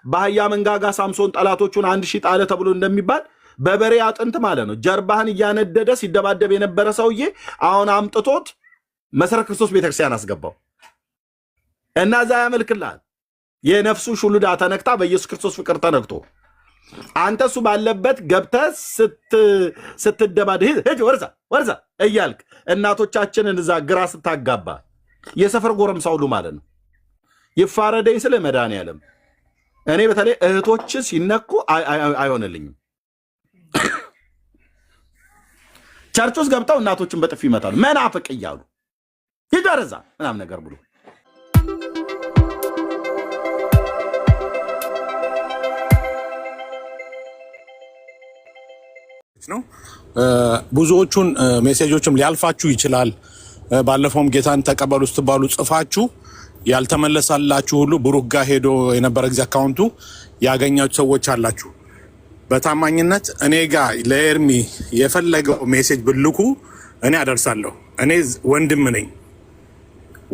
በአህያ መንጋጋ ሳምሶን ጠላቶቹን 1000 ጣለ ተብሎ እንደሚባል በበሬ አጥንት ማለት ነው ጀርባህን እያነደደ ሲደባደብ የነበረ ሰውዬ አሁን አምጥቶት መሰረት ክርስቶስ ቤተክርስቲያን አስገባው እና እዛ ያመልክልሃል። የነፍሱ ሹሉዳ ተነክታ በኢየሱስ ክርስቶስ ፍቅር ተነክቶ አንተ እሱ ባለበት ገብተህ ስትደባድ ሂድ ወርዛ እያልክ እናቶቻችንን እዛ ግራ ስታጋባ የሰፈር ጎረምሳ ሁሉ ማለት ነው ይፋረደኝ ስለ መድኃኒዓለም እኔ በተለይ እህቶች ሲነኩ አይሆንልኝም። ቸርች ውስጥ ገብተው እናቶችን በጥፊ ይመታሉ መናፍቅ እያሉ ሂድ ወርዛ ምናምን ነገር ብሎ ነው። ብዙዎቹን ሜሴጆችም ሊያልፋችሁ ይችላል። ባለፈውም ጌታን ተቀበሉ ስትባሉ ጽፋችሁ ያልተመለሳላችሁ ሁሉ ብሩክ ጋር ሄዶ የነበረ ጊዜ አካውንቱ ያገኛችሁ ሰዎች አላችሁ። በታማኝነት እኔ ጋር ለኤርሚ የፈለገው ሜሴጅ ብልኩ እኔ አደርሳለሁ። እኔ ወንድም ነኝ።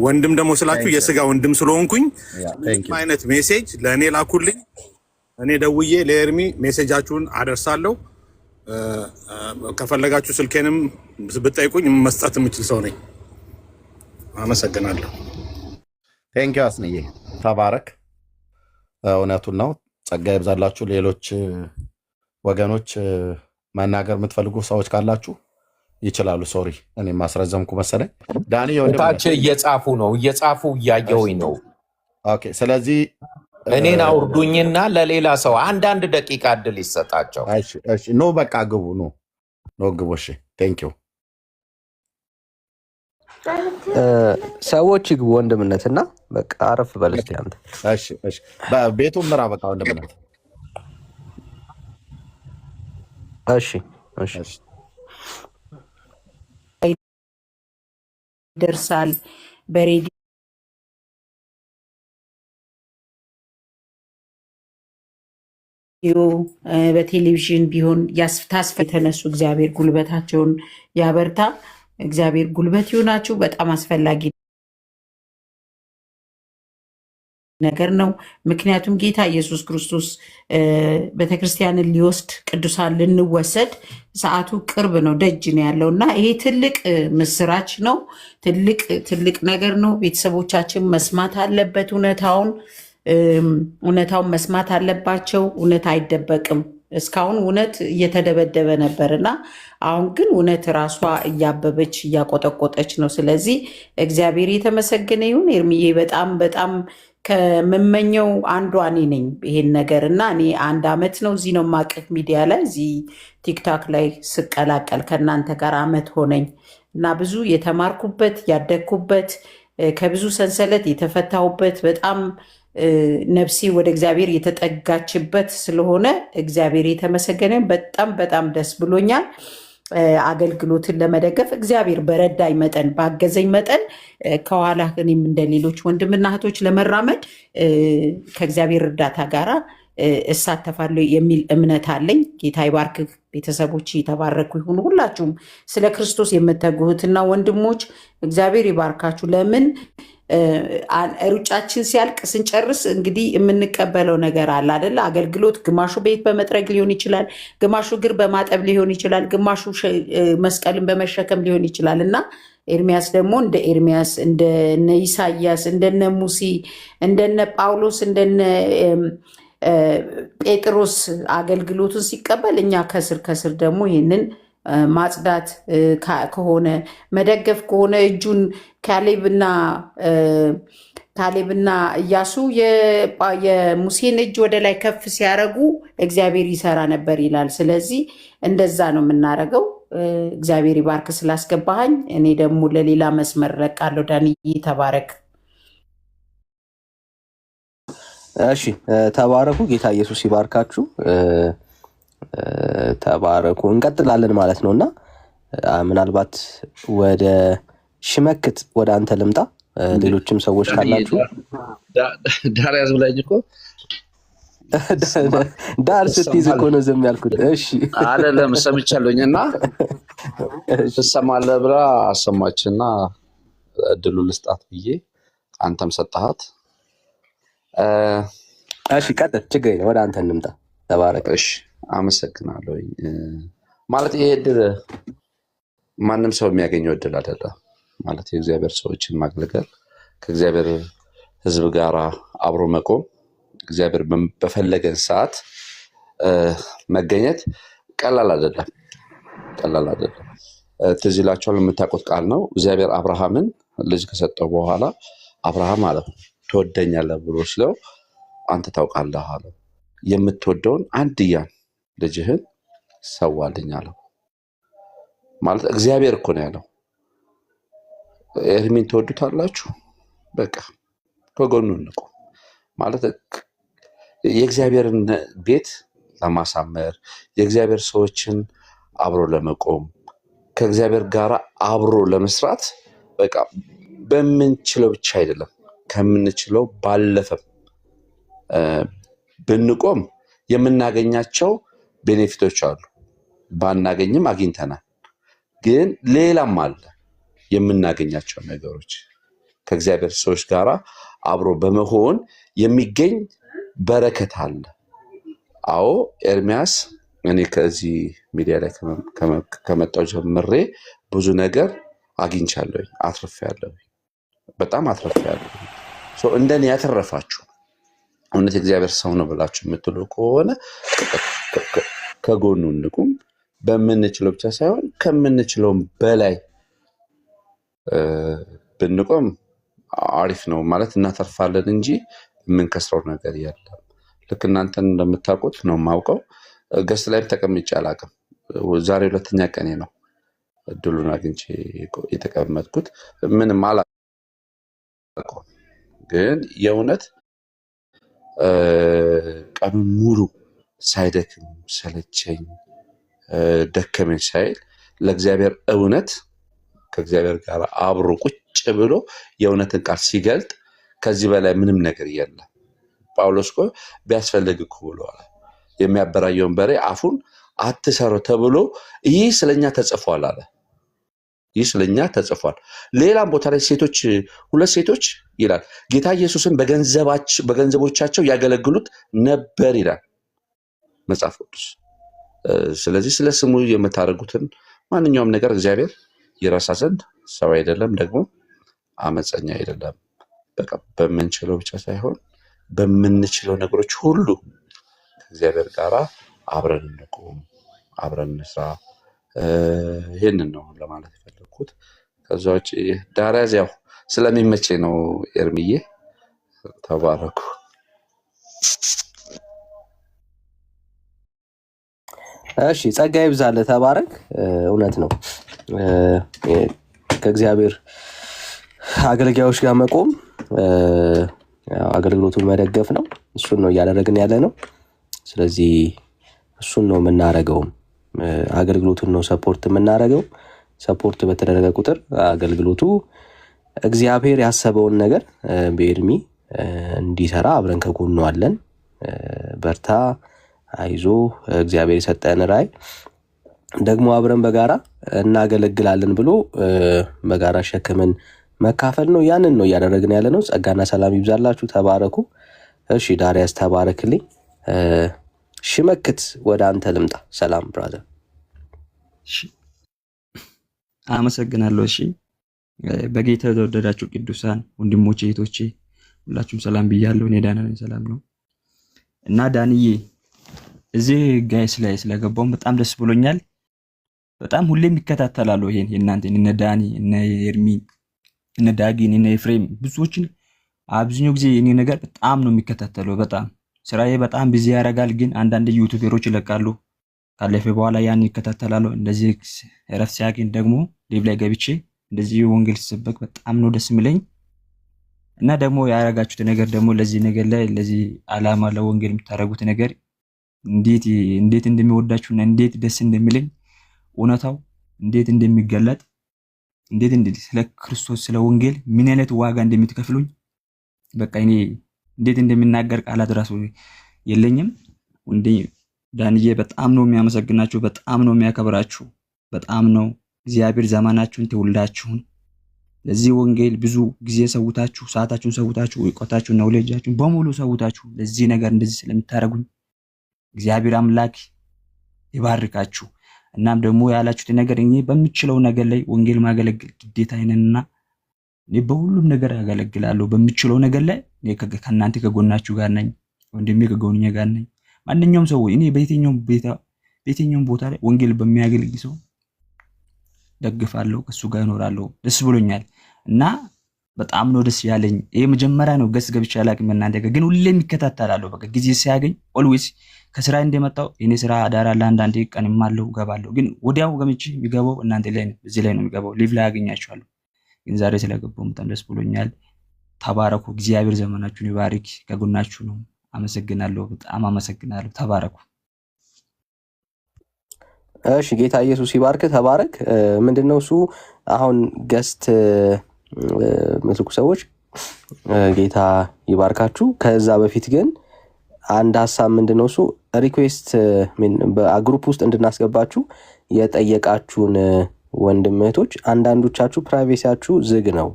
ወንድም ደግሞ ስላችሁ የስጋ ወንድም ስለሆንኩኝ አይነት ሜሴጅ ለእኔ ላኩልኝ። እኔ ደውዬ ለኤርሚ ሜሴጃችሁን አደርሳለሁ። ከፈለጋችሁ ስልኬንም ብትጠይቁኝ መስጠት የምችል ሰው ነኝ። አመሰግናለሁ። ቴንክ ዩ አስንዬ ተባረክ። እውነቱን ነው። ጸጋ ይብዛላችሁ። ሌሎች ወገኖች መናገር የምትፈልጉ ሰዎች ካላችሁ ይችላሉ። ሶሪ እኔ ማስረዘምኩ መሰለኝ። ዳኒ ታች እየጻፉ እያየሁኝ ነው። ኦኬ ስለዚህ እኔን አውርዱኝና ለሌላ ሰው አንዳንድ ደቂቃ እድል ይሰጣቸው። እሺ ኖ በቃ ግቡ ኖ ግቡ። እሺ ቴንክ ዩ ሰዎች ይግቡ ወንድምነትና በቃ አረፍ በል እስቲ አንተ። እሺ ቤቱ ምራ በቃ ወንድምነት። እሺ ይደርሳል በሬዲዮ በቴሌቪዥን ቢሆን ታስፈ የተነሱ እግዚአብሔር ጉልበታቸውን ያበርታ። እግዚአብሔር ጉልበት ይሆናችሁ። በጣም አስፈላጊ ነገር ነው። ምክንያቱም ጌታ ኢየሱስ ክርስቶስ ቤተክርስቲያንን ሊወስድ ቅዱሳን ልንወሰድ ሰዓቱ ቅርብ ነው፣ ደጅ ነው ያለው እና ይሄ ትልቅ ምስራች ነው። ትልቅ ነገር ነው። ቤተሰቦቻችን መስማት አለበት። እውነታውን መስማት አለባቸው። እውነት አይደበቅም። እስካሁን እውነት እየተደበደበ ነበር እና አሁን ግን እውነት ራሷ እያበበች እያቆጠቆጠች ነው። ስለዚህ እግዚአብሔር የተመሰገነ ይሁን። ኤርሚዬ በጣም ከምመኘው አንዷ እኔ ነኝ ይሄን ነገር እና እኔ 1 ዓመት ነው እዚህ ነው የማውቅህ ሚዲያ ላይ እዚህ ቲክቶክ ላይ ስቀላቀል ከእናንተ ጋር ዓመት ሆነኝ እና ብዙ የተማርኩበት ያደግኩበት ከብዙ ሰንሰለት የተፈታሁበት በጣም ነፍሴ ወደ እግዚአብሔር የተጠጋችበት ስለሆነ እግዚአብሔር የተመሰገነ። በጣም ደስ ብሎኛል። አገልግሎትን ለመደገፍ እግዚአብሔር በረዳኝ መጠን ባገዘኝ መጠን ከኋላ እኔም እንደሌሎች ወንድምና እህቶች ለመራመድ ከእግዚአብሔር እርዳታ ጋር እሳተፋለሁ የሚል እምነት አለኝ። ጌታ ይባርክ። ቤተሰቦች የተባረኩ ይሁኑ። ሁላችሁም ስለ ክርስቶስ የምትተጉትና ወንድሞች እግዚአብሔር ይባርካችሁ። ለምን ሩጫችን ሲያልቅ ስንጨርስ እንግዲህ የምንቀበለው ነገር አለ አይደለ? አገልግሎት ግማሹ ቤት በመጥረግ ሊሆን ይችላል፣ ግማሹ እግር በማጠብ ሊሆን ይችላል፣ ግማሹ መስቀልን በመሸከም ሊሆን ይችላል እና ኤርሚያስ ደግሞ እንደ ኤርሚያስ እንደነ ኢሳያስ እንደነ ሙሴ እንደነ ጳውሎስ እንደነ ጴጥሮስ አገልግሎቱን ሲቀበል እኛ ከስር ደግሞ ይህንን ማጽዳት ከሆነ መደገፍ ከሆነ እጁን ካሌብና ኢያሱ የሙሴን እጅ ወደ ላይ ከፍ ሲያደርጉ እግዚአብሔር ይሰራ ነበር ይላል። ስለዚህ እንደዛ ነው የምናደርገው። እግዚአብሔር ይባርክ ስላስገባሃኝ። እኔ ደግሞ ለሌላ መስመር ለቃለሁ። ዳንዬ ተባረክ። እሺ ተባረኩ። ጌታ ኢየሱስ ይባርካችሁ። ተባረኩ። እንቀጥላለን ማለት ነውና ምናልባት ወደ ሽመክት ወደ አንተ ልምጣ። ሌሎችም ሰዎች ካላችሁ ዳር ያዝ ብላኝ እኮ ዳር ስትይዝ እኮ ነው ዝም ያልኩት። እሺ አይደለም ሰምቻለሁኝና ትሰማለህ ብላ አሰማችና እድሉ ልስጣት ብዬ አንተም ሰጣሃት። እሺ ቀጥል፣ ችግር የለም። ወደ አንተ እንምጣ። ተባረክ። እሺ አመሰግናለሁ። ማለት ይሄ እድል ማንም ሰው የሚያገኘው እድል አይደለም። ማለት የእግዚአብሔር ሰዎችን ማገልገል፣ ከእግዚአብሔር ሕዝብ ጋር አብሮ መቆም፣ እግዚአብሔር በፈለገን ሰዓት መገኘት ቀላል አይደለም። ቀላል አይደለም። ትዝ ይላችኋል፣ የምታውቁት ቃል ነው። እግዚአብሔር አብርሃምን ልጅ ከሰጠው በኋላ አብርሃም አለው ትወደኛለህ ብሎ ስለው አንተ ታውቃለህ አለው የምትወደውን አንድያን ልጅህን ሰዋልኝ አለው። ማለት እግዚአብሔር እኮ ነው ያለው። ኤርሚን ትወዱታላችሁ? በቃ ከጎኑ እንቁ። ማለት የእግዚአብሔርን ቤት ለማሳመር የእግዚአብሔር ሰዎችን አብሮ ለመቆም ከእግዚአብሔር ጋር አብሮ ለመስራት በቃ በምንችለው ብቻ አይደለም ከምንችለው ባለፈም ብንቆም የምናገኛቸው ቤኔፊቶች አሉ። ባናገኝም አግኝተናል። ግን ሌላም አለ የምናገኛቸው ነገሮች ከእግዚአብሔር ሰዎች ጋር አብሮ በመሆን የሚገኝ በረከት አለ። አዎ ኤርሚያስ፣ እኔ ከዚህ ሚዲያ ላይ ከመጣሁ ጀምሬ ብዙ ነገር አግኝቻለሁ፣ አትርፌያለሁ፣ በጣም አትርፌያለሁ። እንደኔ ያተረፋችሁ እውነት እግዚአብሔር ሰው ነው ብላችሁ የምትሉ ከሆነ ከጎኑ እንቁም። በምንችለው ብቻ ሳይሆን ከምንችለውም በላይ ብንቆም አሪፍ ነው። ማለት እናተርፋለን እንጂ የምንከስረው ነገር የለም። ልክ እናንተን እንደምታውቁት ነው የማውቀው። ገስት ላይም ተቀምጬ አላውቅም። ዛሬ ሁለተኛ ቀኔ ነው እድሉን አግኝቼ የተቀመጥኩት። ምንም አላውቀውም፣ ግን የእውነት ቀኑን ሙሉ ሳይደክም ሰለቸኝ ደከመኝ ሳይል ለእግዚአብሔር እውነት ከእግዚአብሔር ጋር አብሮ ቁጭ ብሎ የእውነትን ቃል ሲገልጥ ከዚህ በላይ ምንም ነገር የለም። ጳውሎስ እኮ ቢያስፈልግ እኮ ብለዋል፣ የሚያበራየውን በሬ አፉን አትሰረው ተብሎ ይህ ስለኛ ተጽፏል አለ። ይህ ስለኛ ተጽፏል። ሌላም ቦታ ላይ ሴቶች፣ ሁለት ሴቶች ይላል ጌታ ኢየሱስን በገንዘቦቻቸው ያገለግሉት ነበር ይላል መጽሐፍ ቅዱስ። ስለዚህ ስለ ስሙ የምታደርጉትን ማንኛውም ነገር እግዚአብሔር ይረሳ ዘንድ ሰው አይደለም፣ ደግሞ አመፀኛ አይደለም። በቃ በምንችለው ብቻ ሳይሆን በምንችለው ነገሮች ሁሉ ከእግዚአብሔር ጋር አብረን እንቁም፣ አብረን እንስራ። ይህንን ነው ለማለት የፈለግኩት። ከዛ ውጭ ዳርያዝ ያው ስለሚመቼ ነው። ኤርሚዬ ተባረኩ። እሺ ጸጋ ይብዛልህ፣ ተባረክ። እውነት ነው፣ ከእግዚአብሔር አገልጋዮች ጋር መቆም አገልግሎቱን መደገፍ ነው። እሱን ነው እያደረግን ያለ ነው። ስለዚህ እሱን ነው የምናደርገውም፣ አገልግሎቱን ነው ሰፖርት የምናደርገው። ሰፖርት በተደረገ ቁጥር አገልግሎቱ እግዚአብሔር ያሰበውን ነገር በኤርሚ እንዲሰራ አብረን ከጎኑ አለን። በርታ፣ አይዞ፣ እግዚአብሔር የሰጠን ራዕይ ደግሞ አብረን በጋራ እናገለግላለን ብሎ በጋራ ሸክምን መካፈል ነው። ያንን ነው እያደረግን ያለ ነው። ጸጋና ሰላም ይብዛላችሁ። ተባረኩ። እሺ ዳርያስ ተባረክልኝ። ሽመክት ወደ አንተ ልምጣ። ሰላም ብራዘር። አመሰግናለሁ። እሺ በጌታ የተወደዳችሁ ቅዱሳን ወንድሞቼ እህቶቼ ሁላችሁም ሰላም ብያለሁ። እኔ ዳና ነኝ፣ ሰላም ነው። እና ዳንዬ እዚህ ጋይስ ላይ ስለገባው በጣም ደስ ብሎኛል። በጣም ሁሌም ይከታተላሉ ይሄን የእናንተን እነ ዳኒ እነ ኤርሚ እነ ዳጊን እነ ኤፍሬም ብዙዎችን አብዛኛው ጊዜ እኔ ነገር በጣም ነው የሚከታተለው። በጣም ስራዬ በጣም ቢዚ ያደርጋል፣ ግን አንዳንድ ዩቲዩበሮች ይለቃሉ ካለፈ በኋላ ያን ይከታተላሉ። እንደዚህ እረፍት ሲያገኝ ደግሞ ሊቭ ላይ ገብቼ እንደዚህ ወንጌል ሲሰበክ በጣም ነው ደስ የሚለኝ። እና ደግሞ ያደረጋችሁት ነገር ደግሞ ለዚህ ነገር ላይ ለዚህ ዓላማ ለወንጌል የምታደርጉት ነገር እንዴት እንደሚወዳችሁና እንዴት ደስ እንደሚለኝ እውነታው እንዴት እንደሚገለጥ እንዴት ስለ ክርስቶስ ስለ ወንጌል ምን አይነት ዋጋ እንደምትከፍሉኝ በቃ እኔ እንዴት እንደሚናገር ቃላት ራሱ የለኝም። ወንዴ ዳንዬ በጣም ነው የሚያመሰግናችሁ፣ በጣም ነው የሚያከብራችሁ፣ በጣም ነው እግዚአብሔር ዘመናችሁን ትውልዳችሁን ለዚህ ወንጌል ብዙ ጊዜ ሰውታችሁ፣ ሰዓታችሁን ሰውታችሁ፣ እውቀታችሁና ኖሌጃችሁን በሙሉ ሰውታችሁ ለዚህ ነገር እንደዚህ ስለምታደርጉኝ እግዚአብሔር አምላክ ይባርካችሁ። እናም ደግሞ ያላችሁት ነገር እኔ በምችለው ነገር ላይ ወንጌል ማገለግል ግዴታዬ ነውና እኔ በሁሉም ነገር ያገለግላለሁ። በምችለው ነገር ላይ እኔ ከእናንተ ከጎናችሁ ጋር ነኝ። ወንድሜ ከጎንኛ ጋር ነኝ። ማንኛውም ሰው እኔ በየትኛውም ቦታ ላይ ወንጌል በሚያገለግል ሰው ደግፋለሁ፣ ከሱ ጋር እኖራለሁ። ደስ ብሎኛል እና በጣም ነው ደስ ያለኝ። ይሄ መጀመሪያ ነው ገስ ገብቼ አላውቅም እናንተ ጋር ግን ሁሌም ይከታተላለሁ። በቃ ጊዜ ሲያገኝ ኦልዌይስ ከስራ እንደመጣው እኔ ስራ አዳር አለ አንዳንዴ ቀንም አለው ገባለሁ። ግን ወዲያው ገምቼ የሚገባው እናንተ ላይ ነው፣ እዚህ ላይ ነው የሚገባው። ሊቭ ላይ ያገኛችኋለሁ። ግን ዛሬ ስለገባው በጣም ደስ ብሎኛል። ተባረኩ። እግዚአብሔር ዘመናችሁን ይባርክ። ከጎናችሁ ነው። አመሰግናለሁ። በጣም አመሰግናለሁ። ተባረኩ። እሺ ጌታ ኢየሱስ ይባርክ። ተባረክ። ምንድነው እሱ አሁን ገስት ምትልኩ ሰዎች ጌታ ይባርካችሁ። ከዛ በፊት ግን አንድ ሀሳብ ምንድነው እሱ ሪኩዌስት በግሩፕ ውስጥ እንድናስገባችሁ የጠየቃችሁን ወንድም እህቶች አንዳንዶቻችሁ ፕራይቬሲያችሁ ዝግ ነው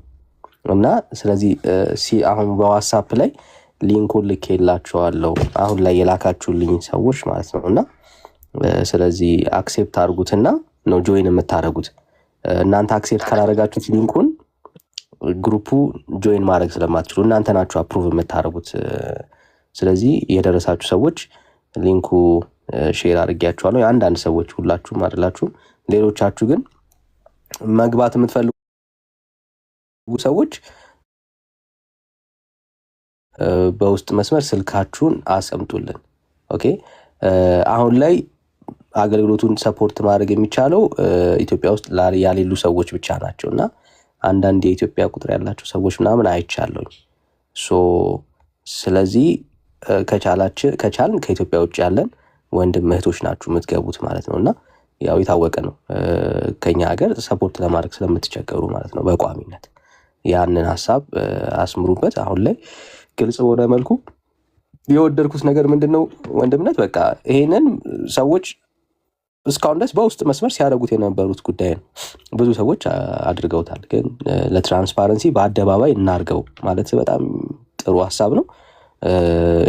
እና ስለዚህ አሁን በዋትስአፕ ላይ ሊንኩን ልኬላችኋለሁ አሁን ላይ የላካችሁልኝ ሰዎች ማለት ነው። እና ስለዚህ አክሴፕት አድርጉትና ነው ጆይን የምታደርጉት። እናንተ አክሴፕት ካላደረጋችሁት ሊንኩን ግሩፑ ጆይን ማድረግ ስለማትችሉ እናንተ ናችሁ አፕሩቭ የምታደርጉት። ስለዚህ የደረሳችሁ ሰዎች ሊንኩ ሼር አድርጌያችኋለሁ። አንዳንድ ሰዎች ሁላችሁም አይደላችሁም። ሌሎቻችሁ ግን መግባት የምትፈልጉ ሰዎች በውስጥ መስመር ስልካችሁን አስቀምጡልን። ኦኬ። አሁን ላይ አገልግሎቱን ሰፖርት ማድረግ የሚቻለው ኢትዮጵያ ውስጥ ያሌሉ ሰዎች ብቻ ናቸው እና አንዳንድ የኢትዮጵያ ቁጥር ያላቸው ሰዎች ምናምን አይቻለሁኝ። ስለዚህ ከቻልን ከኢትዮጵያ ውጭ ያለን ወንድም እህቶች ናችሁ የምትገቡት ማለት ነው እና ያው የታወቀ ነው ከኛ ሀገር ሰፖርት ለማድረግ ስለምትቸገሩ ማለት ነው። በቋሚነት ያንን ሀሳብ አስምሩበት። አሁን ላይ ግልጽ በሆነ መልኩ የወደድኩት ነገር ምንድነው ወንድምነት፣ በቃ ይሄንን ሰዎች እስካሁን ድረስ በውስጥ መስመር ሲያደርጉት የነበሩት ጉዳይ ነው። ብዙ ሰዎች አድርገውታል፣ ግን ለትራንስፓረንሲ በአደባባይ እናርገው ማለት በጣም ጥሩ ሀሳብ ነው።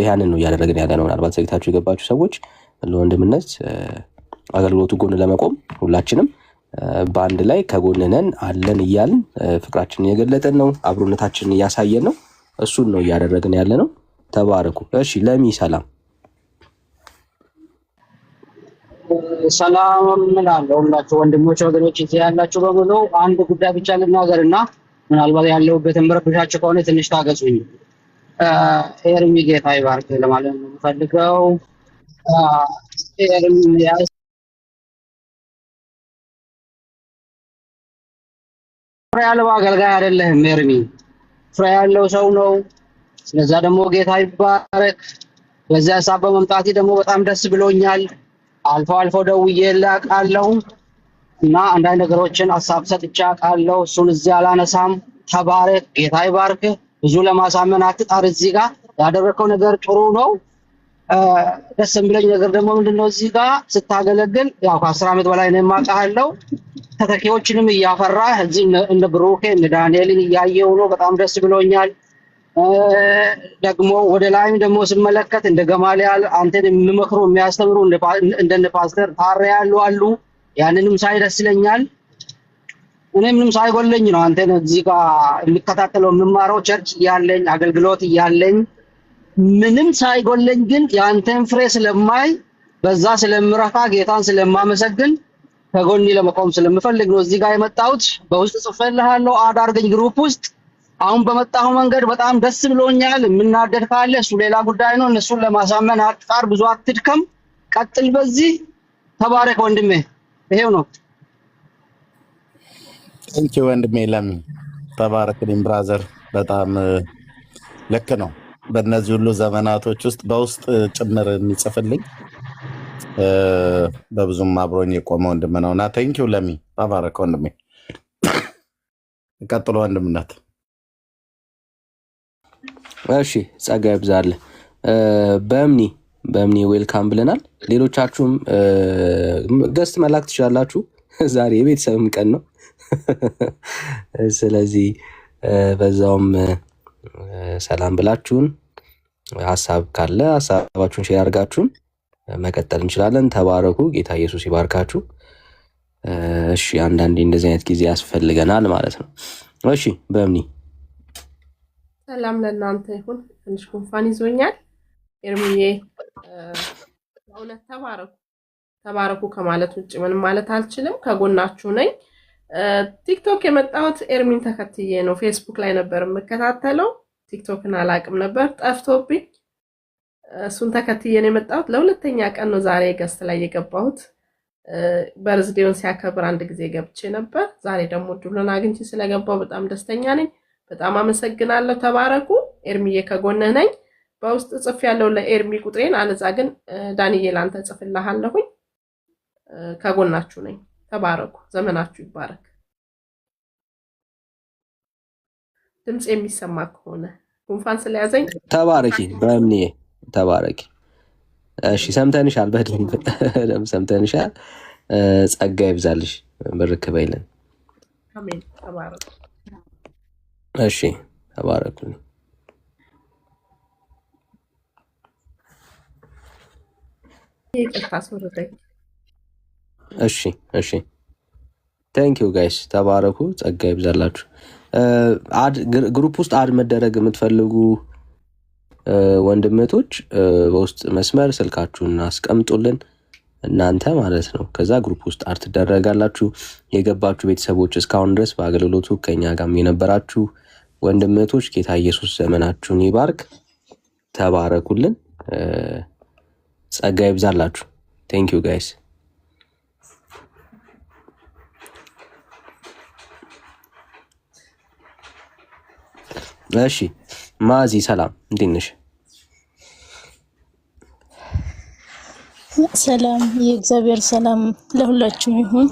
ያንን ነው እያደረግን ያለ ነው። ምናልባት ዘግታችሁ የገባችሁ ሰዎች ለወንድምነት አገልግሎቱ ጎን ለመቆም ሁላችንም በአንድ ላይ ከጎንነን አለን እያልን ፍቅራችንን እየገለጠን ነው፣ አብሮነታችንን እያሳየን ነው። እሱን ነው እያደረግን ያለ ነው። ተባረኩ። እሺ ለሚ ሰላም ሰላም እላለሁ ሁላችሁ ወንድሞች ወገኖች እዚህ ያላችሁ በሙሉ። አንድ ጉዳይ ብቻ ልናገርና ምናልባት ያለሁበትን ብረብሻችሁ ከሆነ ትንሽ ታገሱኝ። ኤርሚ ጌታ ይባርክ ለማለት ነው የምፈልገው። ኤርሚያስ ፍሬ ያለው አገልጋይ አይደለህም። ኤርሚ ፍሬ ያለው ሰው ነው። ስለዛ ደግሞ ጌታ ይባረክ። በዚያ ሀሳብ በመምጣቴ ደግሞ በጣም ደስ ብሎኛል። አልፎ አልፎ ደውዬልህ አውቃለሁ እና አንዳንድ ነገሮችን ሀሳብ ሰጥቼ አውቃለሁ። እሱን እዚህ አላነሳም። ተባረክ። ጌታ ይባርክ። ብዙ ለማሳመን አትጣር። እዚህ ጋር ያደረከው ነገር ጥሩ ነው። ደስ የሚለኝ ነገር ደግሞ ምንድነው እዚህ ጋር ስታገለግል ያው ከ10 ዓመት በላይ ነው የማውቃለሁ። ተተኪዎችንም እያፈራ እዚህ እንደ ብሩኬ እንደ ዳንኤልን እያየሁ ነው። በጣም ደስ ብሎኛል። ደግሞ ወደ ላይም ደግሞ ስመለከት እንደ ገማልያል አንተን የሚመክሩ የሚያስተምሩ እንደነ ፓስተር ታሬ ያሉ አሉ። ያንንም ሳይ ደስ ይለኛል። እኔ ምንም ሳይጎለኝ ነው አንተን እዚህ ጋር የሚከታተለው የምማረው ቸርች እያለኝ አገልግሎት እያለኝ ምንም ሳይጎለኝ ግን የአንተን ፍሬ ስለማይ በዛ ስለምረካ ጌታን ስለማመሰግን ከጎኒ ለመቆም ስለምፈልግ ነው እዚህ ጋር የመጣሁት። በውስጥ ጽፌልሃለሁ አዳርገኝ ግሩፕ ውስጥ። አሁን በመጣሁ መንገድ በጣም ደስ ብሎኛል። የምናደድ ካለ እሱ ሌላ ጉዳይ ነው። እነሱን ለማሳመን አትጣር፣ ብዙ አትድከም፣ ቀጥል በዚህ። ተባረክ ወንድሜ። ይሄው ነው። እንኪ ወንድሜ ለምን ተባረክልኝ ብራዘር። በጣም ልክ ነው። በእነዚህ ሁሉ ዘመናቶች ውስጥ በውስጥ ጭምር የሚጽፍልኝ በብዙም አብሮኝ የቆመ ወንድም ነውና ቴንኪው ለሚ። ተባረክ ወንድሜ። ቀጥሎ ወንድምነት። እሺ ጸጋ ይብዛልህ። በእምኒ ዌልካም ብለናል። ሌሎቻችሁም ገስት መላክ ትችላላችሁ። ዛሬ የቤተሰብም ቀን ነው። ስለዚህ በዛውም ሰላም ብላችሁን ሀሳብ ካለ ሀሳባችሁን ሼር አድርጋችሁን መቀጠል እንችላለን። ተባረኩ። ጌታ ኢየሱስ ይባርካችሁ። እሺ አንዳንዴ እንደዚህ አይነት ጊዜ ያስፈልገናል ማለት ነው። እሺ በእምኒ ሰላም ለእናንተ ይሁን። ትንሽ ጉንፋን ይዞኛል። ኤርሚዬ በእውነት ተባረኩ ከማለት ውጭ ምንም ማለት አልችልም። ከጎናችሁ ነኝ። ቲክቶክ የመጣሁት ኤርሚን ተከትዬ ነው። ፌስቡክ ላይ ነበር የምከታተለው። ቲክቶክን አላቅም ነበር፣ ጠፍቶብኝ እሱን ተከትዬ ነው የመጣሁት። ለሁለተኛ ቀን ነው ዛሬ ገስት ላይ የገባሁት። በርዝዴውን ሲያከብር አንድ ጊዜ ገብቼ ነበር። ዛሬ ደግሞ እድሉን አግኝቼ ስለገባሁ በጣም ደስተኛ ነኝ። በጣም አመሰግናለሁ። ተባረኩ። ኤርሚዬ ከጎንህ ነኝ። በውስጥ ጽፍ ያለው ለኤርሚ ቁጥሬን፣ አለዛ ግን ዳንዬ ላንተ ጽፍልሃለሁኝ። ከጎናችሁ ነኝ። ተባረኩ። ዘመናችሁ ይባረክ። ድምጽ የሚሰማ ከሆነ ጉንፋን ስለያዘኝ ተባረኪ። በእምኒ ተባረኪ። እሺ ሰምተንሻል፣ በደንብ ሰምተንሻል። ጸጋ ይብዛልሽ፣ ብርክ በይልን። አሜን። ተባረኩ። እሺ ተባረኩ። ይቅርታ አስወረደኝ። እሺ ቴንኪዩ ጋይስ፣ ተባረኩ። ጸጋ ይብዛላችሁ። ግሩፕ ውስጥ አድ መደረግ የምትፈልጉ ወንድመቶች በውስጥ መስመር ስልካችሁን አስቀምጡልን፣ እናንተ ማለት ነው። ከዛ ግሩፕ ውስጥ አድ ትደረጋላችሁ። የገባችሁ ቤተሰቦች፣ እስካሁን ድረስ በአገልግሎቱ ከኛ ጋርም የነበራችሁ ወንድመቶች፣ ጌታ ኢየሱስ ዘመናችሁን ይባርክ። ተባረኩልን። ጸጋ ይብዛላችሁ። ቴንኪዩ ጋይስ። እሺ ማዚ ሰላም፣ እንዴት ነሽ? ሰላም፣ የእግዚአብሔር ሰላም ለሁላችሁም ይሁን።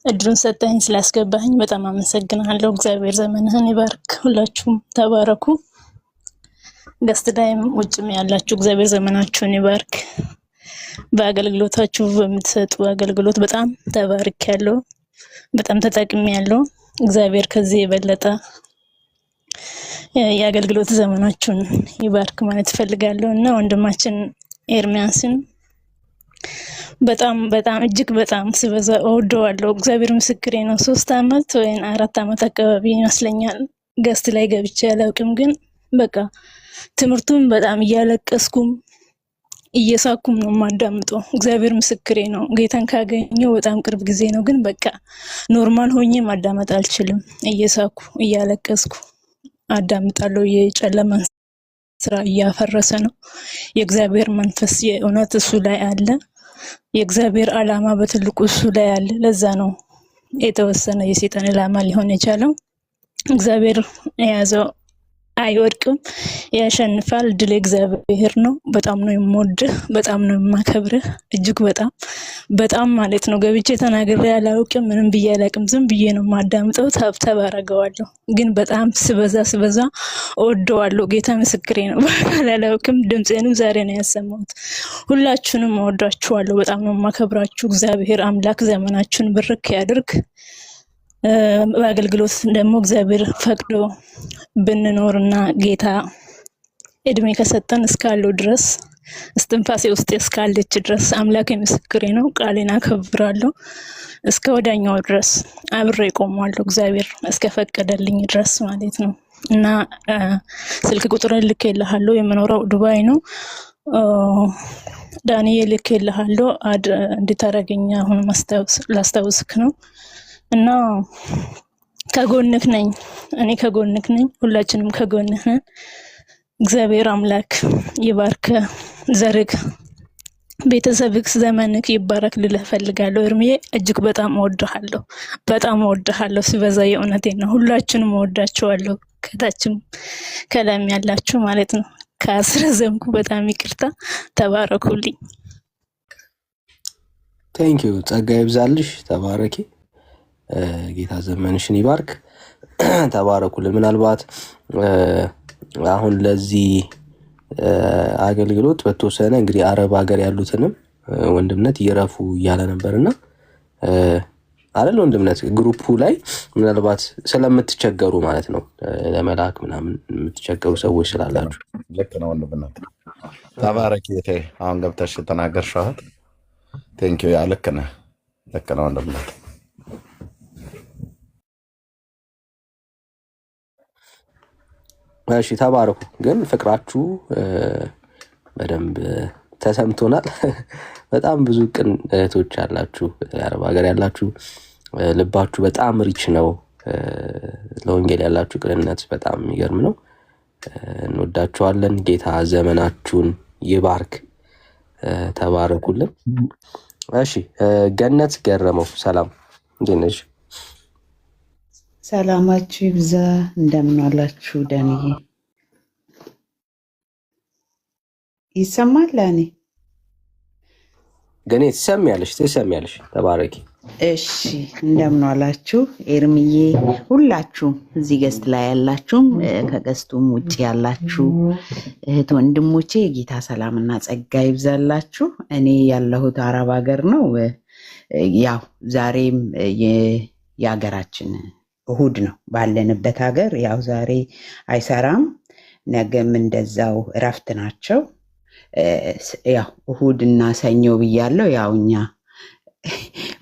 እድሉን ሰጠኝ ስላስገባኝ በጣም አመሰግናለሁ። እግዚአብሔር ዘመንህን ይባርክ። ሁላችሁም ተባረኩ። ገስት ላይም ውጭም ያላችሁ እግዚአብሔር ዘመናችሁን ይባርክ። በአገልግሎታችሁ በምትሰጡ አገልግሎት በጣም ተባርኬያለሁ፣ በጣም ተጠቅሜያለሁ። እግዚአብሔር ከዚህ የበለጠ የአገልግሎት ዘመናችሁን ይባርክ ማለት እፈልጋለሁ እና ወንድማችን ኤርሚያስን በጣም እጅግ በጣም ስበዛ እወደዋለሁ። እግዚአብሔር ምስክሬ ነው። 3 ዓመት ወይም 4 ዓመት አካባቢ ይመስለኛል ገስት ላይ ገብቼ አላውቅም፣ ግን በቃ ትምህርቱን በጣም እያለቀስኩም እየሳኩም ነው የማዳምጠው። እግዚአብሔር ምስክሬ ነው። ጌታን ካገኘው በጣም ቅርብ ጊዜ ነው፣ ግን በቃ ኖርማል ሆኜ ማዳመጥ አልችልም። እየሳኩ እያለቀስኩ አዳምጣለሁ። የጨለማን ስራ እያፈረሰ ነው። የእግዚአብሔር መንፈስ የእውነት እሱ ላይ አለ። የእግዚአብሔር ዓላማ በትልቁ እሱ ላይ አለ። ለዛ ነው የተወሰነ የሰይጣን ዓላማ ሊሆን የቻለው። እግዚአብሔር የያዘው አይወድቅም፣ ያሸንፋል። ድል እግዚአብሔር ነው። በጣም ነው የምወድህ፣ በጣም ነው የማከብርህ። እጅግ በጣም ማለት ነው። ገብቼ ተናግሬ አላውቅም፣ ምንም ብዬ አላውቅም። ዝም ብዬ ነው የማዳምጠው። ታብታብ አደርገዋለሁ፣ ግን በጣም ስበዛ እወደዋለሁ። ጌታ ምስክሬ ነው። በአካል አላውቅም፣ ድምፄንም ዛሬ ነው ያሰማሁት። ሁላችሁንም እወዳችኋለሁ፣ በጣም ነው የማከብራችሁ። እግዚአብሔር አምላክ ዘመናችሁን ብርክ ያድርግ። በአገልግሎት ደግሞ እግዚአብሔር ፈቅዶ ብንኖርና ጌታ እድሜ ከሰጠን እስካለው ድረስ እስትንፋሴ ውስጥ እስካለች ድረስ አምላክ ምስክሬ ነው። ቃሌን አከብራለሁ። እስከ ወዳኛው ድረስ አብሬ ቆማለሁ። እግዚአብሔር እስከፈቀደልኝ ድረስ ማለት ነው እና ስልክ ቁጥር ልኬልሃለሁ። የምኖረው ዱባይ ነው። ዳንኤል ልኬልሃለሁ። እንድታረገኝ አሁን ላስታውስክ ነው እና ከጎንክ ነኝ። እኔ ከጎንክ ነኝ። ሁላችንም ከጎንህ ነን። እግዚአብሔር አምላክ ይባርክ። ዘርክ፣ ቤተሰብክ፣ ዘመንክ ይባረክ ልልህ ፈልጋለሁ። እርምዬ እጅግ በጣም እወድሃለሁ። ሲበዛ የእውነቴን ነው። ሁላችንም እወዳችኋለሁ። ከታችም ከላም ያላችሁ ማለት ነው። ካስረዘምኩ በጣም ይቅርታ። ተባረኩልኝ። ቴንኪዩ። ጸጋ ይብዛልሽ። ተባረኪ። ጌታ ዘመንሽን ይባርክ። ተባረኩልን። ምናልባት አሁን ለዚህ አገልግሎት በተወሰነ እንግዲህ አረብ ሀገር ያሉትንም ወንድምነት ይረፉ እያለ ነበርና አይደል ወንድምነት ግሩፑ ላይ ምናልባት ስለምትቸገሩ ማለት ነው ለመላክ ምናምን የምትቸገሩ ሰዎች ስላላችሁ ልክ ነው ወንድምነት። ተባረክ ጌቴ። አሁን ገብተሽ ተናገርሽው። ቴንኪው። ያ ልክ ነህ ወንድምነት። እሺ ተባረኩ። ግን ፍቅራችሁ በደንብ ተሰምቶናል። በጣም ብዙ ቅን እህቶች አላችሁ፣ አረብ ሀገር ያላችሁ ልባችሁ በጣም ሪች ነው። ለወንጌል ያላችሁ ቅንነት በጣም የሚገርም ነው። እንወዳችኋለን። ጌታ ዘመናችሁን ይባርክ። ተባረኩልን። እሺ ገነት ገረመው ሰላም፣ እንዴት ነሽ? ሰላማችሁ ይብዛ። እንደምን ዋላችሁ? ዳንዬ ይሰማል? ለእኔ ገኔ ትሰሚያለሽ። ተባረኪ። እሺ እንደምን ዋላችሁ? ኤርምዬ፣ ሁላችሁም እዚህ ገስት ላይ ያላችሁም ከገስቱም ውጭ ያላችሁ እህት ወንድሞቼ የጌታ ሰላምና ጸጋ ይብዛላችሁ። እኔ ያለሁት አረብ ሀገር ነው። ያው ዛሬም የሀገራችን እሁድ ነው ባለንበት ሀገር። ያው ዛሬ አይሰራም፣ ነገም እንደዛው እረፍት ናቸው። ያው እሁድና ሰኞ ብያለው። ያው እኛ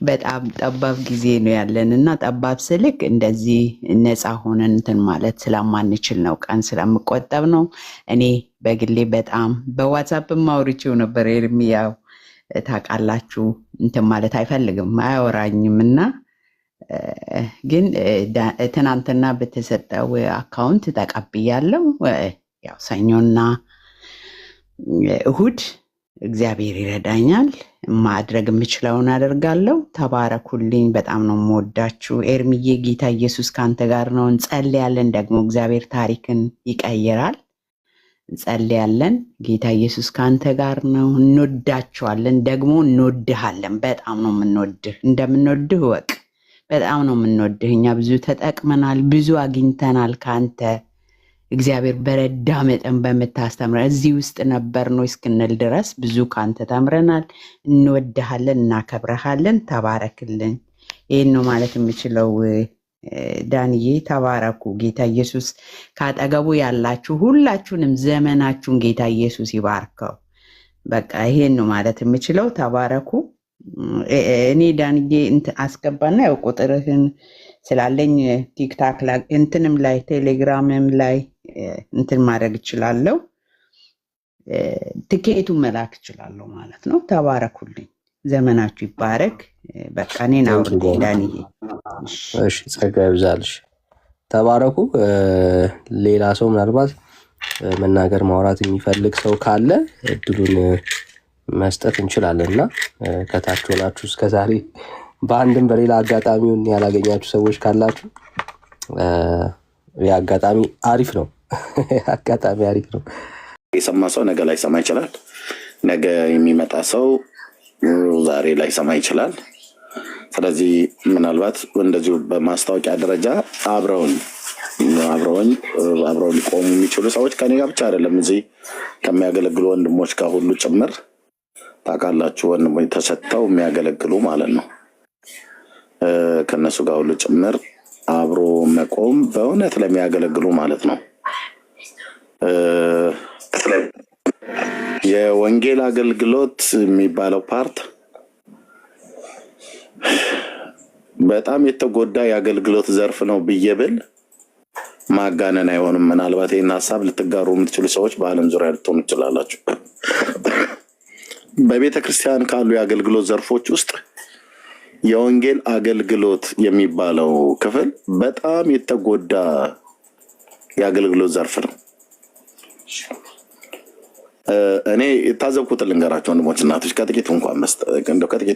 በጣም ጠባብ ጊዜ ነው ያለን እና ጠባብ ስልክ እንደዚህ ነፃ ሆነን እንትን ማለት ስለማንችል ነው፣ ቀን ስለምቆጠብ ነው። እኔ በግሌ በጣም በዋትሳፕ ማውርቼው ነበር። ኤርሚያው ታውቃላችሁ እንትን ማለት አይፈልግም አያወራኝም እና ግን ትናንትና በተሰጠው አካውንት ተቀብያለሁ። ያው ሰኞና እሁድ እግዚአብሔር ይረዳኛል፣ ማድረግ የምችለውን አደርጋለሁ። ተባረኩልኝ። በጣም ነው የምወዳችሁ። ኤርሚዬ ጌታ ኢየሱስ ከአንተ ጋር ነው። እንጸልያለን ደግሞ እግዚአብሔር ታሪክን ይቀይራል። እንጸልያለን። ጌታ ኢየሱስ ከአንተ ጋር ነው። እንወዳችኋለን፣ ደግሞ እንወድሃለን። በጣም ነው የምንወድህ። እንደምንወድህ እወቅ። በጣም ነው የምንወድህ። እኛ ብዙ ተጠቅመናል፣ ብዙ አግኝተናል ከአንተ። እግዚአብሔር በረዳ መጠን በምታስተምረን እዚህ ውስጥ ነበር ነው እስክንል ድረስ ብዙ ከአንተ ተምረናል። እንወድሃለን፣ እናከብረሃለን። ተባረክልን። ይህን ነው ማለት የምችለው። ዳንዬ ተባረኩ። ጌታ ኢየሱስ ካጠገቡ ያላችሁ ሁላችሁንም ዘመናችሁን ጌታ ኢየሱስ ይባርከው። በቃ ይሄን ነው ማለት የምችለው። ተባረኩ። እኔ ዳንዬ አስገባና ያው ቁጥርህን ስላለኝ ቲክታክ ላይ እንትንም ላይ ቴሌግራምም ላይ እንትን ማድረግ እችላለሁ። ትኬቱን መላክ እችላለሁ ማለት ነው። ተባረኩልኝ። ዘመናችሁ ይባረክ። በቃ እኔን አውርድ ዳንዬ። እሺ ጸጋ ይብዛልሽ። ተባረኩ። ሌላ ሰው ምናልባት መናገር ማውራት የሚፈልግ ሰው ካለ እድሉን መስጠት እንችላለን እና ከታች ሆናችሁ እስከዛሬ በአንድም በሌላ አጋጣሚውን ያላገኛችሁ ሰዎች ካላችሁ የአጋጣሚ አሪፍ ነው። አጋጣሚ አሪፍ ነው። የሰማ ሰው ነገ ላይ ሰማ ይችላል። ነገ የሚመጣ ሰው ዛሬ ላይ ሰማ ይችላል። ስለዚህ ምናልባት እንደዚሁ በማስታወቂያ ደረጃ አብረውን ሊቆሙ የሚችሉ ሰዎች ከኔ ጋር ብቻ አይደለም፣ እዚህ ከሚያገለግሉ ወንድሞች ጋር ሁሉ ጭምር ታውቃላችሁ። ወንድሞች ተሰጥተው የሚያገለግሉ ማለት ነው። ከነሱ ጋር ሁሉ ጭምር አብሮ መቆም በእውነት ለሚያገለግሉ ማለት ነው። የወንጌል አገልግሎት የሚባለው ፓርት በጣም የተጎዳ የአገልግሎት ዘርፍ ነው ብዬ ብል ማጋነን አይሆንም። ምናልባት ይህን ሀሳብ ልትጋሩ የምትችሉ ሰዎች በዓለም ዙሪያ ልትሆኑ ትችላላችሁ። በቤተ ክርስቲያን ካሉ የአገልግሎት ዘርፎች ውስጥ የወንጌል አገልግሎት የሚባለው ክፍል በጣም የተጎዳ የአገልግሎት ዘርፍ ነው። እኔ የታዘብኩት ልንገራቸው ወንድሞች እናቶች፣ ከጥቂቱ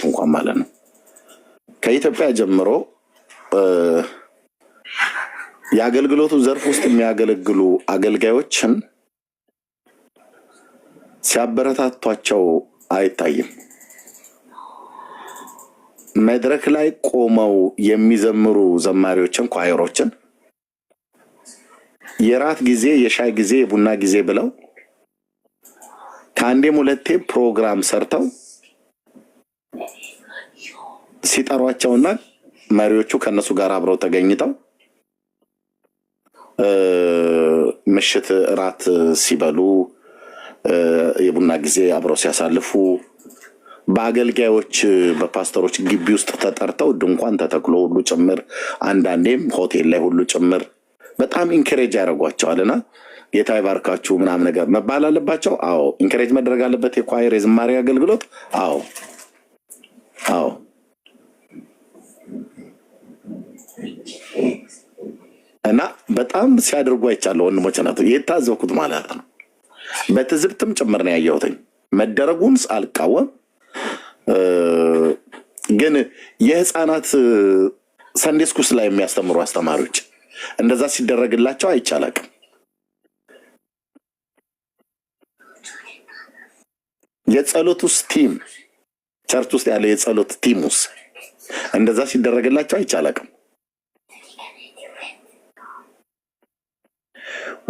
እንኳን ማለት ነው። ከኢትዮጵያ ጀምሮ የአገልግሎቱ ዘርፍ ውስጥ የሚያገለግሉ አገልጋዮችን ሲያበረታቷቸው አይታይም። መድረክ ላይ ቆመው የሚዘምሩ ዘማሪዎችን፣ ኳየሮችን የራት ጊዜ፣ የሻይ ጊዜ፣ የቡና ጊዜ ብለው ከአንዴም ሁለቴ ፕሮግራም ሰርተው ሲጠሯቸውና መሪዎቹ ከነሱ ጋር አብረው ተገኝተው ምሽት እራት ሲበሉ የቡና ጊዜ አብረው ሲያሳልፉ በአገልጋዮች በፓስተሮች ግቢ ውስጥ ተጠርተው ድንኳን ተተክሎ ሁሉ ጭምር አንዳንዴም ሆቴል ላይ ሁሉ ጭምር በጣም ኢንከሬጅ ያደርጓቸዋልና ጌታ ይባርካችሁ ምናምን ነገር መባል አለባቸው። አዎ ኢንከሬጅ መደረግ አለበት። የኳየር የዝማሬ አገልግሎት አዎ አዎ እና በጣም ሲያደርጉ አይቻለሁ። ወንድሞች ናቱ የታዘብኩት ማለት ነው። በትዝብትም ጭምር ነው ያየሁትኝ። መደረጉን አልቃወም፣ ግን የህፃናት ሰንዴ ስኩል ላይ የሚያስተምሩ አስተማሪዎች እንደዛ ሲደረግላቸው አይቻላቅም። የጸሎት ውስጥ ቲም ቸርች ውስጥ ያለ የጸሎት ቲም ውስጥ እንደዛ ሲደረግላቸው አይቻላቅም።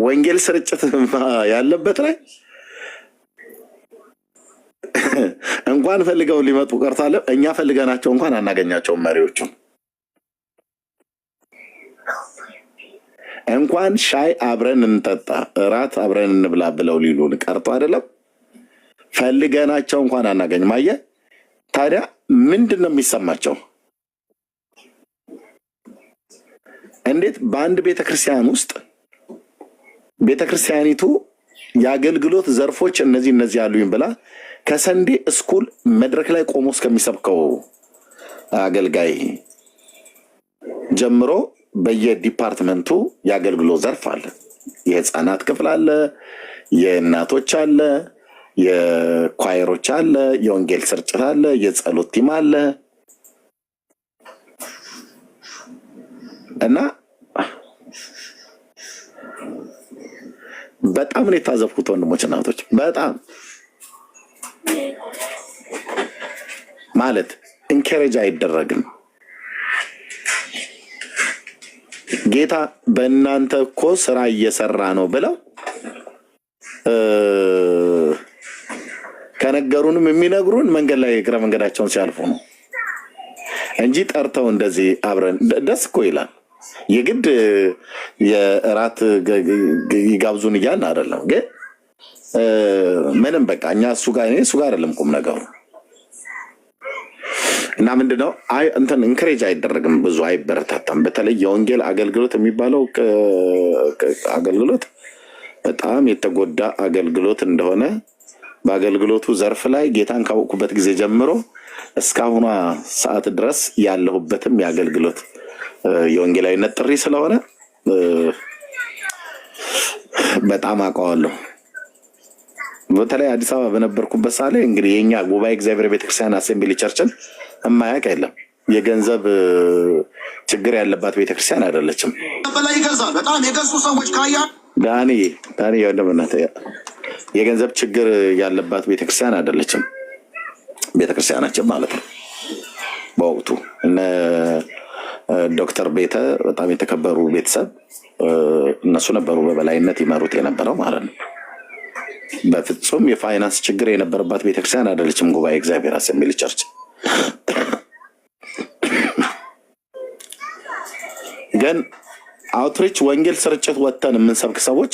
ወንጌል ስርጭት ያለበት ላይ እንኳን ፈልገው ሊመጡ ቀርታለ እኛ ፈልገናቸው እንኳን አናገኛቸውም። መሪዎቹን እንኳን ሻይ አብረን እንጠጣ እራት አብረን እንብላ ብለው ሊሉን ቀርቶ አይደለም ፈልገናቸው እንኳን አናገኝም። አየህ ታዲያ ምንድን ነው የሚሰማቸው? እንዴት በአንድ ቤተክርስቲያን ውስጥ ቤተክርስቲያኒቱ የአገልግሎት ዘርፎች እነዚህ ያሉኝ ብላ ከሰንዴ ስኩል መድረክ ላይ ቆሞ እስከሚሰብከው አገልጋይ ጀምሮ በየዲፓርትመንቱ የአገልግሎት ዘርፍ አለ። የህፃናት ክፍል አለ፣ የእናቶች አለ፣ የኳየሮች አለ፣ የወንጌል ስርጭት አለ፣ የጸሎት ቲም አለ እና በጣም ነው የታዘብኩት ወንድሞች እናቶች። በጣም ማለት ኢንከሬጅ አይደረግም። ጌታ በእናንተ እኮ ስራ እየሰራ ነው ብለው ከነገሩንም የሚነግሩን መንገድ ላይ እግረ መንገዳቸውን ሲያልፉ ነው እንጂ ጠርተው እንደዚህ አብረን ደስ እኮ ይላል። የግድ የእራት ይጋብዙን እያልን አይደለም፣ ግን ምንም በቃ እኛ እሱ ጋር አይደለም ቁም ነገሩ እና ምንድነው እንትን ኢንከሬጅ አይደረግም፣ ብዙ አይበረታታም። በተለይ የወንጌል አገልግሎት የሚባለው አገልግሎት በጣም የተጎዳ አገልግሎት እንደሆነ በአገልግሎቱ ዘርፍ ላይ ጌታን ካወቅኩበት ጊዜ ጀምሮ እስካሁኗ ሰዓት ድረስ ያለሁበትም የአገልግሎት የወንጌላዊነት ጥሪ ስለሆነ በጣም አውቀዋለሁ። በተለይ አዲስ አበባ በነበርኩበት ሳለ እንግዲህ የኛ ጉባኤ እግዚአብሔር ቤተክርስቲያን አሴምብሊ ቸርችን የማያውቅ የለም። የገንዘብ ችግር ያለባት ቤተክርስቲያን አይደለችም። በጣም የገዙ ሰዎች ካያ ዳኒ ወንድምነት የገንዘብ ችግር ያለባት ቤተክርስቲያን አይደለችም ቤተክርስቲያናችን ማለት ነው። በወቅቱ እነ ዶክተር ቤተ በጣም የተከበሩ ቤተሰብ እነሱ ነበሩ በበላይነት ይመሩት የነበረው ማለት ነው። በፍጹም የፋይናንስ ችግር የነበረባት ቤተክርስቲያን አይደለችም ጉባኤ እግዚአብሔር አሴምብሊ ቸርች። ግን አውትሪች ወንጌል ስርጭት ወጥተን የምንሰብክ ሰዎች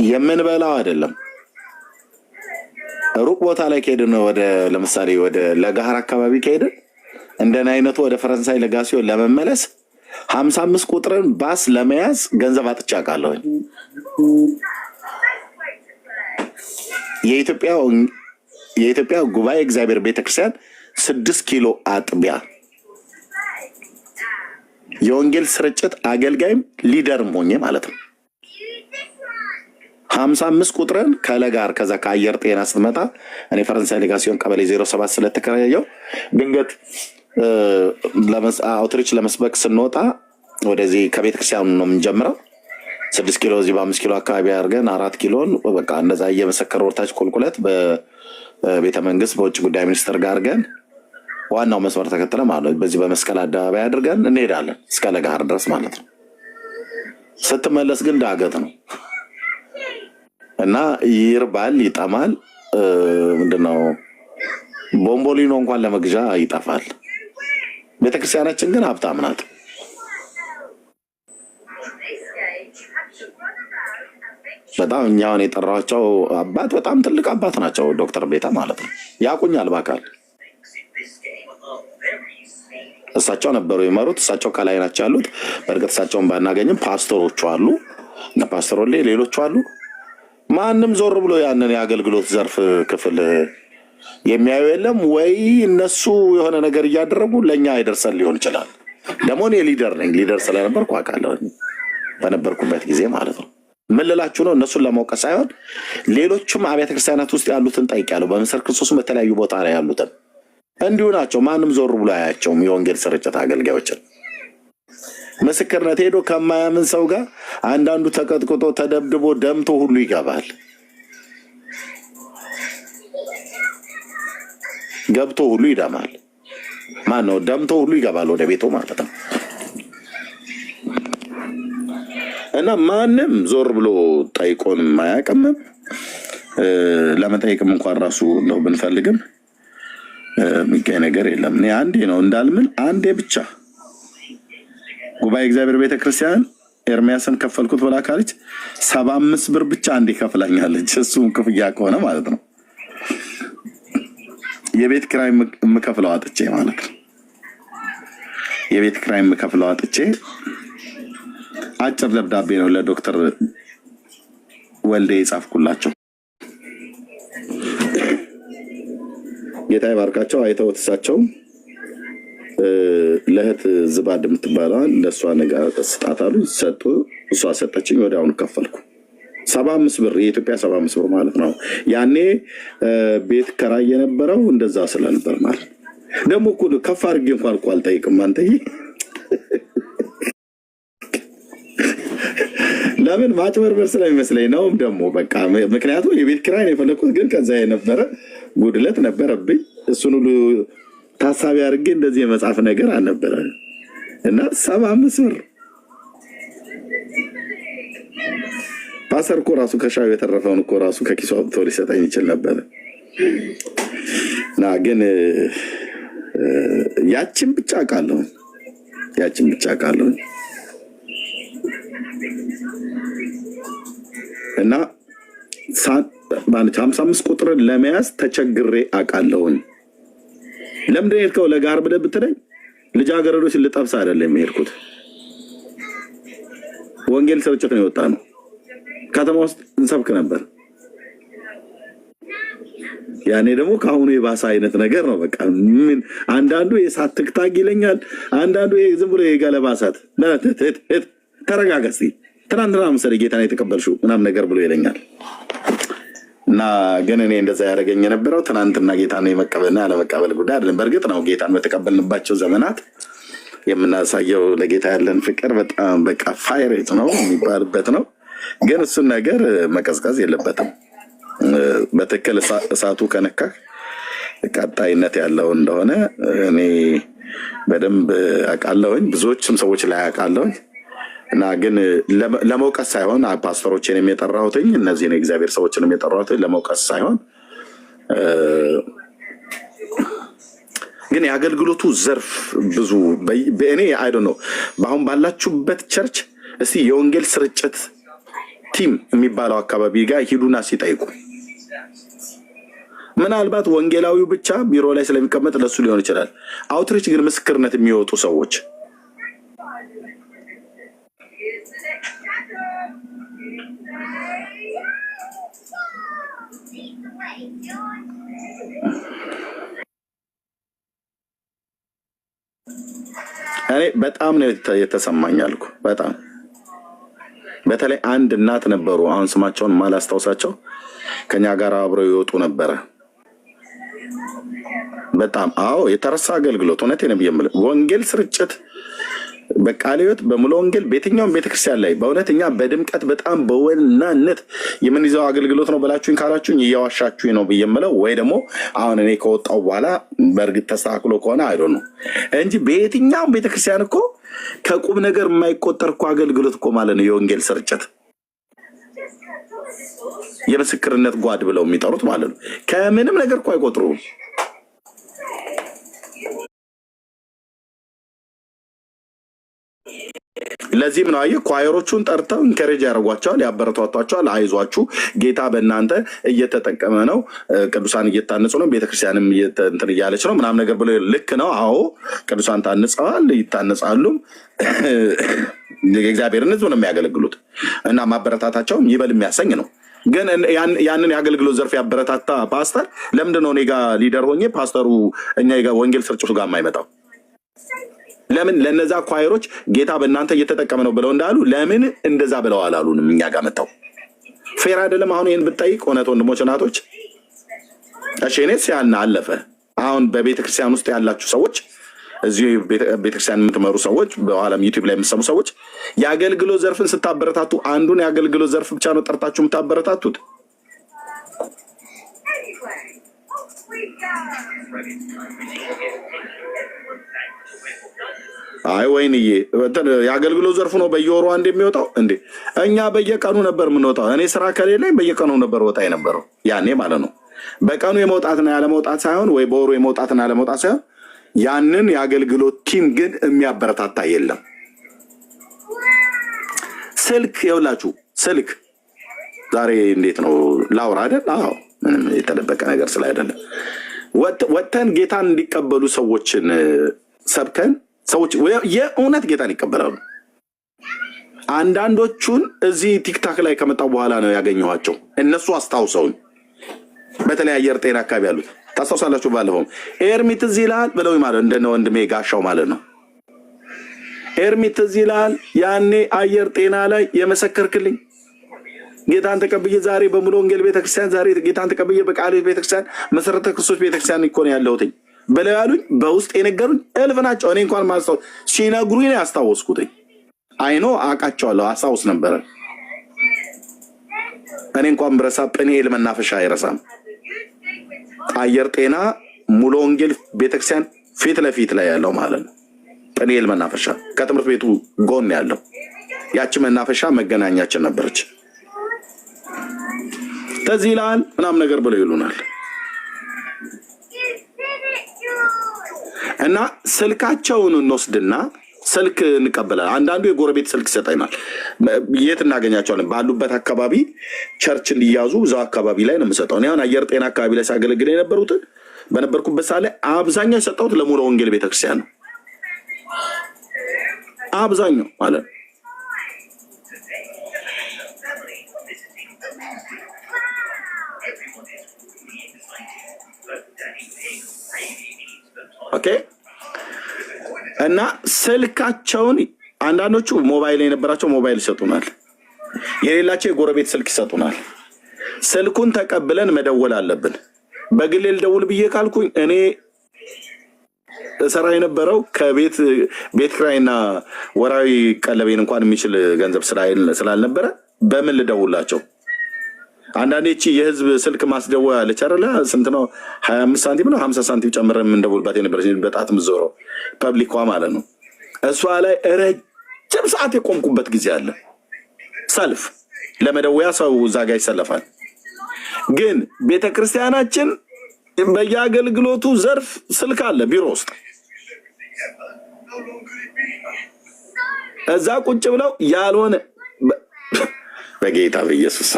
የምንበላው አይደለም። ሩቅ ቦታ ላይ ከሄድን ወደ ለምሳሌ ወደ ለጋሃር አካባቢ ከሄድን እንደና አይነቱ ወደ ፈረንሳይ ለጋሲዮን ለመመለስ 55 ቁጥርን ባስ ለመያዝ ገንዘብ አጥቼ አውቃለሁ። የኢትዮጵያ ጉባኤ እግዚአብሔር ቤተክርስቲያን 6 ኪሎ አጥቢያ የወንጌል ስርጭት አገልጋይም ሊደርም ሆኜ ማለት ነው 55 ቁጥርን ከለጋር ከዛ ከአየር ጤና ስትመጣ እኔ ፈረንሳይ ለጋሲዮን ቀበሌ 07 ስለተከራየው ድንገት አውትሪች ለመስበክ ስንወጣ ወደዚህ ከቤተክርስቲያኑ ነው የምንጀምረው። 6 ኪሎ እዚህ በ5 ኪሎ አካባቢ አድርገን 4 ኪሎን በቃ እንደዛ እየመሰከረ ወርታች ቁልቁለት በቤተ መንግስት በውጭ ጉዳይ ሚኒስትር ጋር አድርገን ዋናው መስመር ተከትለ ማለት በዚህ በመስቀል አደባባይ አድርገን እንሄዳለን እስከ ለጋር ድረስ ማለት ነው። ስትመለስ ግን ዳገት ነው እና ይርባል፣ ይጠማል። ምንድነው ቦምቦሊኖ እንኳን ለመግዣ ይጠፋል። ቤተክርስቲያናችን ግን ሀብታም ናት። በጣም እኛውን የጠራቸው አባት በጣም ትልቅ አባት ናቸው። ዶክተር ቤታ ማለት ነው። ያቁኛል በአካል እሳቸው ነበሩ የመሩት። እሳቸው ከላይ ናቸው ያሉት። በእርግጥ እሳቸውን ባናገኝም ፓስተሮቹ አሉ እና ፓስተሮች ሌሎቹ አሉ። ማንም ዞር ብሎ ያንን የአገልግሎት ዘርፍ ክፍል የሚያዩ የለም ወይ? እነሱ የሆነ ነገር እያደረጉ ለእኛ አይደርሰን ሊሆን ይችላል። ደግሞ እኔ ሊደር ነኝ። ሊደር ስለነበርኩ አውቃለሁ በነበርኩበት ጊዜ ማለት ነው። ምን ልላችሁ ነው? እነሱን ለማውቀስ ሳይሆን ሌሎችም አብያተ ክርስቲያናት ውስጥ ያሉትን ጠይቄያለሁ። በምስር ክርስቶስም በተለያዩ ቦታ ላይ ያሉትን እንዲሁ ናቸው። ማንም ዞር ብሎ አያቸውም። የወንጌል ስርጭት አገልጋዮችን ምስክርነት ሄዶ ከማያምን ሰው ጋር አንዳንዱ ተቀጥቅጦ ተደብድቦ ደምቶ ሁሉ ይገባል። ገብቶ ሁሉ ይደማል። ማን ነው? ደምቶ ሁሉ ይገባል ወደ ቤቱ ማለት ነው። እና ማንም ዞር ብሎ ጠይቆንም አያውቅም። ለመጠየቅም እንኳን ራሱ ነው ብንፈልግም የሚገኝ ነገር የለም። እኔ አንዴ ነው እንዳልምል አንዴ ብቻ ጉባኤ እግዚአብሔር ቤተክርስቲያን ኤርሚያስን ከፈልኩት ብላ ካለች 75 ብር ብቻ አንዴ ከፍላኛለች። እሱም ክፍያ ከሆነ ማለት ነው። የቤት ኪራይ የምከፍለው አጥቼ ማለት ነው። የቤት ኪራይ የምከፍለው አጥቼ አጭር ደብዳቤ ነው ለዶክተር ወልዴ የጻፍኩላቸው። ጌታ ይባርካቸው። አይተውት እሳቸው ለእህት ዝባድ የምትባለዋን ለእሷ ነገር ስጣት አሉ። ሰጡ። እሷ ሰጠችኝ። ወዲያውኑ ከፈልኩ 75 ብር፣ የኢትዮጵያ 75 ብር ማለት ነው። ያኔ ቤት ከራይ የነበረው እንደዛ ስለነበር ማለት ደግሞ እኮ ከፍ አድርጌ እንኳን እኮ አልጠይቅም። አንተዬ ለምን ማጭበርበር ስለሚመስለኝ ነው ደግሞ በቃ። ምክንያቱም የቤት ኪራይ ነው የፈለኩት፣ ግን ከዛ የነበረ ጉድለት ነበረብኝ። እሱን ሁሉ ታሳቢ አድርጌ እንደዚህ የመጽሐፍ ነገር አልነበረ እና 75 ብር ፓስተር እኮ ራሱ ከሻዩ የተረፈውን እኮ ራሱ ከኪሱ አውጥቶ ሊሰጠኝ ይችል ነበር እና ግን ያችን ብቻ አውቃለሁ። ያችን ብቻ አውቃለሁ እና 55 ቁጥርን ለመያዝ ተቸግሬ አውቃለሁኝ። ለምንድን ሄድከው ለጋር ብለህ ብትለኝ ልጃገረዶች ልጠብስ አይደለም የሄድኩት። ወንጌል ስርጭት ነው የወጣ ነው። ከተማ ውስጥ እንሰብክ ነበር። ያኔ ደግሞ ከአሁኑ የባሰ አይነት ነገር ነው። በቃ ምን አንዳንዱ የሳት ትክታግ ይለኛል፣ አንዳንዱ ዝም ብሎ የገለባሳት ተረጋጋ እስኪ ትናንትና መሰለኝ ጌታን የተቀበልሽው ምናምን ነገር ብሎ ይለኛል። እና ግን እኔ እንደዛ ያደረገኝ የነበረው ትናንትና ጌታን የመቀበልና ያለመቀበል ጉዳይ አይደለም። በእርግጥ ነው ጌታን በተቀበልንባቸው ዘመናት የምናሳየው ለጌታ ያለን ፍቅር በጣም በቃ ፋይሬት ነው የሚባልበት ነው። ግን እሱን ነገር መቀዝቀዝ የለበትም። በትክክል እሳቱ ከነካህ ቀጣይነት ያለው እንደሆነ እኔ በደንብ አውቃለሁኝ። ብዙዎችም ሰዎች ላይ አውቃለሁኝ። እና ግን ለመውቀስ ሳይሆን ፓስተሮችን የሚጠራሁትኝ እነዚህን የእግዚአብሔር ሰዎችን የሚጠራሁትኝ ለመውቀስ ሳይሆን ግን የአገልግሎቱ ዘርፍ ብዙ በእኔ አይዶ ነው። በአሁን ባላችሁበት ቸርች እስቲ የወንጌል ስርጭት ቲም የሚባለው አካባቢ ጋር ሂዱና ሲጠይቁ ምናልባት ወንጌላዊው ብቻ ቢሮ ላይ ስለሚቀመጥ ለሱ ሊሆን ይችላል። አውትሪች ግን ምስክርነት የሚወጡ ሰዎች እኔ በጣም ነው የተሰማኝ አልኩ። በጣም በተለይ አንድ እናት ነበሩ፣ አሁን ስማቸውን ማላስታውሳቸው፣ ከኛ ጋር አብረው ይወጡ ነበረ። በጣም የተረሳ አገልግሎት እውነቴን ነው የምልህ። ወንጌል ስርጭት በቃለ ሕይወት በሙሉ ወንጌል በየትኛውም ቤተክርስቲያን ላይ በእውነተኛ በድምቀት በጣም በወናነት የምንይዘው አገልግሎት ነው ብላችሁኝ ካላችሁኝ እያዋሻችሁኝ ነው ብዬ የምለው ወይ ደግሞ አሁን እኔ ከወጣው በኋላ በእርግጥ ተስተካክሎ ከሆነ አይዶ ነው እንጂ በየትኛውም ቤተክርስቲያን እኮ ከቁም ነገር የማይቆጠር እኮ አገልግሎት እኮ ማለት ነው የወንጌል ስርጭት፣ የምስክርነት ጓድ ብለው የሚጠሩት ማለት ነው። ከምንም ነገር እኮ አይቆጥሩም። ለዚህም ነው አየህ ኳየሮቹን ጠርተው ኢንከሬጅ ያደርጓቸዋል፣ ያበረታቷቸዋል። አይዟችሁ ጌታ በእናንተ እየተጠቀመ ነው፣ ቅዱሳን እየታነጹ ነው፣ ቤተክርስቲያንም እንትን እያለች ነው ምናምን ነገር ብለው ልክ ነው። አዎ ቅዱሳን ታንጸዋል፣ ይታነጻሉ፣ የእግዚአብሔርን ሕዝብ ነው የሚያገለግሉት እና ማበረታታቸውም ይበል የሚያሰኝ ነው። ግን ያንን የአገልግሎት ዘርፍ ያበረታታ ፓስተር ለምንድን ነው እኔ ጋ ሊደር ሆኜ ፓስተሩ እኛ ወንጌል ስርጭቱ ጋር የማይመጣው? ለምን ለነዛ ኳየሮች ጌታ በእናንተ እየተጠቀመ ነው ብለው እንዳሉ ለምን እንደዛ ብለው አላሉንም? እኛ ጋር መጣው ፌር አይደለም? አሁን ይህን ብትጠይቅ እውነት ወንድሞች እናቶች፣ እሺ እኔስ ያን አለፈ። አሁን በቤተክርስቲያን ውስጥ ያላችሁ ሰዎች፣ እዚህ ቤተክርስቲያን የምትመሩ ሰዎች፣ በኋላም ዩቲዩብ ላይ የምትሰሙ ሰዎች የአገልግሎት ዘርፍን ስታበረታቱ አንዱን የአገልግሎት ዘርፍ ብቻ ነው ጠርታችሁ የምታበረታቱት? አይ ወይንዬ የአገልግሎት ዘርፉ ነው በየወሩ አንድ የሚወጣው እንዴ? እኛ በየቀኑ ነበር የምንወጣው። እኔ ስራ ከሌለኝ በየቀኑ ነበር ወጣ የነበረው ያኔ ማለት ነው። በቀኑ የመውጣትና ያለመውጣት ሳይሆን ወይ በወሩ የመውጣትና ያለመውጣት ሳይሆን ያንን የአገልግሎት ቲም ግን የሚያበረታታ የለም። ስልክ የውላችሁ ስልክ ዛሬ እንዴት ነው ላውራ አይደል? አዎ ምንም የተደበቀ ነገር ስላይደለም ወጥተን ጌታን እንዲቀበሉ ሰዎችን ሰብከን ሰዎች የእውነት ጌታን ይቀበላሉ። አንዳንዶቹን እዚህ ቲክታክ ላይ ከመጣው በኋላ ነው ያገኘኋቸው። እነሱ አስታውሰውኝ በተለይ አየር ጤና አካባቢ ያሉት ታስታውሳላችሁ። ባለፈው ኤርሚት እዚህ ይላል ብለው ማለት እንደነ ወንድሜ ጋሻው ማለት ነው። ኤርሚት እዚህ ይላል ያኔ አየር ጤና ላይ የመሰከርክልኝ ጌታን ተቀብዬ ዛሬ በሙሉ ወንጌል ቤተክርስቲያን ዛሬ ጌታን ተቀብዬ በቃል ቤተክርስቲያን መሰረተ ክርስቶስ ቤተክርስቲያን እኮ ነው ያለሁት ብለው ያሉኝ በውስጥ የነገሩኝ እልፍ ናቸው። እኔ እንኳን ማስታወስ ሲነግሩኝ ነው ያስታወስኩትኝ። አይኖ አውቃቸዋለሁ፣ አስታውስ ነበረ። እኔ እንኳን ብረሳ ጵኒኤል መናፈሻ አይረሳም። አየር ጤና ሙሉ ወንጌል ቤተክርስቲያን ፊት ለፊት ላይ ያለው ማለት ነው። ጵኒኤል መናፈሻ ከትምህርት ቤቱ ጎን ያለው ያቺ መናፈሻ መገናኛችን ነበረች። ተዚህ ይላል ምናምን ነገር ብለው ይሉናል። እና ስልካቸውን እንወስድና ስልክ እንቀበላለን። አንዳንዱ የጎረቤት ስልክ ይሰጠናል። የት እናገኛቸዋለን? ባሉበት አካባቢ ቸርች እንዲያዙ እዛው አካባቢ ላይ ነው የምሰጠው። እኔ አሁን አየር ጤና አካባቢ ላይ ሳገለግል የነበሩትን በነበርኩበት ሰዓት ላይ አብዛኛው የሰጠሁት ለሙሉ ወንጌል ቤተክርስቲያን ነው። አብዛኛው ማለት ነው። ኦኬ። እና ስልካቸውን አንዳንዶቹ ሞባይል የነበራቸው ሞባይል ይሰጡናል፣ የሌላቸው የጎረቤት ስልክ ይሰጡናል። ስልኩን ተቀብለን መደወል አለብን። በግሌ ልደውል ብዬ ካልኩኝ እኔ ሰራ የነበረው ከቤት ኪራይና ወራዊ ቀለቤን እንኳን የሚችል ገንዘብ ስላልነበረ በምን ልደውላቸው? አንዳንዴ እቺ የህዝብ ስልክ ማስደወያ አለች አይደለ? ስንት ነው? 25 ሳንቲም ነው 50 ሳንቲም ጨምረን የምንደውልባት የነበረች በጣት ምዞረው ፐብሊኳ ማለት ነው። እሷ ላይ ረጅም ሰዓት የቆምኩበት ጊዜ አለ። ሰልፍ ለመደወያ ሰው እዛ ጋ ይሰለፋል። ግን ቤተክርስቲያናችን በየአገልግሎቱ ዘርፍ ስልክ አለ ቢሮ ውስጥ። እዛ ቁጭ ብለው ያልሆነ በጌታ በኢየሱስ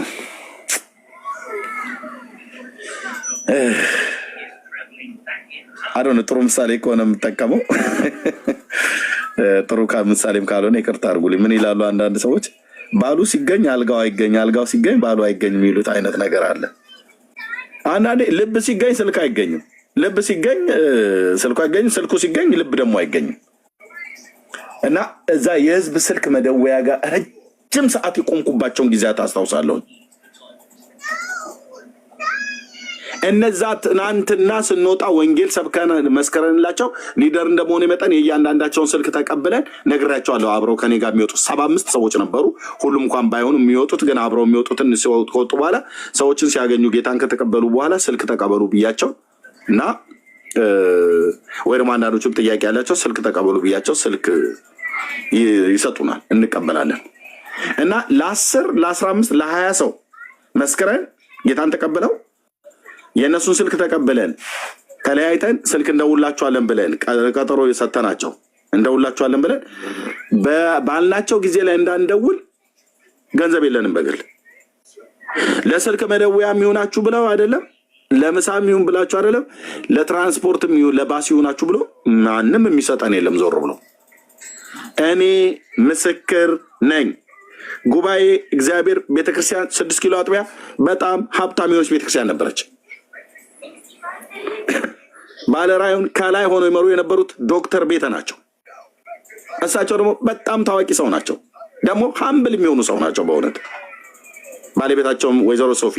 አዶነ ጥሩ ምሳሌ ከሆነ የምጠቀመው ጥሩ ምሳሌም ካልሆነ ይቅርታ አድርጉልኝ። ምን ይላሉ አንዳንድ ሰዎች? ባሉ ሲገኝ አልጋው አይገኝ፣ አልጋው ሲገኝ ባሉ አይገኝ የሚሉት አይነት ነገር አለ። አንዳንዴ ልብ ሲገኝ ስልክ አይገኝም፣ ልብ ሲገኝ ስልኩ አይገኝም፣ ስልኩ ሲገኝ ልብ ደግሞ አይገኝም። እና እዛ የህዝብ ስልክ መደወያ ጋር ረጅም ሰዓት የቆምኩባቸውን ጊዜያት አስታውሳለሁ። እነዛ ትናንትና ስንወጣ ወንጌል ሰብከን መስከረንላቸው ሊደር እንደመሆነ መጠን የእያንዳንዳቸውን ስልክ ተቀብለን ነግራቸዋለሁ። አብረው ከኔ ጋር የሚወጡ 75 ሰዎች ነበሩ። ሁሉም እንኳን ባይሆኑ የሚወጡት ግን አብረው የሚወጡትን ከወጡ በኋላ ሰዎችን ሲያገኙ ጌታን ከተቀበሉ በኋላ ስልክ ተቀበሉ ብያቸው እና ወይ ደግሞ አንዳንዶቹም ጥያቄ ያላቸው ስልክ ተቀበሉ ብያቸው ስልክ ይሰጡናል፣ እንቀበላለን። እና ለ10 ለ15 ለ20 ሰው መስከረን ጌታን ተቀበለው የእነሱን ስልክ ተቀብለን ተለያይተን ስልክ እንደውላቸዋለን ብለን ቀጠሮ የሰጠናቸው እንደውላችኋለን ብለን ባልናቸው ጊዜ ላይ እንዳንደውል ገንዘብ የለንም በግል ለስልክ መደወያም ይሆናችሁ ብለው አይደለም ለምሳም ይሁን ብላችሁ አይደለም ለትራንስፖርትም ይሁን ለባስ ይሆናችሁ ብሎ ማንም የሚሰጠን የለም ዞር ብሎ እኔ ምስክር ነኝ ጉባኤ እግዚአብሔር ቤተክርስቲያን 6 ኪሎ አጥቢያ በጣም ሀብታም የሆነች ቤተክርስቲያን ነበረች ባለራዩን ከላይ ሆኖ ይመሩ የነበሩት ዶክተር ቤተ ናቸው እሳቸው ደግሞ በጣም ታዋቂ ሰው ናቸው ደግሞ ሃምብል የሚሆኑ ሰው ናቸው በእውነት ባለቤታቸውም ወይዘሮ ሶፊ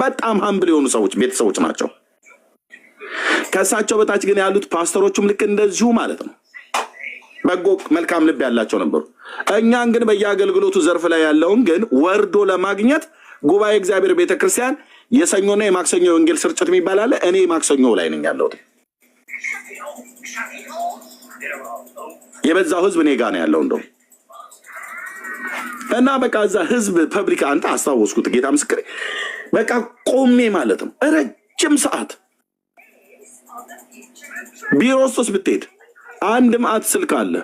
በጣም ሃምብል የሆኑ ሰዎች ቤተሰቦች ናቸው ከእሳቸው በታች ግን ያሉት ፓስተሮቹም ልክ እንደዚሁ ማለት ነው በጎ መልካም ልብ ያላቸው ነበሩ እኛን ግን በየአገልግሎቱ ዘርፍ ላይ ያለውን ግን ወርዶ ለማግኘት ጉባኤ እግዚአብሔር ቤተክርስቲያን የሰኞና የማክሰኞ ወንጌል ስርጭት የሚባል አለ እኔ ማክሰኞ ላይ ነኝ ያለሁት የበዛው ህዝብ እኔ ጋር ነው ያለው እንደው እና በቃ እዛ ህዝብ ፐብሊክ አንተ አስታወስኩት ጌታ ምስክሬ በቃ ቆሜ ማለት ነው ረጅም ሰዓት ቢሮ ውስጥ ብትሄድ አንድ ማዕት ስልክ አለ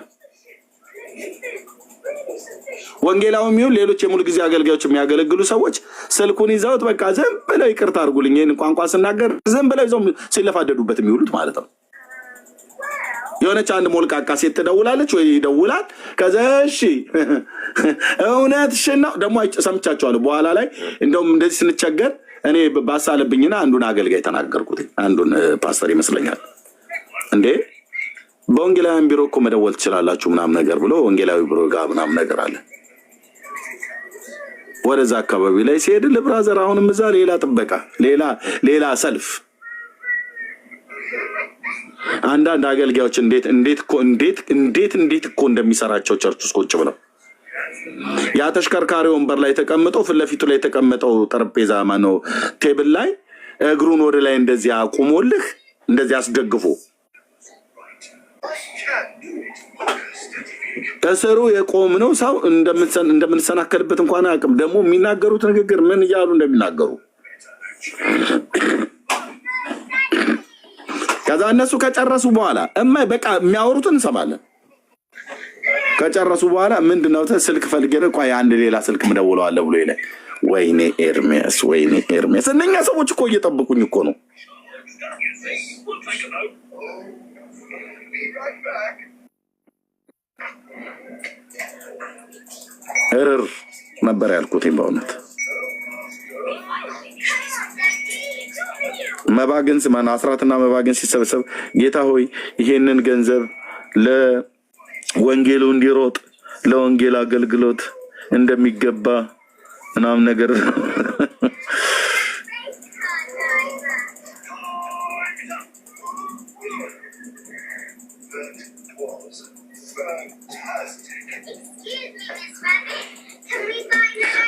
ወንጌላውም ይሁን ሌሎች የሙሉ ጊዜ አገልጋዮች የሚያገለግሉ ሰዎች ስልኩን ይዘውት በቃ ዝም ብለው ይቅርታ አድርጉልኝ ይሄን ቋንቋ ስናገር ዝም ብለው ይዘው ሲለፋደዱበት የሚውሉት ማለት ነው የሆነች አንድ ሞልቃቃ ሴት ትደውላለች ወይ ይደውላል ከዛ እሺ እውነትሽን ነው ደግሞ ሰምቻቸዋለሁ በኋላ ላይ እንደውም እንደዚህ ስንቸገር እኔ ባሳለብኝና አንዱን አገልጋይ ተናገርኩት አንዱን ፓስተር ይመስለኛል እንዴ በወንጌላውያን ቢሮ እኮ መደወል ትችላላችሁ ምናምን ነገር ብሎ ወንጌላዊ ቢሮ ጋር ምናምን ነገር አለ ወደዛ አካባቢ ላይ ሲሄድ ለብራዘር አሁንም እዛ ሌላ ጥበቃ ሌላ ሰልፍ አንዳንድ አገልጋዮች እንዴት እኮ እንደሚሰራቸው ቸርች ውስጥ ቁጭ ብለው ያ ተሽከርካሪ ወንበር ላይ ተቀምጠው ፍለፊቱ ላይ ተቀምጠው ጠረጴዛ ማነው ቴብል ላይ እግሩን ወደ ላይ እንደዚህ አቁሞልህ እንደዚህ አስደግፎ ከሰሩ የቆም ነው ሰው እንደምንሰናከልበት እንኳን አቅም ደግሞ የሚናገሩት ንግግር ምን እያሉ እንደሚናገሩ ከዛ እነሱ ከጨረሱ በኋላ በቃ የሚያወሩትን እንሰማለን ከጨረሱ በኋላ ምንድነው ስልክ ፈልጌ ነው ቆይ አንድ ሌላ ስልክ ምደውለዋለሁ ብሎ ይላል ወይኔ ኤርሚያስ እነኛ ሰዎች እኮ እየጠበቁኝ እኮ ነው እርር ነበር ያልኩት በእውነት መባግንስ ማን አስራትና መባግንስ ሲሰበሰብ ጌታ ሆይ ይሄንን ገንዘብ ለወንጌሉ እንዲሮጥ ለወንጌል አገልግሎት እንደሚገባ ምናምን ነገር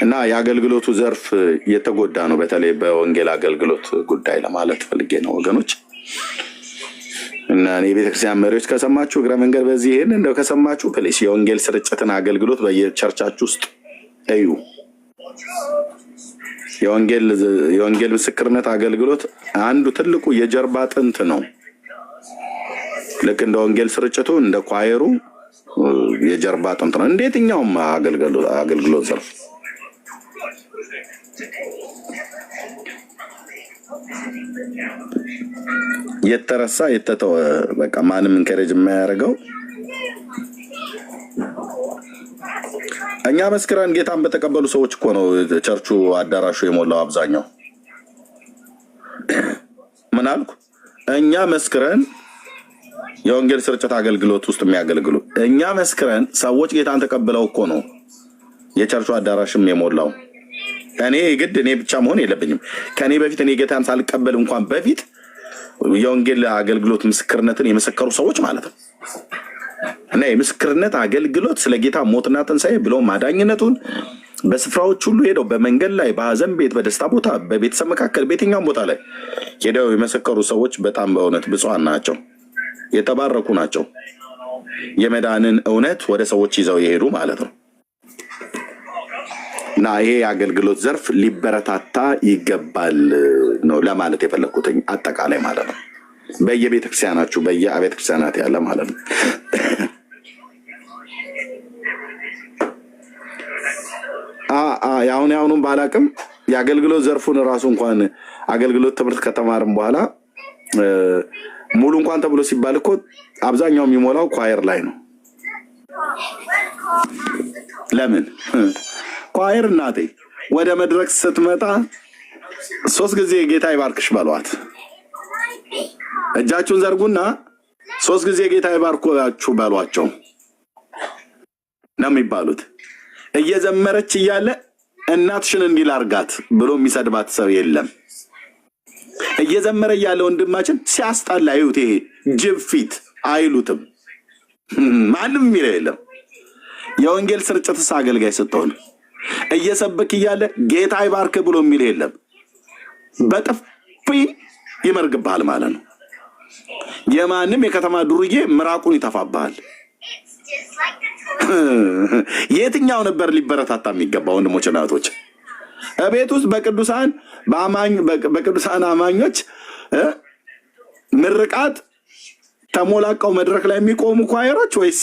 እና የአገልግሎቱ ዘርፍ የተጎዳ ነው በተለይ በወንጌል አገልግሎት ጉዳይ ለማለት ፈልጌ ነው ወገኖች እና እኔ ቤተክርስቲያን መሪዎች ከሰማችሁ እግረ መንገድ በዚህ ይሄን እንደው ከሰማችሁ ፕሊስ የወንጌል ስርጭትን አገልግሎት በየቸርቻችሁ ውስጥ እዩ የወንጌል ምስክርነት አገልግሎት አንዱ ትልቁ የጀርባ አጥንት ነው ልክ እንደ ወንጌል ስርጭቱ እንደ ኳየሩ የጀርባ አጥንት ነው እንዴትኛውም አገልግሎት ዘርፍ የተረሳ የተተወ በቃ ማንም እንከሬጅ የማያደርገው እኛ መስክረን ጌታን በተቀበሉ ሰዎች እኮ ነው ቸርቹ አዳራሹ የሞላው አብዛኛው ምን አልኩ እኛ መስክረን የወንጌል ስርጭት አገልግሎት ውስጥ የሚያገልግሉ እኛ መስክረን ሰዎች ጌታን ተቀበለው እኮ ነው የቸርቹ አዳራሽም የሞላው እኔ ግድ እኔ ብቻ መሆን የለብኝም ከኔ በፊት እኔ ጌታን ሳልቀበል እንኳን በፊት የወንጌል አገልግሎት ምስክርነትን የመሰከሩ ሰዎች ማለት ነው እና የምስክርነት አገልግሎት ስለ ጌታ ሞትና ትንሣኤ ብለው ማዳኝነቱን በስፍራዎች ሁሉ ሄደው በመንገድ ላይ በሐዘን ቤት በደስታ ቦታ በቤተሰብ መካከል በየትኛውም ቦታ ላይ ሄደው የመሰከሩ ሰዎች በጣም በእውነት ብፁዓን ናቸው የተባረኩ ናቸው የመዳንን እውነት ወደ ሰዎች ይዘው ይሄዱ ማለት ነው እና ይሄ የአገልግሎት ዘርፍ ሊበረታታ ይገባል ነው ለማለት የፈለኩትኝ አጠቃላይ ማለት ነው በየቤተክርስቲያናችሁ በየአብያተ ክርስቲያናት ያለ ማለት ነው ያሁኑን ባላቅም የአገልግሎት ዘርፉን ራሱ እንኳን አገልግሎት ትምህርት ከተማርም በኋላ ሙሉ እንኳን ተብሎ ሲባል እኮ አብዛኛው የሚሞላው ኳየር ላይ ነው። ለምን ኳየር እናቴ ወደ መድረክ ስትመጣ 3 ጊዜ ጌታ ይባርክሽ በሏት። እጃችሁን ዘርጉና 3 ጊዜ ጌታ ይባርካችሁ በሏቸው ነው የሚባሉት። እየዘመረች እያለ እናትሽን እንዲል አርጋት ብሎ የሚሰድባት ሰው የለም። እየዘመረ እያለ ወንድማችን ሲያስጣላ ይሁት ይሄ ጅብ ፊት አይሉትም። ማንም የሚለው የለም። የወንጌል ስርጭትስ አገልጋይ ስትሆን እየሰበክ እያለ ጌታ ይባርክ ብሎ የሚል የለም። በጥፊ ይመርግብሃል ማለት ነው። የማንም የከተማ ዱርዬ ምራቁን ይተፋብሃል። የትኛው ነበር ሊበረታታ የሚገባው? ወንድሞች እናቶች ቤት ውስጥ በቅዱሳን አማኞች ምርቃት ተሞላቀው መድረክ ላይ የሚቆሙ ኳየሮች ወይስ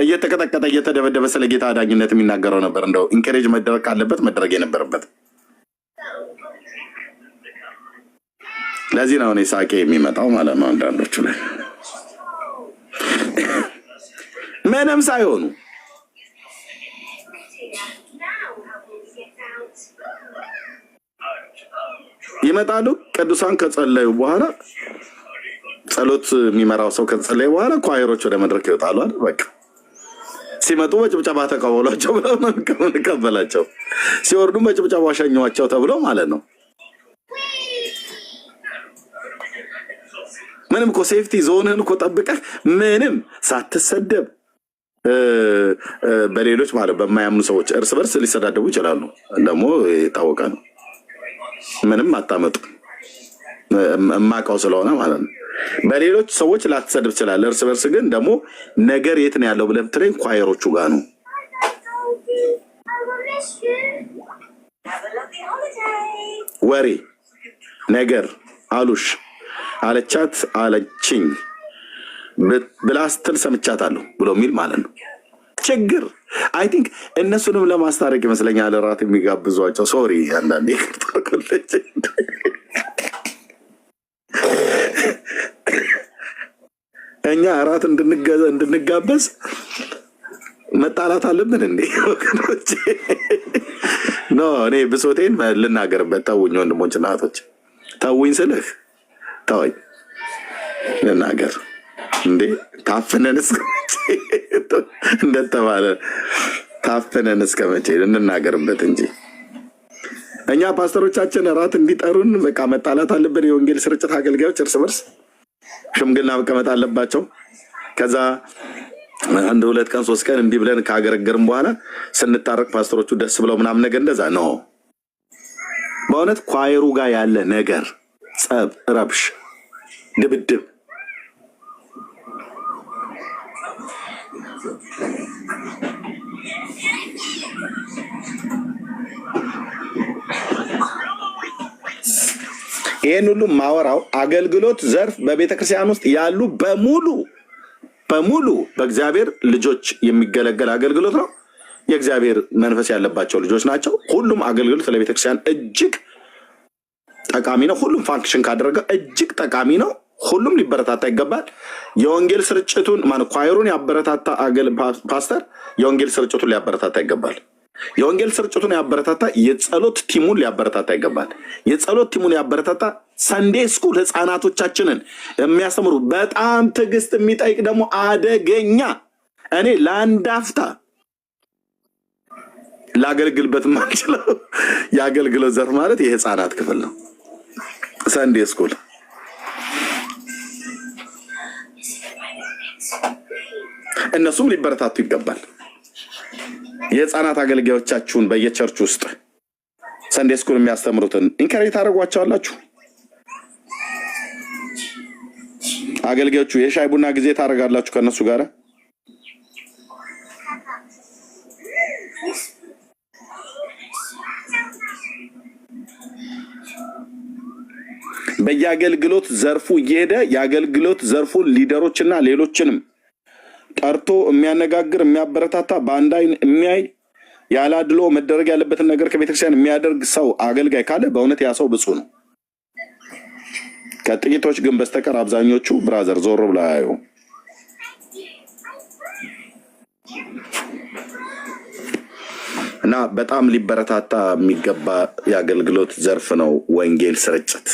እየተቀጠቀጠ እየተደበደበ ስለ ጌታ አዳኝነት የሚናገረው ነበር? እንደው ኢንከሬጅ መደረግ ካለበት መደረግ የነበረበት። ለዚህ ነው እኔ ሳቄ የሚመጣው ማለት ነው። አንዳንዶቹ ላይ ምንም ሳይሆኑ ይመጣሉ። ቅዱሳን ከጸለዩ በኋላ ጸሎት የሚመራው ሰው ከጸለየ በኋላ ኳየሮች ወደ መድረክ ይወጣሉ አይደል? በቃ ሲመጡ በጭብጨባ ተቀበሏቸው ብለው ነው እንቀበላቸው፣ ሲወርዱ በጭብጨባ ሸኟቸው ተብሎ ማለት ነው። ምንም እኮ ሴፍቲ ዞንህን እኮ ጠብቀህ ምንም ሳትሰደብ በሌሎች ማለት በማያምኑ ሰዎች እርስ በርስ ሊሰዳደቡ ይችላሉ። ደግሞ የታወቀ ነው። ምንም አታመጡ የማውቀው ስለሆነ ማለት ነው። በሌሎች ሰዎች ላትሰድብ ትችላለህ። እርስ በርስ ግን ደግሞ ነገር የት ነው ያለው ብለህ ብትለኝ ኳየሮቹ ጋር ነው። ወሬ ነገር አሉሽ አለቻት አለችኝ ብላ ስትል ሰምቻታለሁ ብሎ የሚል ማለት ነው። ችግር አይ ቲንክ እነሱንም ለማስታረቅ ይመስለኛል እራት የሚጋብዟቸው። ሶሪ አንዳንዴ እኛ እራት እንድንጋበዝ መጣላት አለብን እንዴ ወገኖች? ኖ እኔ ብሶቴን ልናገርበት። ተውኝ ወንድሞች እናቶች፣ ተውኝ ስልህ ተወኝ ልናገር እንዴ። ታፍነን እስከመቼ እንደተባለ ታፍነን እስከመቼ እንናገርበት እንጂ እኛ ፓስተሮቻችን እራት እንዲጠሩን በቃ መጣላት አለብን። የወንጌል ስርጭት አገልጋዮች እርስ በርስ ሽምግልና መቀመጥ አለባቸው። ከዛ 1 2 ቀን 3 ቀን እንዲህ ብለን ካገረገርን በኋላ ስንታረቅ ፓስተሮቹ ደስ ብለው ምናምን ነገር እንደዛ ነው። በእውነት ኳየሩ ጋር ያለ ነገር ጸብ፣ ረብሽ፣ ድብድብ ይህን ሁሉ ማወራው አገልግሎት ዘርፍ በቤተክርስቲያን ውስጥ ያሉ በሙሉ በእግዚአብሔር ልጆች የሚገለገል አገልግሎት ነው። የእግዚአብሔር መንፈስ ያለባቸው ልጆች ናቸው። ሁሉም አገልግሎት ለቤተክርስቲያን እጅግ ጠቃሚ ነው። ሁሉም ፋንክሽን ካደረገ እጅግ ጠቃሚ ነው። ሁሉም ሊበረታታ ይገባል። የወንጌል ስርጭቱን ኳየሩን ያበረታታ ፓስተር የወንጌል ስርጭቱን ሊያበረታታ ይገባል። የወንጌል ስርጭቱን ያበረታታ የጸሎት ቲሙን ሊያበረታታ ይገባል። የጸሎት ቲሙን ያበረታታ ሰንዴ ስኩል ህፃናቶቻችንን የሚያስተምሩ በጣም ትዕግስት የሚጠይቅ ደግሞ አደገኛ እኔ ለአንድ አፍታ ላገልግልበት ማንችለው የአገልግሎት ዘርፍ ማለት የህፃናት ክፍል ነው። ሰንዴ ስኩል እነሱም ሊበረታቱ ይገባል። የህፃናት አገልጋዮቻችሁን በየቸርች ውስጥ ሰንዴ ስኩል የሚያስተምሩትን ኢንከሬጅ ታደርጓቸዋላችሁ። አገልጋዮቹ የሻይ ቡና ጊዜ ታደርጋላችሁ ከነሱ ጋር። በየአገልግሎት ዘርፉ እየሄደ የአገልግሎት ዘርፉን ሊደሮችና ሌሎችንም ጠርቶ የሚያነጋግር የሚያበረታታ በአንድ አይን የሚያይ ያላድሎ መደረግ ያለበትን ነገር ከቤተክርስቲያን የሚያደርግ ሰው አገልጋይ ካለ በእውነት ያ ሰው ብፁዕ ነው። ከጥቂቶች ግን በስተቀር አብዛኞቹ ብራዘር ዞር ብለው አያዩም። እና በጣም ሊበረታታ የሚገባ የአገልግሎት ዘርፍ ነው ወንጌል ስርጭት።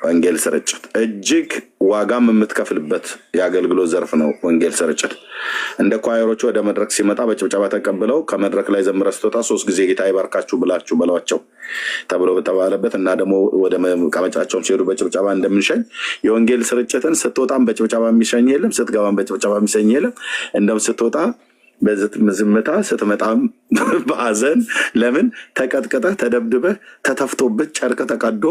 ወንጌል ስርጭት እጅግ ዋጋም የምትከፍልበት የአገልግሎት ዘርፍ ነው ወንጌል ስርጭት። እንደ ኳየሮቹ ወደ መድረክ ሲመጣ በጭብጨባ ተቀብለው ከመድረክ ላይ ዘምረህ ስትወጣ 3 ጊዜ ጌታ ይባርካችሁ ብላችሁ በሏቸው ተብሎ በተባለበት እና ደግሞ ወደ መቀመጫቸውም ሲሄዱ በጭብጨባ እንደምንሸኝ የወንጌል ስርጭትን ስትወጣም በጭብጨባ የሚሸኝ የለም፣ ስትገባም በጭብጨባ የሚሸኝ የለም። እንደውም ስትወጣ በዝምታ ስትመጣም በሐዘን ለምን ተቀጥቅጠህ ተደብድበህ ተተፍቶብህ ጨርቅ ተቀዶ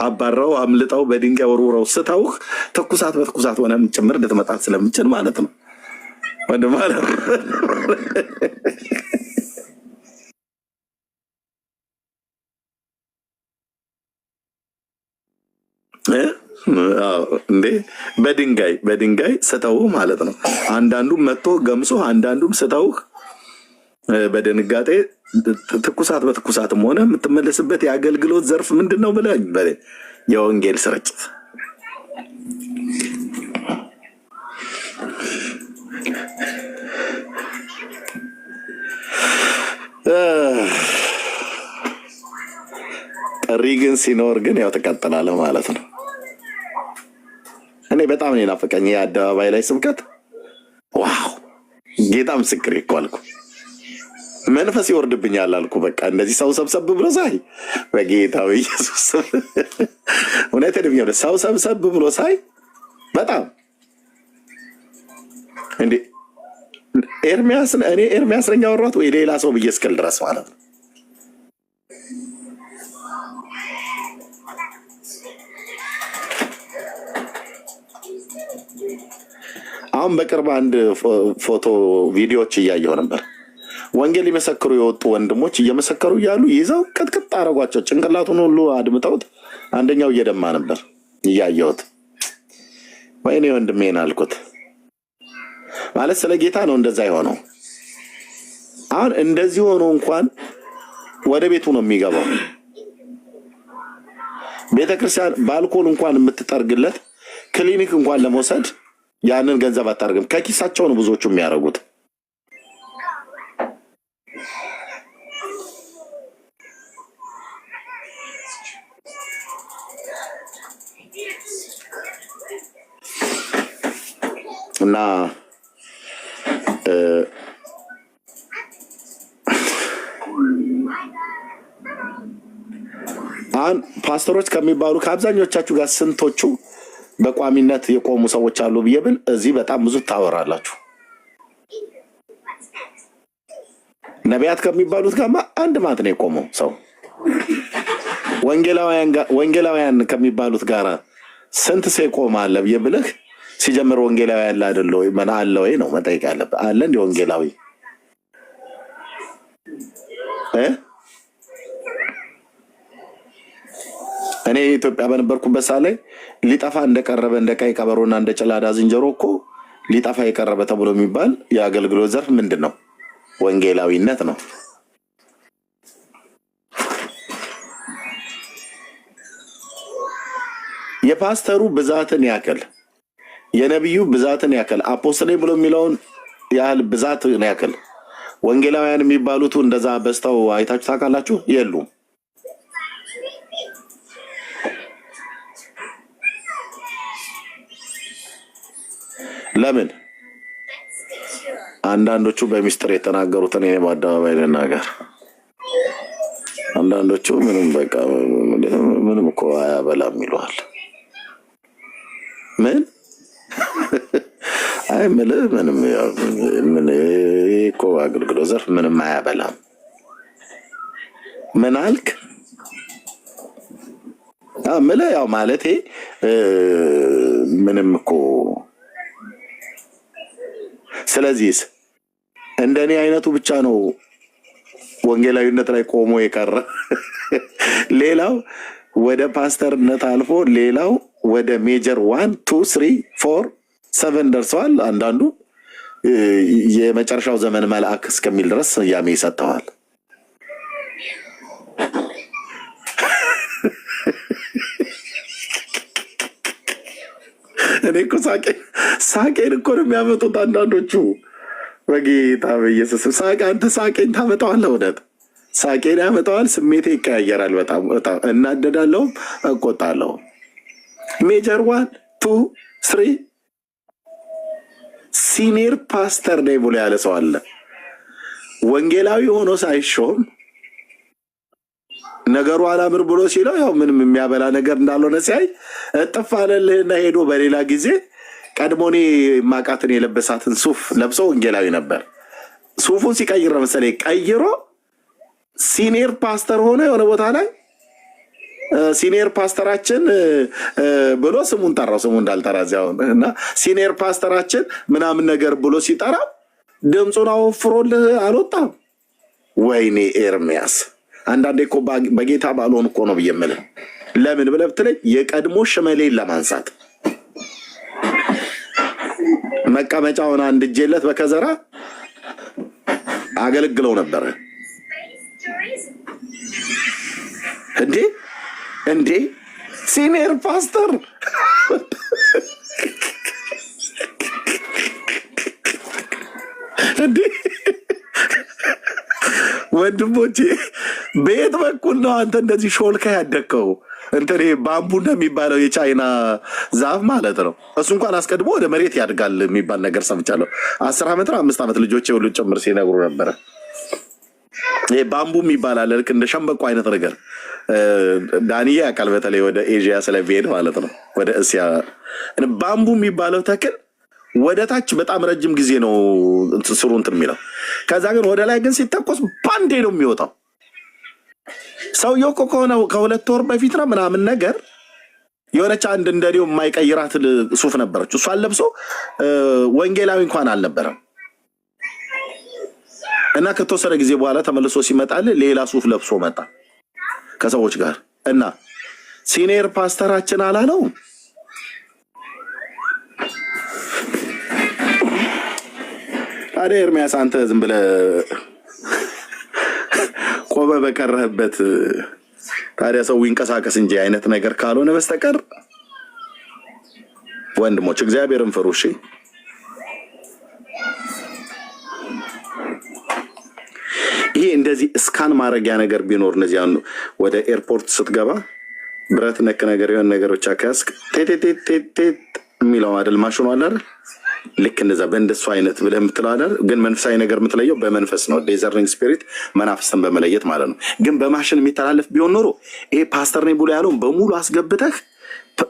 አባረው አምልጠው በድንጋይ ወርውረው ስተውህ ትኩሳት በትኩሳት ሆነም ጭምር ልትመጣ ስለምችል ማለት ነው። ወደ ማለት እንዴ በድንጋይ ስተው ማለት ነው። አንዳንዱም መጥቶ ገምሶ አንዳንዱም ስተው በድንጋጤ ትኩሳት በትኩሳትም ሆነ የምትመለስበት የአገልግሎት ዘርፍ ምንድን ነው ብለህ የወንጌል ስርጭት። ጥሪ ግን ሲኖር ግን ያው ትቀጥላለህ ማለት ነው። እኔ በጣም ነው ናፈቀኝ የአደባባይ ላይ ስብከት። ዋው ጌታ ምስክሬ እኮ አልኩ፣ መንፈስ ይወርድብኛል አልኩ። በቃ እንደዚህ ሰው ሰብሰብ ብሎ ሳይ በጌታው ኢየሱስ እውነቴን ነው። ሰው ሰብሰብ ብሎ ሳይ በጣም እንዴ ኤርሚያስ ነኝ ያወራሁት ወይ ሌላ ሰው ብዬ እስክል ድረስ ማለት ነው። አሁን በቅርብ አንድ ፎቶ ቪዲዮዎች እያየሁ ነበር። ወንጌል ሊመሰክሩ የወጡ ወንድሞች እየመሰከሩ እያሉ ይዘው ቅጥቅጥ አረጓቸው። ጭንቅላቱን ሁሉ አድምጠውት አንደኛው እየደማ ነበር እያየሁት። ወይኔ ወንድሜን አልኩት። ማለት ስለ ጌታ ነው እንደዛ የሆነው። አሁን እንደዚህ ሆኖ እንኳን ወደ ቤቱ ነው የሚገባው። ቤተክርስቲያን ባልኮን እንኳን የምትጠርግለት ክሊኒክ እንኳን ለመውሰድ ያንን ገንዘብ አታርግም። ከኪሳቸው ነው ብዙዎቹ የሚያደርጉት። እና አሁን ፓስተሮች ከሚባሉ ከአብዛኞቻችሁ ጋር ስንቶቹ በቋሚነት የቆሙ ሰዎች አሉ ብዬ ብል እዚህ በጣም ብዙ ታወራላችሁ። ነቢያት ከሚባሉት ጋር አንድ ማት ነው የቆመው ሰው። ወንጌላውያን ከሚባሉት ጋር ስንት ሰው ይቆማል ብዬ ብልህ ሲጀምር ወንጌላዊ ያለ አይደለ ወይ ምን አለ ወይ ነው መጠየቅ ያለብህ። አለ እንደ ወንጌላዊ እኔ ኢትዮጵያ በነበርኩበት ሰዓት ላይ ሊጠፋ እንደቀረበ እንደ ቀይ ቀበሮና እንደ ጨላዳ ዝንጀሮ እኮ ሊጠፋ የቀረበ ተብሎ የሚባል የአገልግሎት ዘርፍ ምንድን ነው? ወንጌላዊነት ነው። የፓስተሩ ብዛትን ያክል የነቢዩ ብዛትን ያክል አፖስትሌ ብሎ የሚለውን ያህል ብዛትን ያክል ወንጌላውያን የሚባሉት እንደዛ በስተው አይታችሁ ታውቃላችሁ? የሉም። ለምን? አንዳንዶቹ በሚስጥር የተናገሩትን እኔ በአደባባይ ልናገር። አንዳንዶቹ ምንም በቃ ምንም እኮ አያበላም ይለዋል። ምን አይ ምንም ምን እኮ አገልግሎት ዘርፍ ምንም አያበላም። ምን አልክ? ምልህ ያው ማለቴ ምንም እኮ ስለዚህ እንደኔ አይነቱ ብቻ ነው ወንጌላዊነት ላይ ቆሞ የቀረ። ሌላው ወደ ፓስተርነት አልፎ ሌላው ወደ ሜጀር 1 2 3 4 7 ደርሰዋል። አንዳንዱ የመጨረሻው ዘመን መልአክ እስከሚል ድረስ ስያሜ ይሰጠዋል። እኔ እኮ ሳቄን እኮ ነው የሚያመጡት አንዳንዶቹ። በጌታ በኢየሱስ አንተ ሳቄን ታመጣዋለህ። እውነት ሳቄን ያመጣዋል። ስሜቴ ይቀያየራል። በጣም እናደዳለሁም እቆጣለሁም። ሜጀር 1 2 3 ሲኒየር ፓስተር ነኝ ብሎ ያለ ሰው አለ። ወንጌላዊ ሆኖ ሳይሾም ነገሩ አላምር ብሎ ሲለው ያው ምንም የሚያበላ ነገር እንዳልሆነ ሲያይ እጥፍ አለልህና ሄዶ በሌላ ጊዜ ቀድሞኔ ማቃትን የለበሳትን ሱፍ ለብሶ ወንጌላዊ ነበር። ሱፉን ሲቀይር መሰለኝ ቀይሮ ሲኒየር ፓስተር ሆነ የሆነ ቦታ ላይ ሲኒየር ፓስተራችን ብሎ ስሙን ጠራው። ስሙ እንዳልጠራ እዚያው እና ሲኒየር ፓስተራችን ምናምን ነገር ብሎ ሲጠራ ድምፁን አወፍሮልህ አልወጣም። ወይኔ ኤርሚያስ አንዳንዴ እኮ በጌታ ባልሆን እኮ ነው ብዬ የምልህ። ለምን ብለህ ብትለኝ የቀድሞ ሽመሌን ለማንሳት መቀመጫውን አንድ እጄለት በከዘራ አገለግለው ነበረ። እንዴ ሲኒየር ፓስተር እንዴ! ወንድሞቼ በየት በኩል ነው አንተ እንደዚህ ሾልካ ያደግከው? እንትን ባምቡ እንደሚባለው የቻይና ዛፍ ማለት ነው። እሱ እንኳን አስቀድሞ ወደ መሬት ያድጋል የሚባል ነገር ሰምቻለሁ። 10 ዓመት 5 ዓመት ልጆቼ ሁሉ ጭምር ሲነግሩ ነበረ። ይሄ ባምቡ የሚባል ልክ እንደ ሸምበቆ አይነት ነገር ዳንኤል ያውቃል። በተለይ ወደ ኤዥያ ስለሚሄድ ማለት ነው፣ ወደ እስያ ባምቡ የሚባለው ተክል ወደ ታች በጣም ረጅም ጊዜ ነው ስሩ እንትን የሚለው። ከዛ ግን ወደ ላይ ግን ሲተኮስ ባንዴ ነው የሚወጣው። ሰውየው እኮ ከሆነ ከ2 ወር በፊት ነው ምናምን ነገር የሆነች አንድ እንደኔው የማይቀይራት ሱፍ ነበረች። እሷን ለብሶ ወንጌላዊ እንኳን አልነበረም። እና ከተወሰነ ጊዜ በኋላ ተመልሶ ሲመጣል ሌላ ሱፍ ለብሶ መጣ ከሰዎች ጋር። እና ሲኒየር ፓስተራችን አላለው። ታዲያ ኤርሚያስ አንተ ዝም ብለህ ቆመ በቀረህበት ታዲያ ሰው ይንቀሳቀስ እንጂ አይነት ነገር ካልሆነ በስተቀር ወንድሞች እግዚአብሔርን ፍሩ። እሺ ይሄ እንደዚህ እስካን ማድረጊያ ነገር ቢኖር እነዚህ አሁን ወደ ኤርፖርት ስትገባ ብረት ነክ ነገር የሆነ ነገሮች አካስክ ቴቴቴቴ የሚለው አይደል ማሽኑ አለ አይደል? ልክ እንደዛ በእንደሱ አይነት ብለህ የምትለው አይደል? ግን መንፈሳዊ ነገር የምትለየው በመንፈስ ነው። ዲዘርኒንግ ስፒሪት መናፍስትን በመለየት ማለት ነው። ግን በማሽን የሚተላለፍ ቢሆን ኖሮ ይሄ ፓስተር ነኝ ብሎ ያለውን በሙሉ አስገብተህ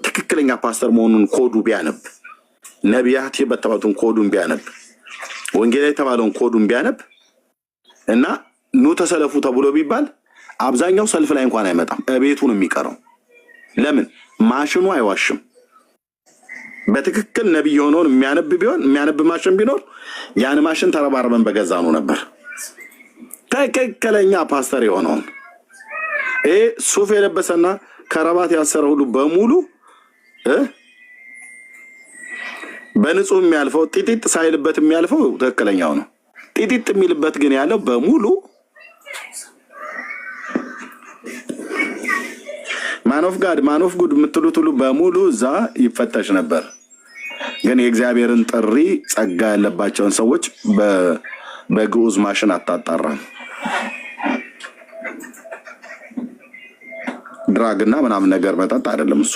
ትክክለኛ ፓስተር መሆኑን ኮዱ ቢያነብ፣ ነቢያት የተባሉትን ኮዱን ቢያነብ፣ ወንጌል የተባለውን ኮዱን ቢያነብ እና ኑ ተሰለፉ ተብሎ ቢባል አብዛኛው ሰልፍ ላይ እንኳን አይመጣም፣ እቤቱ ነው የሚቀረው። ለምን? ማሽኑ አይዋሽም። በትክክል ነብይ ሆኖን የሚያነብ ማሽን ቢኖር ያን ማሽን ተረባርበን በገዛኑ ነበር። ትክክለኛ ፓስተር የሆነውን ይሄ ሱፍ የለበሰና ከረባት ያሰረ ሁሉ በሙሉ በንጹህ የሚያልፈው ጢጢጥ ሳይልበት የሚያልፈው ትክክለኛው ነው። ጢጢጥ የሚልበት ግን ያለው በሙሉ ማን ኦፍ ጉድ የምትሉት ሁሉ በሙሉ እዛ ይፈተሽ ነበር። ግን የእግዚአብሔርን ጥሪ ጸጋ ያለባቸውን ሰዎች በግዑዝ ማሽን አታጣራም። ድራግና ምናምን ነገር መጠጥ አይደለም እሱ፣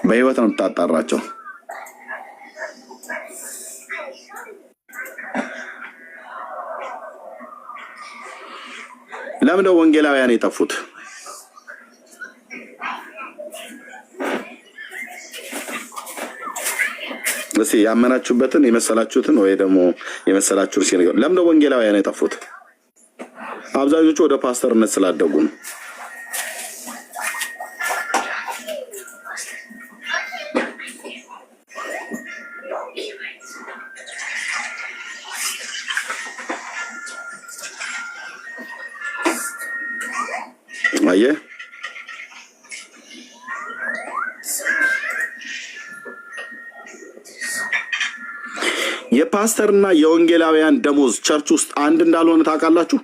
በህይወት ነው የምታጣራቸው። ለምን ነው ወንጌላውያን የጠፉት? እስኪ ያመናችሁበትን የመሰላችሁትን ወይ ደግሞ የመሰላችሁን ሲነገር ለምን ነው ወንጌላውያን የጠፉት? አብዛኞቹ ወደ ፓስተርነት ስላደጉ ነው። አየህ የፓስተርና የወንጌላውያን ደሞዝ ቸርች ውስጥ አንድ እንዳልሆነ ታውቃላችሁ?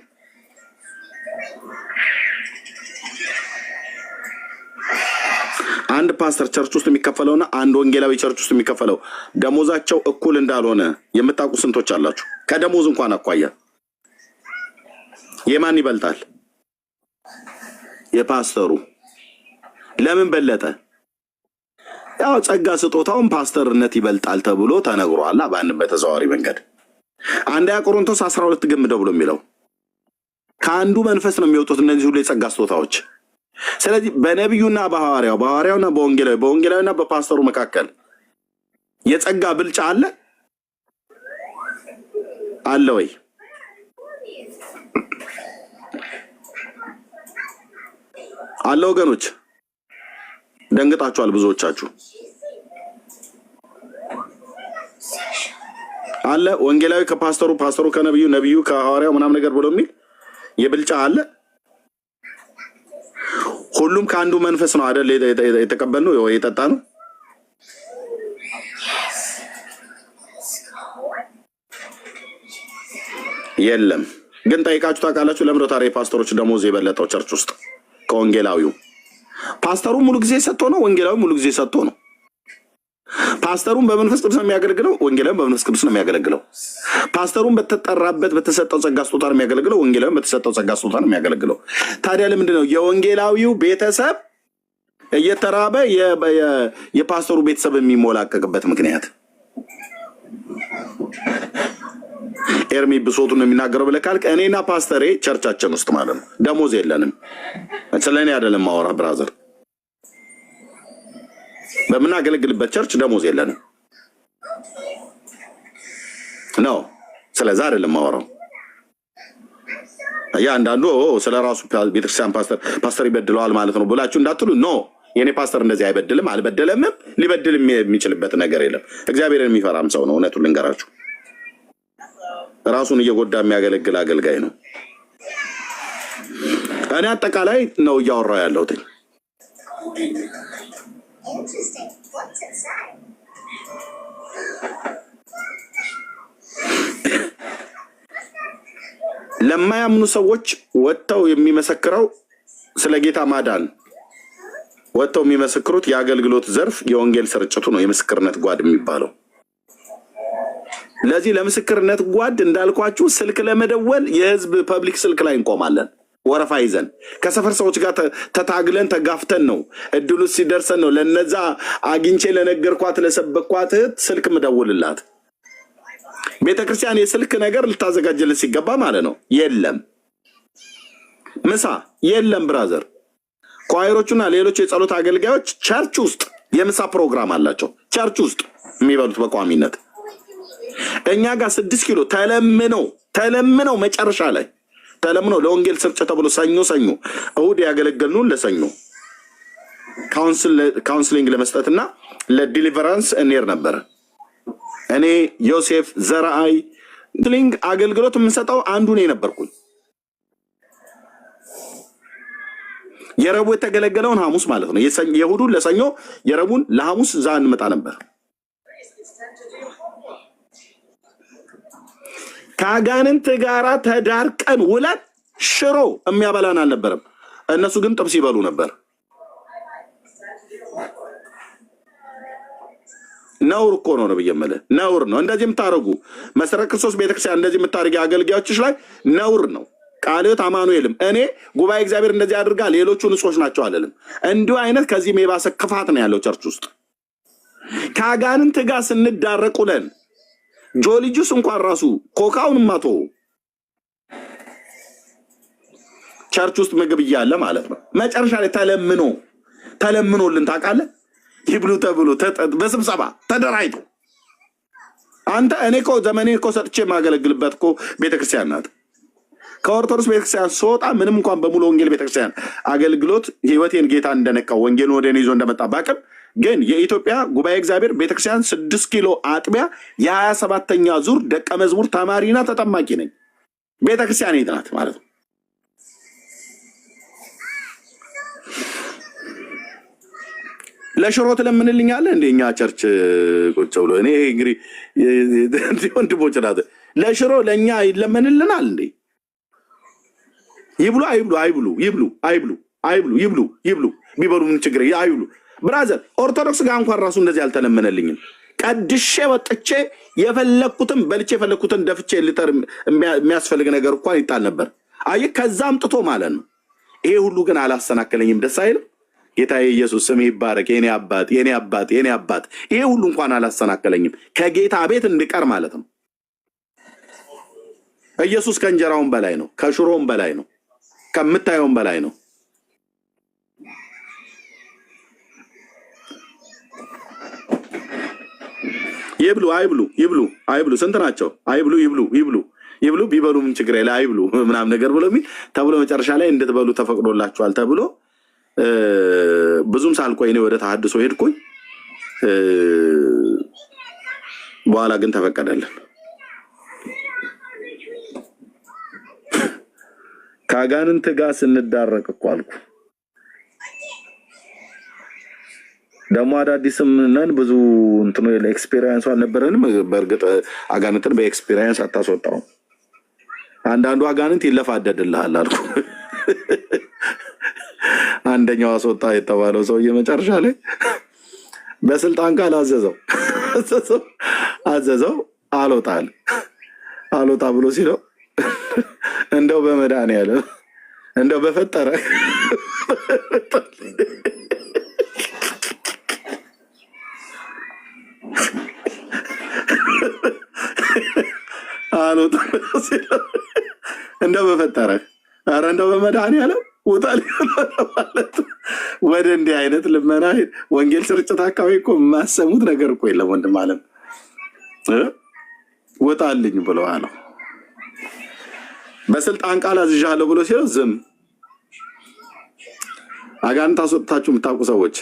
አንድ ፓስተር ቸርች ውስጥ የሚከፈለውና አንድ ወንጌላዊ ቸርች ውስጥ የሚከፈለው ደሞዛቸው እኩል እንዳልሆነ የምታውቁ ስንቶች አላችሁ? ከደሞዝ እንኳን አኳያ የማን ይበልጣል? የፓስተሩ። ለምን በለጠ? ያው ጸጋ ስጦታውን ፓስተርነት ይበልጣል ተብሎ ተነግሯል። በአንድ በተዘዋዋሪ መንገድ አንደኛ ቆሮንቶስ 12 ገምደው ብሎ የሚለው ከአንዱ መንፈስ ነው የሚወጡት እነዚህ ሁሉ የጸጋ ስጦታዎች። ስለዚህ በነብዩና በሐዋርያውና በወንጌላዊና በፓስተሩ መካከል የጸጋ ብልጫ አለ ወይ? አለ ወገኖች? ደንግጣችኋል ብዙዎቻችሁ። አለ ወንጌላዊ ከፓስተሩ፣ ፓስተሩ ከነብዩ፣ ነብዩ ከሐዋርያው ምናምን ነገር ብሎ የሚል የብልጫ አለ? ሁሉም ከአንዱ መንፈስ ነው አይደል የተቀበልነው ወይ የጠጣ ነው? የለም። ግን ጠይቃችሁ ታውቃላችሁ? ለምን ታዲያ የፓስተሮች ደሞዝ የበለጠው ቸርች ውስጥ ከወንጌላዊው? ፓስተሩ ሙሉ ጊዜ ሰጥቶ ነው፣ ወንጌላዊ ሙሉ ጊዜ ሰጥቶ ነው። ፓስተሩን በመንፈስ ቅዱስ ነው የሚያገለግለው፣ ወንጌላዊም በመንፈስ ቅዱስ ነው የሚያገለግለው። ፓስተሩን በተጠራበት በተሰጠው ጸጋ ስጦታ ነው የሚያገለግለው፣ ወንጌላዊም በተሰጠው ጸጋ ስጦታ ነው የሚያገለግለው። ታዲያ ለምንድን ነው የወንጌላዊው ቤተሰብ እየተራበ የፓስተሩ ቤተሰብ የሚሞላቀቅበት ምክንያት? ኤርሚ ብሶቱን ነው የሚናገረው ብለህ ካልክ እኔና ፓስተሬ ቸርቻችን ውስጥ ማለት ነው ደሞዝ የለንም። ስለኔ አይደለም ማወራ ብራዘር፣ በምናገለግልበት ቸርች ደሞዝ የለንም ነው። ስለዛ አይደለም ማወራው። አንዳንዱ ስለራሱ ቤተክርስቲያን ፓስተር ይበድለዋል ማለት ነው ብላችሁ እንዳትሉ። ኖ የኔ ፓስተር እንደዚህ አይበድልም፣ አልበደለምም፣ ሊበድል የሚችልበት ነገር የለም። እግዚአብሔርን የሚፈራም ሰው ነው። እውነቱን ልንገራችሁ፣ ራሱን እየጎዳ የሚያገለግል አገልጋይ ነው። እኔ አጠቃላይ ነው እያወራው ያለሁት። ለማያምኑ ሰዎች ወጥተው የሚመሰክረው ስለ ጌታ ማዳን ወጥተው የሚመሰክሩት የአገልግሎት ዘርፍ የወንጌል ስርጭቱ ነው፣ የምስክርነት ጓድ የሚባለው። ለዚህ ለምስክርነት ጓድ እንዳልኳችሁ ስልክ ለመደወል የህዝብ ፐብሊክ ስልክ ላይ እንቆማለን፣ ወረፋ ይዘን ከሰፈር ሰዎች ጋር ተታግለን ተጋፍተን ነው እድሉ ሲደርሰን ነው ለነዛ አግኝቼ ለነገርኳት ለሰበኳት ስልክ ምደውልላት። ቤተክርስቲያን የስልክ ነገር ልታዘጋጅልን ሲገባ ማለት ነው የለም፣ ምሳ የለም ብራዘር። ኳይሮቹና ሌሎች የጸሎት አገልጋዮች ቸርች ውስጥ የምሳ ፕሮግራም አላቸው፣ ቸርች ውስጥ የሚበሉት በቋሚነት። እኛ ጋር 6 ኪሎ ተለምነው መጨረሻ ላይ ተለምነው ለወንጌል ስርጭት ተብሎ ሰኞ እሁድ ያገለገልኑን ለሰኞ ካውንስሊንግ ለመስጠትና ለዲሊቨራንስ እንሄድ ነበር። እኔ ዮሴፍ ዘራአይ ካውንስሊንግ አገልግሎት የምንሰጠው አንዱ ነው የነበርኩኝ። የረቡዕ የተገለገለውን ሐሙስ ማለት ነው፣ የእሁዱን ለሰኞ የረቡዕን ለሐሙስ እዛ እንመጣ ነበር። ከአጋንንት ጋራ ተዳርቀን ውለን ሽሮ የሚያበላን አልነበረም። እነሱ ግን ጥብስ ይበሉ ነበር። ነውር እኮ ነው ብዬ የምልህ፣ ነውር ነው። እንደዚህ የምታደርጉ መሰረት ክርስቶስ ቤተክርስቲያን እንደዚህ የምታደርጊ አገልጋዮችሽ ላይ ነውር ነው። ቃልዮት አማኑኤልም እኔ ጉባኤ እግዚአብሔር እንደዚህ አድርጋ ሌሎቹ ንጹዎች ናቸው አለልም። እንዲሁ አይነት ከዚህም የባሰ ክፋት ነው ያለው ቸርች ውስጥ። ከአጋንንት ጋር ስንዳረቅ ውለን ጆሊጁስ እንኳን ራሱ ኮካውን ማቶ ቸርች ውስጥ ምግብ እያለ ማለት ነው። መጨረሻ ላይ ተለምኖልን ታውቃለህ? ይብሉ ተብሎ በስብሰባ ተደራይቶ አንተ እኔ እኮ ዘመኔ እኮ ሰጥቼ የማገለግልበት እኮ ቤተክርስቲያን ናት። ከኦርቶዶክስ ቤተክርስቲያን ስወጣ ምንም እንኳን በሙሉ ወንጌል ቤተክርስቲያን አገልግሎት ህይወቴን ጌታ እንደነካው ወንጌልን ወደ እኔ ይዞ እንደመጣ ባቅም ግን የኢትዮጵያ ጉባኤ እግዚአብሔር ቤተክርስቲያን 6 ኪሎ አጥቢያ የ27ኛ ዙር ደቀ መዝሙር ተማሪና ተጠማቂ ነኝ። ቤተክርስቲያን ናት ማለት ነው። ለሽሮ ትለምንልኛለህ እንደኛ ቸርች ቁጭ ብሎ እኔ እንግዲህ ወንድሞች ናት ለሽሮ ለኛ ይለመንልናል እንዴ? ይብሉ አይብሉ አይብሉ ይብሉ አይብሉ አይብሉ ይብሉ ይብሉ ቢበሉ ምን ችግር አይብሉ። ብራዘር ኦርቶዶክስ ጋር እንኳን ራሱ እንደዚህ አልተለመነልኝም። ቀድሼ ወጥቼ የፈለኩትን በልቼ የፈለኩትን ደፍቼ ልጠር የሚያስፈልግ ነገር እንኳን ይጣል ነበር። አይ ከዛም ጥቶ ማለት ነው። ይሄ ሁሉ ግን አላሰናከለኝም። ደስ አይልም? ጌታዬ ኢየሱስ ስም ይባረክ። የኔ አባት የኔ አባት የኔ አባት ይሄ ሁሉ እንኳን አላሰናከለኝም። ከጌታ ቤት እንድቀር ማለት ነው። ኢየሱስ ከእንጀራውም በላይ ነው፣ ከሽሮም በላይ ነው፣ ከምታየውም በላይ ነው። ይብሉ አይብሉ ይብሉ አይብሉ ስንት ናቸው? አይብሉ ይብሉ ይብሉ ይብሉ ቢበሉ ምን ችግር የለ አይብሉ ምናምን ነገር ብሎ ተብሎ መጨረሻ ላይ እንድትበሉ ተፈቅዶላችኋል ተብሎ ብዙም ሳልቆይ እኔ ወደ ተሐድሶ ሄድኩኝ። በኋላ ግን ተፈቀደልን። ከአጋንንት ጋር ስንዳረቅ እኮ አልኩ። ደግሞ አዳዲስም ነን ብዙ እንትኑ ኤክስፒሪየንስ አልነበረንም። በእርግጥ አጋንንትን በኤክስፒሪየንስ አታስወጣውም። አንዳንዱ አጋንንት ይለፋደድልሃል አልኩ። አንደኛው አስወጣ የተባለው ሰውዬ መጨረሻ ላይ በስልጣን ቃል አዘዘው አልወጣ ብሎ ሲለው እንደው በመድኃኒዓለም እንደው በፈጠረ አልወጣ ብሎ ሲለው እንደው በፈጠረ ኧረ እንደው በመድኃኒዓለም ውጣ ማለት ወደ እንዲህ አይነት ልመና ወንጌል ስርጭት አካባቢ እኮ የማሰሙት ነገር እኮ የለም። ወንድም አለም ውጣልኝ ብሎ አለው። በስልጣን ቃል አዝዣለሁ ብሎ ሲለው ዝም። አጋንንት አስወጥታችሁ የምታውቁ ሰዎች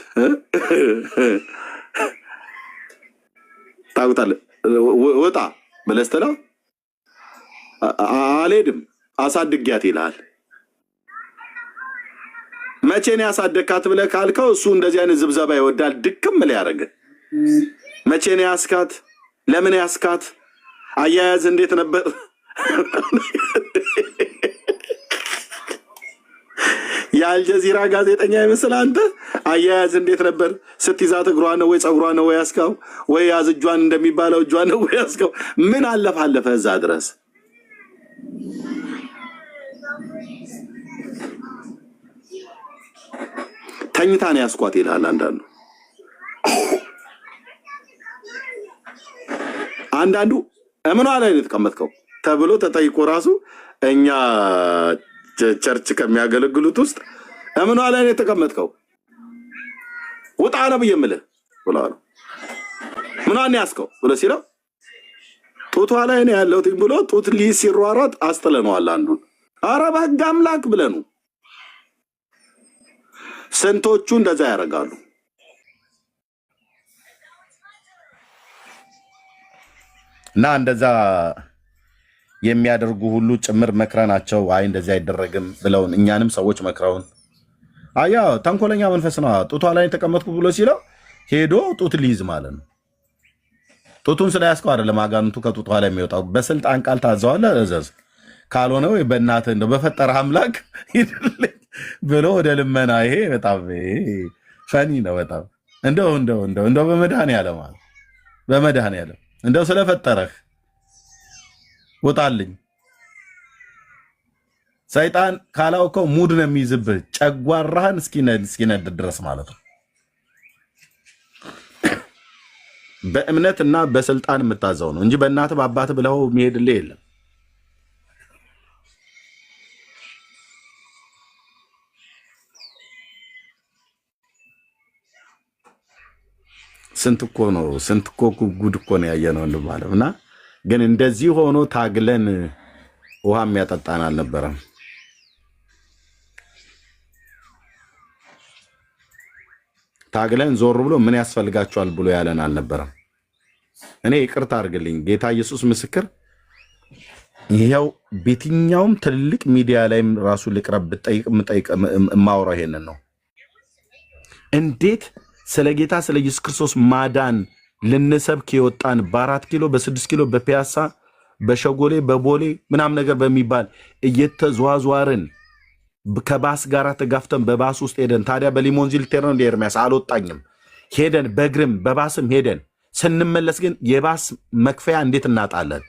ታውቁታል። ውጣ ብለህ ስትለው አልሄድም አሳድጊያት ይልሃል። መቼ ነው ያሳደግካት ብለህ ካልከው እሱ እንደዚህ አይነት ዝብዘባ ይወዳል። ድክም ሊያደርግ መቼ ነው ያስካት? ለምን ያስካት? አያያዝ እንዴት ነበር? የአልጀዚራ ጋዜጠኛ ይመስል አንተ አያያዝ እንዴት ነበር? ስትይዛት እግሯ ነው ወይ ፀጉሯ ነው ወይ ያስካው? ወይ ያዝ እጇን እንደሚባለው እጇ ነው ወይ ያስካው? ምን አለፋለፈ እዛ ድረስ? ተኝታ ነው ያስኳት ይላል አንዳንዱ እምኗ ላይ ነው የተቀመጥከው ተብሎ ተጠይቆ ራሱ እኛ ቸርች ከሚያገለግሉት ውስጥ እምኗ ላይ ነው የተቀመጥከው ውጣ ነው ብየምልህ ብለዋል። ምኗን ያስከው ብሎ ሲለው ጡቷ ላይ ነው ያለው ብሎ ጡት ሲሯሯጥ አስጥለነዋል አንዱን። ኧረ በሕግ አምላክ ብለኑ ስንቶቹ እንደዛ ያደርጋሉ። እና እንደዛ የሚያደርጉ ሁሉ ጭምር መክረናቸው አይ እንደዚህ አይደረግም ብለውን እኛንም ሰዎች መክረውን አያ ተንኮለኛ መንፈስ ነው ጡቷ ላይ ተቀመጥኩ ብሎ ሲለው ሄዶ ጡት ሊይዝ ማለት ነው። ጡቱን ስለያዝከው አይደለም አጋንንቱ ከጡቷ ላይ የሚወጣው። በስልጣን ቃል ታዘዋለህ እዘዝ፣ ካልሆነ ወይ በእናትህ እንደው በፈጠረ አምላክ ይድልኝ ብሎ ወደ ልመና። ይሄ በጣም ፈኒ ነው በጣም እንደው በመድኃኒዓለም ማለት በመድኃኒዓለም እንደው ስለፈጠረህ ውጣልኝ። ሰይጣን ካላውከው ሙድ ነው የሚይዝብህ ጨጓራህን እስኪነድ ድረስ ማለት ነው። በእምነትና በስልጣን የምታዘው ነው እንጂ በእናትህ በአባትህ ብለው የሚሄድልህ የለም። ስንት እኮ ጉድ እኮ ነው ያየነው ማለት እና ግን እንደዚህ ሆኖ ታግለን ውሃ የሚያጠጣን አልነበረም። ታግለን ዞር ብሎ ምን ያስፈልጋቸዋል ብሎ ያለን አልነበረም። እኔ ይቅርታ አድርግልኝ ጌታ ኢየሱስ ምስክር፣ ይሄው በየትኛውም ትልቅ ሚዲያ ላይም ራሱ ልቅረብ ብጠይቅ የማወራው ይሄንን ነው። እንዴት ስለ ጌታ ስለ ኢየሱስ ክርስቶስ ማዳን ልንሰብክ የወጣን በ4 ኪሎ በ6 ኪሎ በፒያሳ በሸጎሌ በቦሌ ምናም ነገር በሚባል እየተዟዟርን ከባስ ጋር ተጋፍተን በባስ ውስጥ ሄደን ታዲያ በሊሞንዚል ቴርኖ ኤርሚያስ አልወጣኝም ሄደን በእግርም በባስም ሄደን ስንመለስ ግን የባስ መክፈያ እንዴት እናጣለን?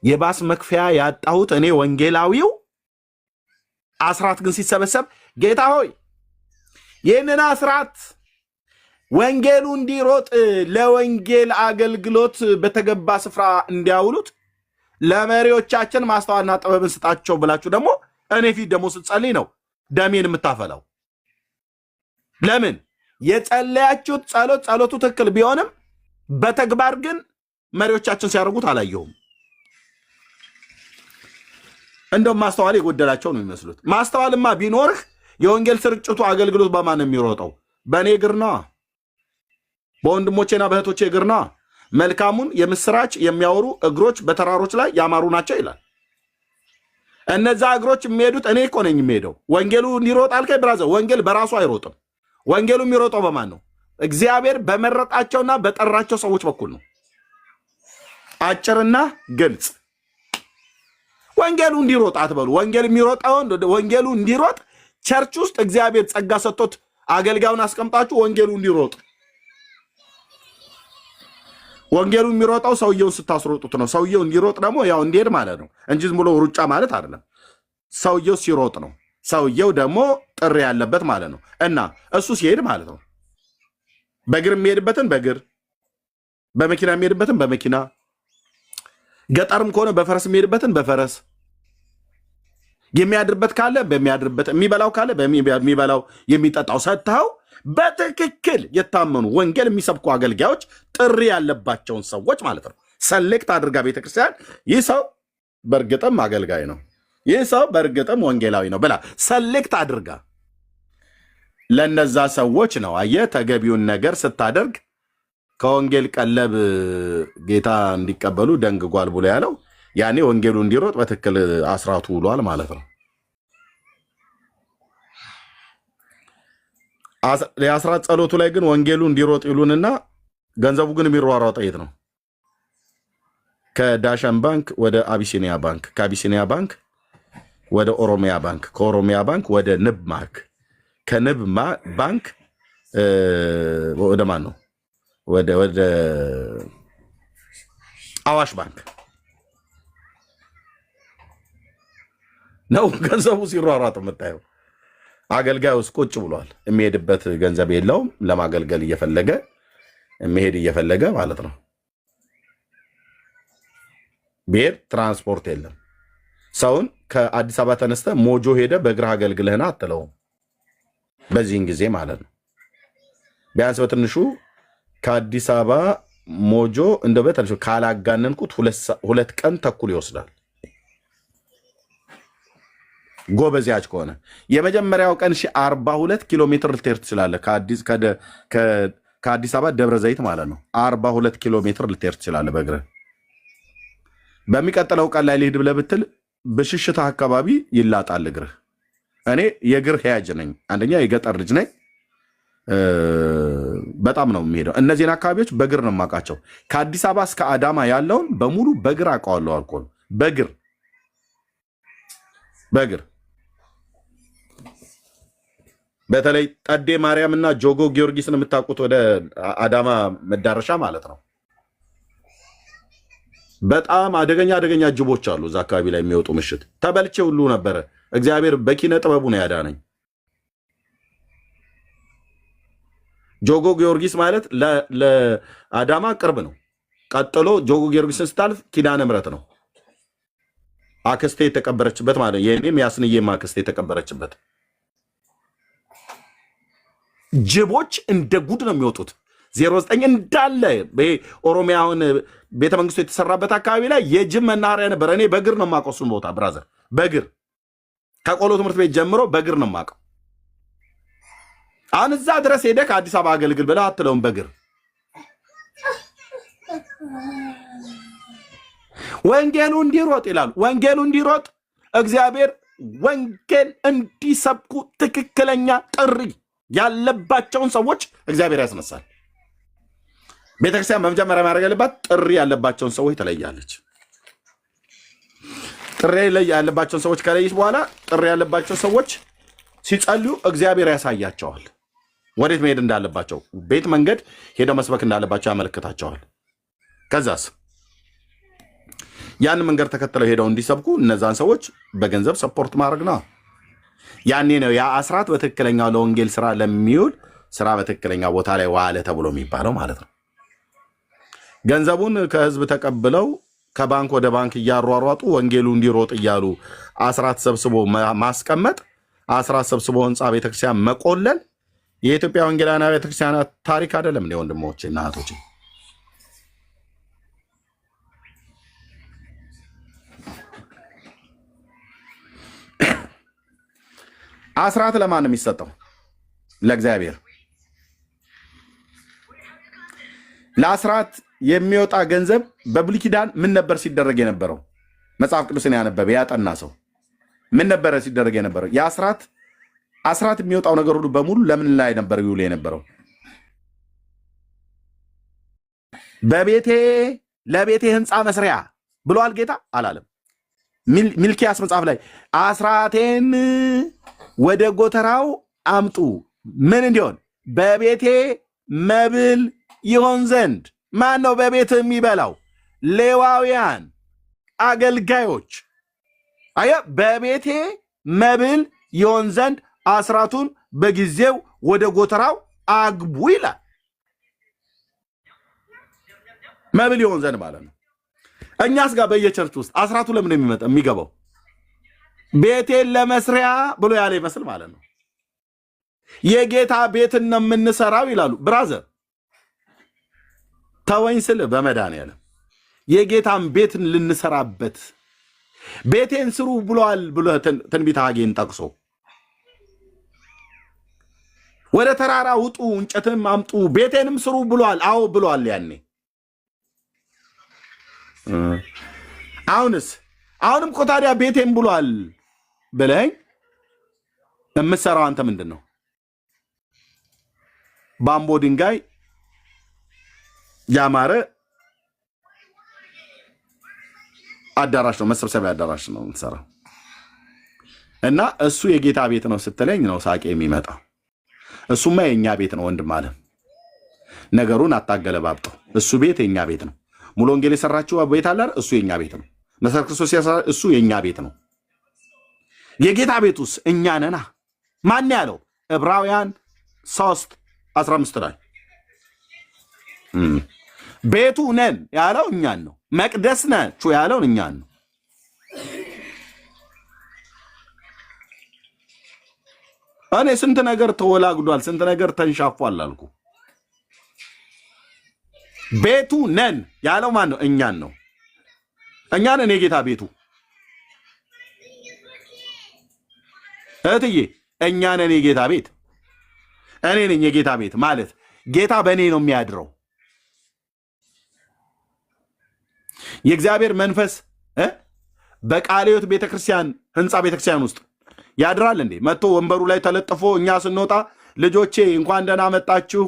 የባስ መክፈያ ያጣሁት እኔ ወንጌላዊው አስራት ግን ሲሰበሰብ ጌታ ሆይ ይህንን አስራት ወንጌሉ እንዲሮጥ ለወንጌል አገልግሎት በተገባ ስፍራ እንዲያውሉት ለመሪዎቻችን ማስተዋልና ጥበብን ስጣቸው ብላችሁ ደግሞ እኔ ፊት ደግሞ ስትጸልይ ነው ደሜን የምታፈላው። ለምን የጸለያችሁት ጸሎቱ ትክክል ቢሆንም በተግባር ግን መሪዎቻችን ሲያደርጉት አላየሁም። እንደውም ማስተዋል የጎደላቸው ነው የሚመስሉት። ማስተዋልማ ቢኖርህ የወንጌል ስርጭቱ አገልግሎት በማን ነው የሚሮጠው? በእኔ እግር ነዋ፣ በወንድሞቼና በእህቶቼ እግር ነዋ። መልካሙን የምስራች የሚያወሩ እግሮች በተራሮች ላይ ያማሩ ናቸው ይላል። እነዛ እግሮች የሚሄዱት እኔ እኮ ነኝ የሚሄደው። ወንጌሉ እንዲሮጥ አልከኝ ብራዘር፣ ወንጌል በራሱ አይሮጥም። ወንጌሉ የሚሮጠው በማን ነው? እግዚአብሔር በመረጣቸውና በጠራቸው ሰዎች በኩል ነው። አጭርና ግልጽ። ወንጌሉ እንዲሮጥ አትበሉ። ወንጌል የሚሮጠውን ወንጌሉ እንዲሮጥ ቸርች ውስጥ እግዚአብሔር ጸጋ ሰጥቶት አገልጋዩን አስቀምጣችሁ ወንጌሉ እንዲሮጥ። ወንጌሉ የሚሮጠው ሰውየውን ስታስሮጡት ነው። ሰውየው እንዲሮጥ ደግሞ ያው እንዲሄድ ማለት ነው እንጂ ዝም ብሎ ሩጫ ማለት አይደለም። ሰውየው ሲሮጥ ነው። ሰውየው ደግሞ ጥሪ ያለበት ማለት ነው። እና እሱ ሲሄድ ማለት ነው በእግር የሚሄድበትን በእግር በመኪና የሚሄድበትን በመኪና ገጠርም ከሆነ በፈረስ የሚሄድበትን በፈረስ የሚያድርበት ካለ በሚያድርበት የሚበላው ካለ በሚበላው የሚጠጣው ሰጥተው በትክክል የታመኑ ወንጌል የሚሰብኩ አገልጋዮች ጥሪ ያለባቸውን ሰዎች ማለት ነው ሰሌክት አድርጋ ቤተክርስቲያን ይህ ሰው በእርግጥም አገልጋይ ነው፣ ይህ ሰው በእርግጥም ወንጌላዊ ነው ብላ ሰሌክት አድርጋ ለነዛ ሰዎች ነው አየህ ተገቢውን ነገር ስታደርግ ከወንጌል ቀለብ ጌታ እንዲቀበሉ ደንግጓል ብሎ ያለው ያኔ ወንጌሉ እንዲሮጥ በትክክል አስራቱ ውሏል ማለት ነው። የአስራት ጸሎቱ ላይ ግን ወንጌሉ እንዲሮጥ ይሉንና ገንዘቡ ግን የሚሯሯጠው የት ነው? ከዳሸን ባንክ ወደ አቢሲኒያ ባንክ፣ ከአቢሲኒያ ባንክ ወደ ኦሮሚያ ባንክ፣ ከኦሮሚያ ባንክ ወደ ንብ ባንክ፣ ከንብ ባንክ ወደ ማን ነው? ወደ አዋሽ ባንክ ነው ገንዘቡ ሲሯሯጥ የምታየው። አገልጋዩ ውስጥ ቁጭ ብሏል። የሚሄድበት ገንዘብ የለውም። ለማገልገል እየፈለገ የሚሄድ እየፈለገ ማለት ነው። ብሔር ትራንስፖርት የለም። ሰውን ከአዲስ አበባ ተነስተ ሞጆ ሄደ በእግርህ አገልግለህና አትለውም። በዚህን ጊዜ ማለት ነው ቢያንስ በትንሹ ከአዲስ አበባ ሞጆ እንደ በትንሹ ካላጋነንኩት 2 ቀን ተኩል ይወስዳል። ጎበዚያች ከሆነ የመጀመሪያው ቀን 42 ኪሎ ሜትር ልትሄድ ትችላለህ። ከአዲስ አበባ ደብረ ዘይት ማለት ነው 42 ኪሎ ሜትር ልትሄድ ትችላለህ በእግርህ። በሚቀጥለው ቀን ላይ ልሂድ ብለህ ብትል በሽሽታ አካባቢ ይላጣል እግርህ። እኔ የእግር ሄያጅ ነኝ። አንደኛ የገጠር ልጅ ነኝ። በጣም ነው የሚሄደው። እነዚህን አካባቢዎች በእግር ነው የማውቃቸው። ከአዲስ አበባ እስከ አዳማ ያለውን በሙሉ በእግር አውቀዋለሁ። አልኮል በእግር በተለይ ጠዴ ማርያም እና ጆጎ ጊዮርጊስን የምታውቁት ወደ አዳማ መዳረሻ ማለት ነው። በጣም አደገኛ ጅቦች አሉ እዛ አካባቢ ላይ የሚወጡ። ምሽት ተበልቼ ሁሉ ነበረ። እግዚአብሔር በኪነ ጥበቡ ነው ያዳነኝ። ጆጎ ጊዮርጊስ ማለት ለአዳማ ቅርብ ነው። ቀጥሎ ጆጎ ጊዮርጊስን ስታልፍ ኪዳነ ምሕረት ነው አክስቴ የተቀበረችበት ማለት ነው። የኔም ያስንዬም አክስቴ የተቀበረችበት። ጅቦች እንደ ጉድ ነው የሚወጡት። 09 እንዳለ ኦሮሚያውን ቤተመንግስቱ የተሰራበት አካባቢ ላይ የጅብ መናኸሪያ ነበር። እኔ በእግር ነው የማውቀው እሱን ቦታ ብራዘር፣ በእግር ከቆሎ ትምህርት ቤት ጀምሮ በእግር ነው የማውቀው። አሁን እዛ ድረስ ሄደህ ከአዲስ አበባ አገልግል ብለህ አትለውም በእግር። ወንጌሉ እንዲሮጥ ይላሉ። ወንጌሉ እንዲሮጥ እግዚአብሔር ወንጌል እንዲሰብኩ ትክክለኛ ጥሪ ያለባቸውን ሰዎች እግዚአብሔር ያስነሳል። ቤተክርስቲያን በመጀመሪያ ማድረግ ያለባት ጥሪ ያለባቸውን ሰዎች ትለያለች። ጥሪ ያለባቸውን ሰዎች ከለየች በኋላ ጥሪ ያለባቸው ሰዎች ሲጸልዩ እግዚአብሔር ያሳያቸዋል ወዴት መሄድ እንዳለባቸው፣ ቤት መንገድ ሄደው መስበክ እንዳለባቸው ያመለክታቸዋል። ከዛስ ያን መንገድ ተከትለው ሄደው እንዲሰብኩ እነዛን ሰዎች በገንዘብ ሰፖርት ማድረግ ነው። ያኔ ነው ያ አስራት በትክክለኛው ለወንጌል ስራ ለሚውል ስራ በትክክለኛ ቦታ ላይ ዋለ ተብሎ የሚባለው ማለት ነው። ገንዘቡን ከህዝብ ተቀብለው ከባንክ ወደ ባንክ እያሯሯጡ ወንጌሉ እንዲሮጥ እያሉ አስራት ሰብስቦ ማስቀመጥ፣ አስራት ሰብስቦ ህንፃ ቤተክርስቲያን መቆለል የኢትዮጵያ ወንጌላውያን ቤተክርስቲያናት ታሪክ አይደለም እንዴ ወንድሞቼ እና እህቶቼ? አስራት ለማን ነው የሚሰጠው? ለእግዚአብሔር። ለአስራት የሚወጣ ገንዘብ በብሉይ ኪዳን ምን ነበር ሲደረግ የነበረው? መጽሐፍ ቅዱስን ያነበበ ያጠና ሰው ምን ነበረ ሲደረግ የነበረው? አስራት የሚወጣው ነገር ሁሉ በሙሉ ለምን ላይ ነበር ይውል የነበረው? ለቤቴ ህንፃ መስሪያ ብሏል ጌታ አላለም? ሚልኪያስ መጽሐፍ ላይ አስራቴን ወደ ጎተራው አምጡ ምን እንዲሆን? በቤቴ መብል ይሆን ዘንድ። ማን ነው በቤት የሚበላው? ሌዋውያን አገልጋዮች። አየ በቤቴ መብል ይሆን ዘንድ አስራቱን በጊዜው ወደ ጎተራው አግቡ ይላል። መብል ይሆን ዘንድ ማለት ነው። እኛስ ጋር በየቸርች ውስጥ አስራቱ ለምን የሚገባው? ቤቴን ለመስሪያ ብሎ ያለ ይመስል ማለት ነው። የጌታ ቤትን ነው የምንሰራው ይላሉ። ብራዘር ተወኝ ስል በመድኃኒዓለም የጌታን ቤትን ልንሰራበት ቤቴን ስሩ ብሏል ብሎ ትንቢተ ሐጌን ጠቅሶ ወደ ተራራ ውጡ እንጨትንም አምጡ ቤቴንም ስሩ ብሏል። አዎ ብሏል ያኔ። አሁንም እኮ ታዲያ ቤቴን ብሏል ብለኝ የምትሰራው አንተ ምንድን ነው? ባምቦ ድንጋይ ያማረ አዳራሽ ነው፣ መሰብሰቢያ አዳራሽ ነው የምትሰራው። እና እሱ የጌታ ቤት ነው ስትለኝ ነው ሳቄ የሚመጣው። እሱማ የኛ ቤት ነው ወንድም አለ። ነገሩን አታገለባብጠው። እሱ ቤት የኛ ቤት ነው። ሙሉ ወንጌል የሰራችው ቤት አለ፣ እሱ የኛ ቤት ነው። መሰረት ክርስቶስ እሱ የኛ ቤት ነው። የጌታ ቤቱስ እኛ ነና። ማን ያለው? ዕብራውያን 3:15 ላይ ቤቱ ነን ያለው እኛን ነው። መቅደስ ናችሁ ያለውን እኛን ነው። እኔ ስንት ነገር ተወላግዷል፣ ስንት ነገር ተንሻፏል አልኩ። ቤቱ ነን ያለው ማን ነው? እኛን ነው። እኛን እኔ ጌታ ቤቱ እህትዬ እኛ ነን የጌታ ቤት። እኔ ነኝ የጌታ ቤት ማለት ጌታ በእኔ ነው የሚያድረው። የእግዚአብሔር መንፈስ በቃለ ሕይወት ቤተክርስቲያን ህንፃ ቤተክርስቲያን ውስጥ ያድራል እንዴ? መጥቶ ወንበሩ ላይ ተለጥፎ እኛ ስንወጣ ልጆቼ እንኳን ደህና መጣችሁ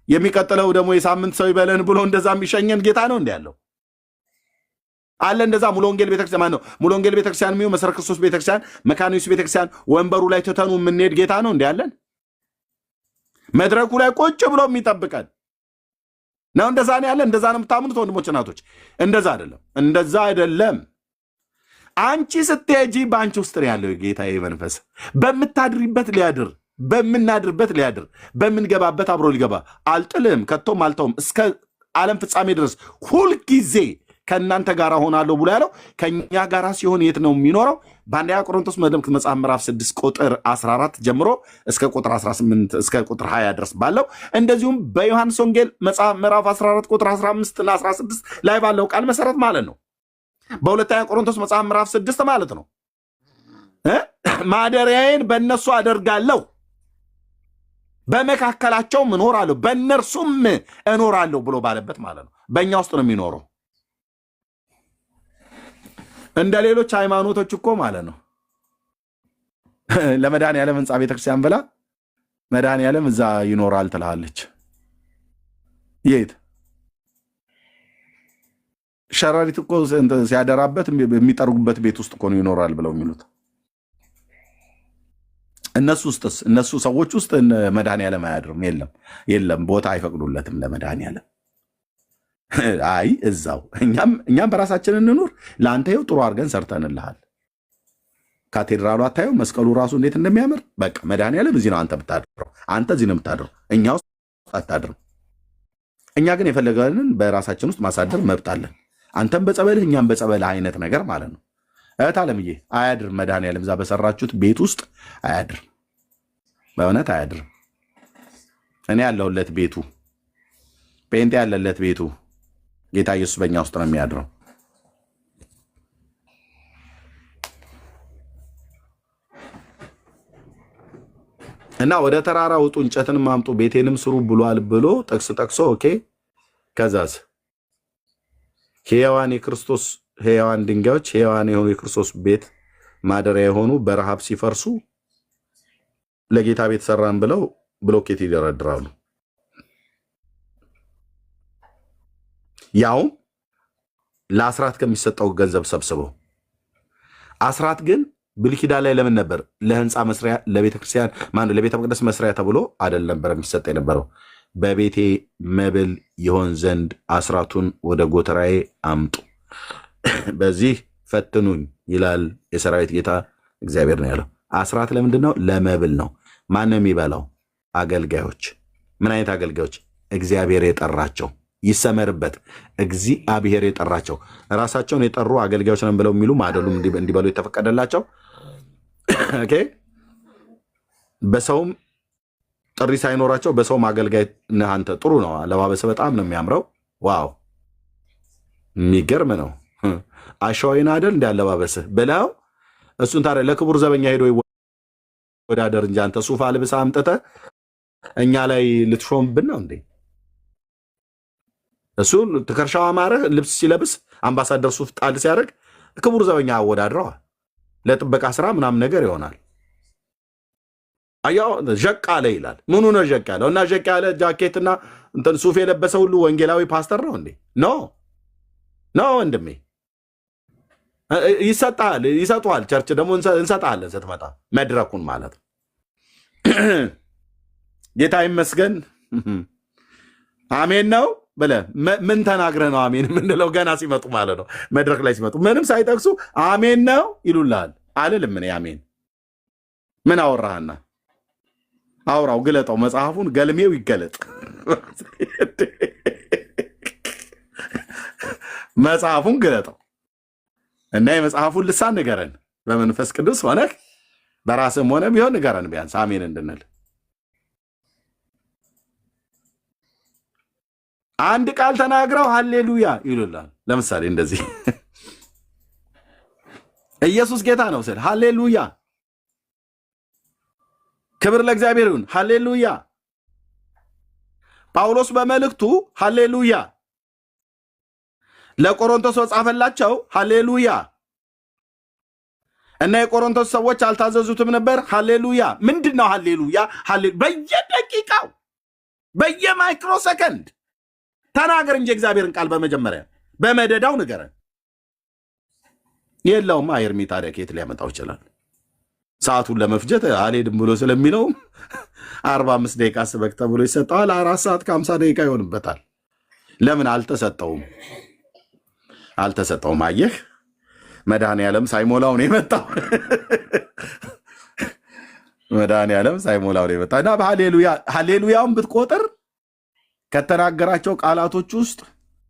የሚቀጥለው ደግሞ የሳምንት ሰው ይበለን ብሎ እንደዛ የሚሸኘን ጌታ ነው እንዴ ያለው? አለ እንደዛ? ሙሉ ወንጌል ቤተክርስቲያን ማን ነው? ሙሉ ወንጌል ቤተክርስቲያን የሚሆን መሰረት ክርስቶስ ቤተክርስቲያን፣ መካነ ኢየሱስ ቤተክርስቲያን ወንበሩ ላይ ትተኑ የምንሄድ ጌታ ነው እንዴ ያለን? መድረኩ ላይ ቁጭ ብሎ የሚጠብቀን ነው? እንደዛ ነው ያለ? እንደዛ ነው የምታምኑት ወንድሞች እናቶች? እንደዛ አይደለም፣ እንደዛ አይደለም። አንቺ ስትሄጂ በአንቺ ውስጥ ነው ያለው ጌታ መንፈስ። በምታድሪበት ሊያድር፣ በምናድርበት ሊያድር፣ በምንገባበት አብሮ ሊገባ። አልጥልም ከቶም አልተውም እስከ ዓለም ፍጻሜ ድረስ ሁልጊዜ ከእናንተ ጋር ሆናለሁ ብሎ ያለው ከእኛ ጋር ሲሆን የት ነው የሚኖረው? በአንደኛ ቆሮንቶስ መልእክት መጽሐፍ ምዕራፍ 6 ቁጥር 14 ጀምሮ እስከ ቁጥር 18 እስከ ቁጥር 20 ድረስ ባለው፣ እንደዚሁም በዮሐንስ ወንጌል መጽሐፍ ምዕራፍ 14 ቁጥር 15 እና 16 ላይ ባለው ቃል መሰረት ማለት ነው። በሁለተኛ ቆሮንቶስ መጽሐፍ ምዕራፍ 6 ማለት ነው። ማደሪያዬን በእነሱ አደርጋለሁ፣ በመካከላቸውም እኖራለሁ፣ በእነርሱም እኖራለሁ ብሎ ባለበት ማለት ነው። በእኛ ውስጥ ነው የሚኖረው። እንደ ሌሎች ሃይማኖቶች እኮ ማለት ነው ለመድኃኒዓለም ህንፃ ቤተክርስቲያን ብላ መድኃኒዓለም እዛ ይኖራል ትላለች። የት ሸረሪት እኮ ሲያደራበት የሚጠርጉበት ቤት ውስጥ እኮ ነው ይኖራል ብለው የሚሉት። እነሱ ሰዎች ውስጥ መድኃኒዓለም አያድርም። የለም ቦታ አይፈቅዱለትም ለመድኃኒዓለም። አይ እዛው እኛም በራሳችን እንኑር። ለአንተ ይኸው ጥሩ አድርገን ሰርተንልሃል። ካቴድራሉ አታየው? መስቀሉ ራሱ እንዴት እንደሚያምር። በቃ መድኃኒዓለም እዚህ ነው አንተ የምታድረው። አንተ እዚህ ነው የምታድረው፣ እኛ ውስጥ አታድርም። እኛ ግን የፈለገንን በራሳችን ውስጥ ማሳደር መብት አለን። አንተም በጸበልህ እኛም በጸበልህ አይነት ነገር ማለት ነው። እህት አለምዬ አያድርም መድኃኒዓለም እዛ በሰራችሁት ቤት ውስጥ አያድርም። በእውነት አያድርም። እኔ ያለሁለት ቤቱ፣ ጴንጤ ያለለት ቤቱ፣ ጌታ ኢየሱስ በእኛ ውስጥ ነው የሚያድረው። እና ወደ ተራራ ውጡ፣ እንጨትንም አምጡ፣ ቤቴንም ስሩ ብሏል ብሎ ጥቅስ ጠቅሶ ኦኬ። ከዛስ ሕያዋን ድንጋዮች ሕያዋን የሆኑ የክርስቶስ ቤት ማደሪያ የሆኑ በረሃብ ሲፈርሱ ለጌታ ቤት ሰራን ብለው ብሎኬት ይደረድራሉ። ያውም ለአስራት ከሚሰጠው ገንዘብ ሰብስበው። አስራት ግን ብሉይ ኪዳን ላይ ለምን ነበር? ለህንፃ መስሪያ፣ ለቤተክርስቲያን ለቤተ መቅደስ መስሪያ ተብሎ አይደል ነበር የሚሰጥ የነበረው። በቤቴ መብል ይሆን ዘንድ አስራቱን ወደ ጎተራዬ አምጡ፣ በዚህ ፈትኑኝ ይላል የሰራዊት ጌታ እግዚአብሔር ነው ያለው። አስራት ለምንድን ነው? ለመብል ነው። ማን ነው የሚበላው? አገልጋዮች። ምን አይነት አገልጋዮች? እግዚአብሔር የጠራቸው። ይሰመርበት፣ እግዚአብሔር የጠራቸው። ራሳቸውን የጠሩ አገልጋዮች ነን ብለው የሚሉ ማደሉም እንዲበሉ የተፈቀደላቸው። ኦኬ። በሰውም ጥሪ ሳይኖራቸው በሰውም አገልጋይ ነህ አንተ። ጥሩ ነው። አለባበስ በጣም ነው የሚያምረው። ዋው የሚገርም ነው። አሸዋይን አይደል እንደ አለባበስህ ብለው እሱን ታዲያ ለክቡር ዘበኛ ሄዶ ይወዳደር እንጂ አንተ ሱፍ አልብሰህ አምጥተህ እኛ ላይ ልትሾምብን ነው እንዴ? እሱ ትከሻው አማረህ ልብስ ሲለብስ አምባሳደር ሱፍ ጣል ሲያደርግ ክቡር ዘበኛ አወዳድረዋል። ለጥበቃ ስራ ምናምን ነገር ይሆናል። አያው ዠቅ አለ ይላል። ምኑ ነው ዠቅ ያለው? እና ዠቅ ያለ ጃኬትና እንትን ሱፍ የለበሰ ሁሉ ወንጌላዊ ፓስተር ነው እንዴ? ኖ ወንድሜ፣ ይሰጡሃል። ቸርች ደግሞ እንሰጣለን ስትመጣ መድረኩን ማለት ነው። ጌታ ይመስገን። አሜን ነው ብለህ ምን ተናግረህ ነው አሜን የምንለው? ገና ሲመጡ ማለት ነው። መድረክ ላይ ሲመጡ ምንም ሳይጠቅሱ አሜን ነው ይሉልሃል። አልልም እኔ አሜን። ምን አወራህና? አውራው፣ ግለጠው፣ መጽሐፉን ገልሜው ይገለጥ። መጽሐፉን ግለጠው እና የመጽሐፉን ልሳን ንገረን። በመንፈስ ቅዱስ ሆነህ በራስም ሆነ ቢሆን ንገረን፣ ቢያንስ አሜን እንድንል። አንድ ቃል ተናግረው ሃሌሉያ ይሉላል። ለምሳሌ እንደዚህ ኢየሱስ ጌታ ነው ስል ሃሌሉያ፣ ክብር ለእግዚአብሔር ይሁን ሃሌሉያ። ጳውሎስ በመልእክቱ ሃሌሉያ፣ ለቆሮንቶስ ጻፈላቸው ሃሌሉያ። እና የቆሮንቶስ ሰዎች አልታዘዙትም ነበር። ሃሌሉያ ምንድን ነው? ሃሌሉያ በየደቂቃው በየማይክሮ ሰከንድ ተናገር እንጂ እግዚአብሔርን ቃል በመጀመሪያ በመደዳው ንገረን። የለውም ኤርሚ ታዲያ ከየት ሊያመጣው ይችላል? ሰዓቱን ለመፍጀት አልሄድም ብሎ ስለሚለው 45 ደቂቃ ስበክ ተብሎ ይሰጠዋል። 4 ሰዓት ከ50 ደቂቃ ይሆንበታል። ለምን አልተሰጠውም? አየህ፣ መድኃኒዓለም ሳይሞላው ነው የመጣው። መድኃኒዓለም ሳይሞላው ነው የመጣው እና ሃሌሉያውን ብትቆጥር ከተናገራቸው ቃላቶች ውስጥ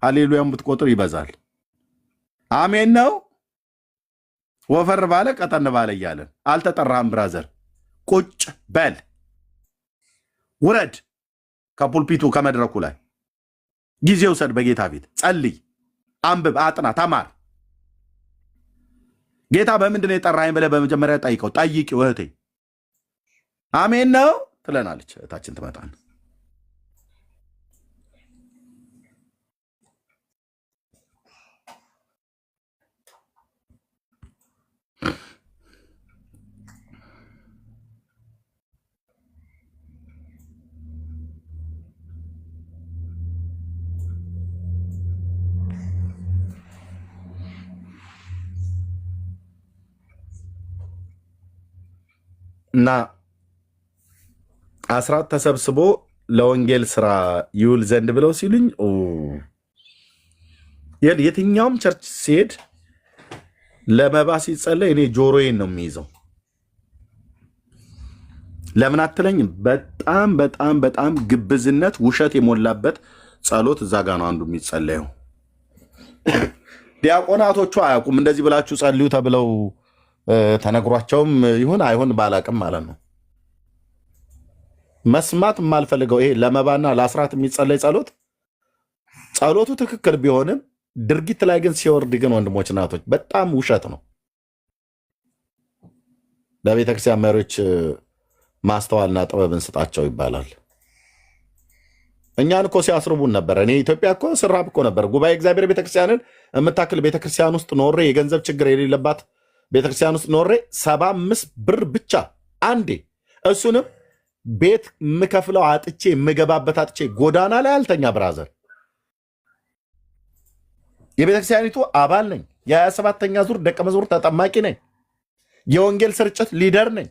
ሃሌሉያን ብትቆጥር ይበዛል። አሜን ነው ወፈር ባለ ቀጠን ባለ እያለን አልተጠራህም። ብራዘር ቁጭ በል፣ ውረድ ከፑልፒቱ ከመድረኩ ላይ ጊዜ ውሰድ፣ በጌታ ፊት ጸልይ፣ አንብብ፣ አጥና፣ ተማር። ጌታ በምንድን ነው የጠራኸኝ ብለህ በመጀመሪያ ጠይቀው። ጠይቂው እህቴ። አሜን ነው ትለናለች እህታችን ትመጣን። እና አስራት ተሰብስቦ ለወንጌል ስራ ይውል ዘንድ ብለው ሲሉኝ የትኛውም ቸርች ሲሄድ ለመባ ሲጸለይ እኔ ጆሮዬን ነው የሚይዘው። ለምን አትለኝም? በጣም በጣም በጣም ግብዝነት፣ ውሸት የሞላበት ጸሎት እዛ ጋ ነው አንዱ የሚጸለየው። ዲያቆናቶቹ አያውቁም። እንደዚህ ብላችሁ ጸልዩ ተብለው ተነግሯቸውም ይሁን አይሁን ባላቅም ማለት ነው። መስማት የማልፈልገው ይሄ ለመባና ለአስራት የሚጸለይ ጸሎቱ ትክክል ቢሆንም ድርጊት ላይ ግን ሲወርድ ግን ወንድሞች እናቶች በጣም ውሸት ነው። ለቤተክርስቲያን መሪዎች ማስተዋልና ጥበብን ስጣቸው ይባላል። እኛን እኮ ሲያስርቡን ነበር። እኔ ኢትዮጵያ እኮ ስራብ እኮ ነበር። ጉባኤ እግዚአብሔር ቤተክርስቲያንን የምታክል ቤተክርስቲያን ውስጥ ኖሬ የገንዘብ ችግር የሌለባት ቤተክርስቲያን ውስጥ ኖሬ 75 ብር ብቻ አንዴ፣ እሱንም ቤት የምከፍለው አጥቼ የምገባበት አጥቼ ጎዳና ላይ አልተኛ። ብራዘር የቤተክርስቲያኒቱ አባል ነኝ። የ27ኛ ዙር ደቀ መዝሙር ተጠማቂ ነኝ። የወንጌል ስርጭት ሊደር ነኝ።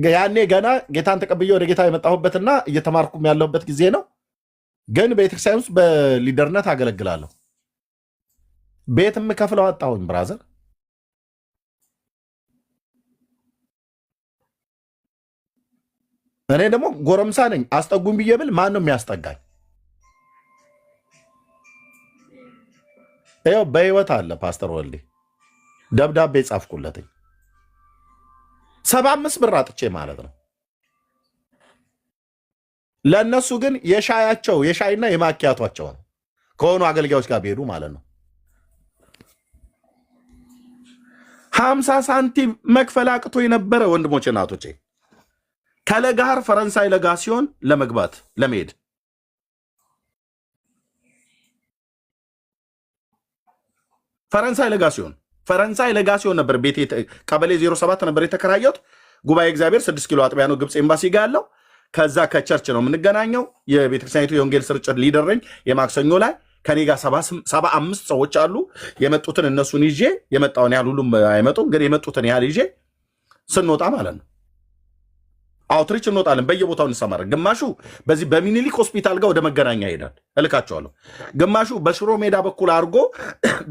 ያኔ ገና ጌታን ተቀብዬ ወደ ጌታ የመጣሁበትና እየተማርኩም ያለሁበት ጊዜ ነው። ግን ቤተክርስቲያን ውስጥ በሊደርነት አገለግላለሁ። ቤት የምከፍለው አጣሁኝ ብራዘር። እኔ ደግሞ ጎረምሳ ነኝ። አስጠጉኝ ብዬ ብል ማን ነው የሚያስጠጋኝ? ይኸው በህይወት አለ ፓስተር ወልዴ፣ ደብዳቤ ጻፍኩለትኝ 75 ብር አጥቼ ማለት ነው። ለእነሱ ግን የሻይና የማኪያቷቸው ነው ከሆኑ አገልጋዮች ጋር ቢሄዱ ማለት ነው። 50 ሳንቲም መክፈል አቅቶ የነበረ ወንድሞቼ እናቶቼ ከለጋር ፈረንሳይ ለጋ ሲሆን ለመሄድ ፈረንሳይ ለጋ ሲሆን ነበር ቤቴ ቀበሌ 07 ነበር የተከራየሁት። ጉባኤ እግዚአብሔር 6 ኪሎ አጥቢያ ነው ግብፅ ኤምባሲ ጋር ያለው። ከዛ ከቸርች ነው የምንገናኘው። የቤተክርስቲያኒቱ የወንጌል ስርጭት ሊደር ነኝ። የማክሰኞ ላይ ከኔ ጋር 75 ሰዎች አሉ። የመጡትን እነሱን ይዤ የመጣውን ያህል ሁሉም አይመጡም፣ ግን የመጡትን ያህል ይዤ ስንወጣ ማለት ነው አውትሪች እንወጣለን። በየቦታው እንሰማለን። ግማሹ በዚህ በሚኒሊክ ሆስፒታል ጋር ወደ መገናኛ ይሄዳል፣ እልካቸዋለሁ። ግማሹ በሽሮ ሜዳ በኩል አድርጎ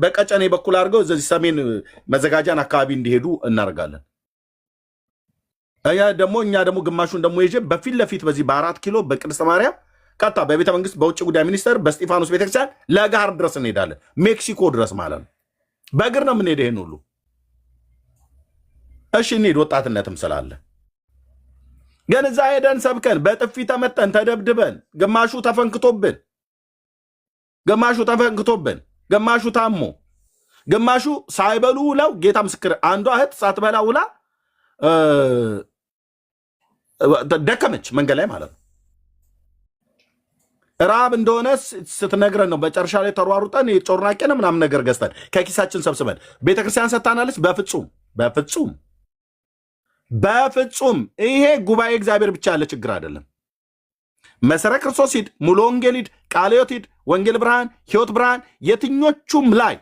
በቀጨኔ በኩል አድርገው እዚህ ሰሜን መዘጋጃን አካባቢ እንዲሄዱ እናደርጋለን። እኛ ደግሞ ግማሹን ደግሞ ይዤ በፊት ለፊት በዚህ በ4 ኪሎ በቅድስተ ማርያም ቀጥታ በቤተ መንግስት በውጭ ጉዳይ ሚኒስቴር በስጢፋኖስ ቤተክርስቲያን ለጋር ድረስ እንሄዳለን። ሜክሲኮ ድረስ ማለት ነው። በእግር ነው የምንሄድ። ይሄን ሁሉ እሺ እንሂድ፣ ወጣትነትም ስላለ ግን እዛ ሄደን ሰብከን በጥፊ ተመተን ተደብድበን፣ ግማሹ ተፈንክቶብን፣ ግማሹ ታሞ፣ ግማሹ ሳይበሉ ውለው፣ ጌታ ምስክር፣ አንዷ እህት ሳትበላ ውላ ደከመች፣ መንገድ ላይ ማለት ነው። ራብ እንደሆነ ስትነግረን ነው በጨርሻ ላይ ተሯሩጠን የጮርናቄን ምናምን ነገር ገዝተን ከኪሳችን ሰብስበን ቤተክርስቲያን ሰጥታናለች። በፍጹም ይሄ ጉባኤ እግዚአብሔር ብቻ ያለ ችግር አይደለም። መሰረ ክርስቶስ ሂድ፣ ሙሉ ወንጌል ሂድ፣ ቃለ ሕይወት ሂድ፣ ወንጌል ብርሃን፣ ሕይወት ብርሃን፣ የትኞቹም ላይ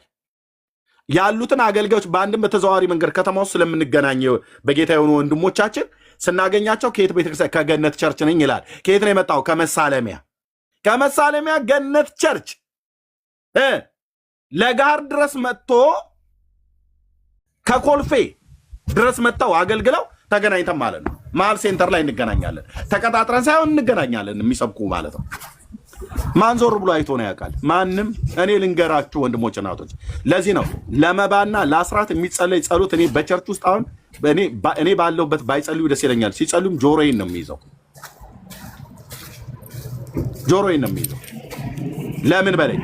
ያሉትን አገልጋዮች በአንድም በተዘዋዋሪ መንገድ ከተማ ውስጥ ስለምንገናኝ በጌታ የሆኑ ወንድሞቻችን ስናገኛቸው ከየት ቤተክርስቲያን ከገነት ቸርች ነኝ ይላል። ከየት ነው የመጣው? ከመሳለሚያ ገነት ቸርች ለጋር ድረስ መጥቶ ከኮልፌ ድረስ መጥተው አገልግለው ተገናኝተን ማለት ነው። መሀል ሴንተር ላይ እንገናኛለን። ተቀጣጥረን ሳይሆን እንገናኛለን። የሚሰብኩ ማለት ነው። ማን ዞር ብሎ አይቶ ነው ያውቃል? ማንም። እኔ ልንገራችሁ ወንድሞች እናቶች፣ ለዚህ ነው ለመባና ለአስራት የሚጸለይ ጸሎት እኔ በቸርች ውስጥ አሁን እኔ ባለሁበት ባይጸልዩ ደስ ይለኛል። ሲጸልዩም ጆሮዬን ነው የሚይዘው። ለምን በለኝ።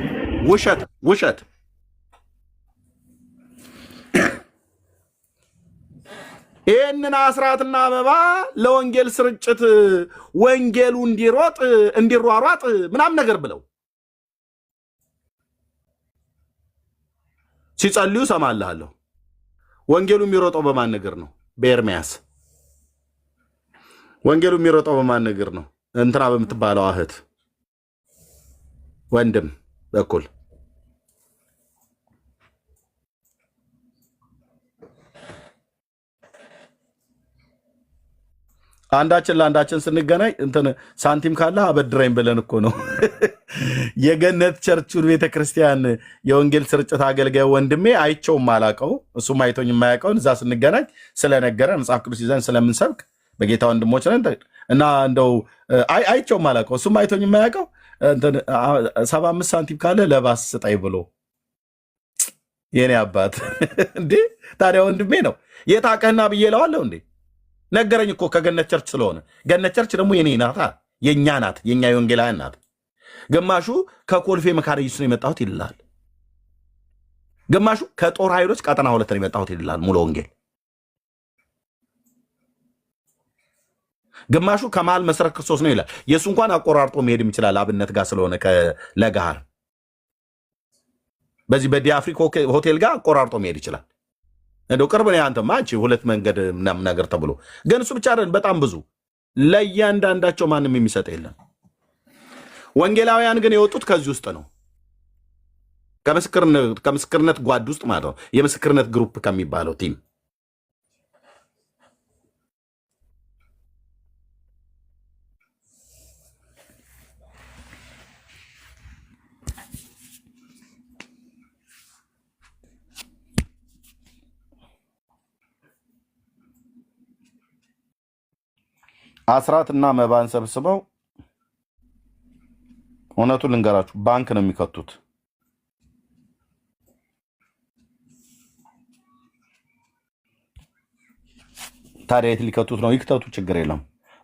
ውሸት ይህንን አስራትና አበባ ለወንጌል ስርጭት ወንጌሉ እንዲሯሯጥ ምናምን ነገር ብለው ሲጸልዩ ሰማልሃለሁ። ወንጌሉ የሚሮጠው በማን ነገር ነው? በኤርሚያስ። ወንጌሉ የሚሮጠው በማን ነገር ነው? እንትና በምትባለው እህት ወንድም በኩል አንዳችን ለአንዳችን ስንገናኝ እንትን ሳንቲም ካለ አበድረኝ ብለን እኮ ነው። የገነት ቸርቹን ቤተክርስቲያን የወንጌል ስርጭት አገልጋይ ወንድሜ አይቸውም አላቀው እሱም አይቶኝ የማያውቀውን እዛ ስንገናኝ ስለነገረ መጽሐፍ ቅዱስ ይዘን ስለምንሰብክ በጌታ ወንድሞች ነን እና እንደው አይቸውም አላቀው እሱም አይቶኝ የማያውቀው 75 ሳንቲም ካለ ለባስ ስጠኝ ብሎ የኔ አባት እንዴ ታዲያ ወንድሜ ነው የታቀህና ብዬ እለዋለሁ እንዴ ነገረኝ እኮ ከገነት ቸርች ስለሆነ ገነት ቸርች ደግሞ የኔ ናታ የኛ ናት የኛ የወንጌላውያን ናት ግማሹ ከኮልፌ መካነ ኢየሱስ ነው የመጣሁት ይላል ግማሹ ከጦር ኃይሎች ቀጠና 2 ነው የመጣሁት ይላል ሙሉ ወንጌል ግማሹ ከመሃል መሰረት ክርስቶስ ነው ይላል የሱ እንኳን አቆራርጦ መሄድም ይችላል አብነት ጋር ስለሆነ ከለጋር በዚህ በዲአፍሪክ ሆቴል ጋር አቆራርጦ መሄድ ይችላል እንደው ቅርብ ነው አንተማ አንቺ ሁለት መንገድ ምናምን ነገር ተብሎ ግን እሱ ብቻ አይደለም በጣም ብዙ ለእያንዳንዳቸው ማንም የሚሰጥ የለም ወንጌላውያን ግን የወጡት ከዚህ ውስጥ ነው ከምስክርነት ጓድ ውስጥ ማለት ነው የምስክርነት ግሩፕ ከሚባለው ቲም አስራትና መባን ሰብስበው እውነቱን ልንገራችሁ ባንክ ነው የሚከቱት ታዲያ የት ሊከቱት ነው ይክተቱ ችግር የለም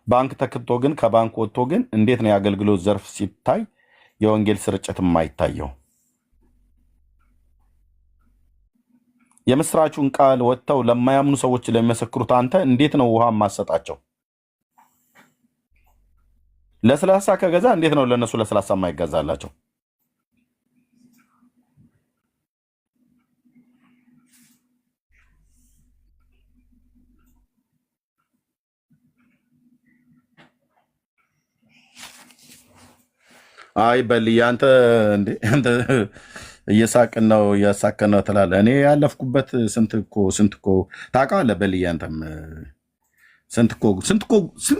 ባንክ ተከቶ ግን ከባንክ ወጥቶ ግን እንዴት ነው የአገልግሎት ዘርፍ ሲታይ የወንጌል ስርጭት የማይታየው የምስራቹን ቃል ወጥተው ለማያምኑ ሰዎች ለሚመሰክሩት አንተ እንዴት ነው ውሃ ማሰጣቸው ለስላሳ ከገዛ እንዴት ነው ለነሱ ለስላሳ የማይገዛላቸው አይ በልይ አንተ እየሳቅን ነው እያሳከን ነው ትላለህ እኔ ያለፍኩበት ስንት እኮ ታውቃለህ በልይ አንተም ስንት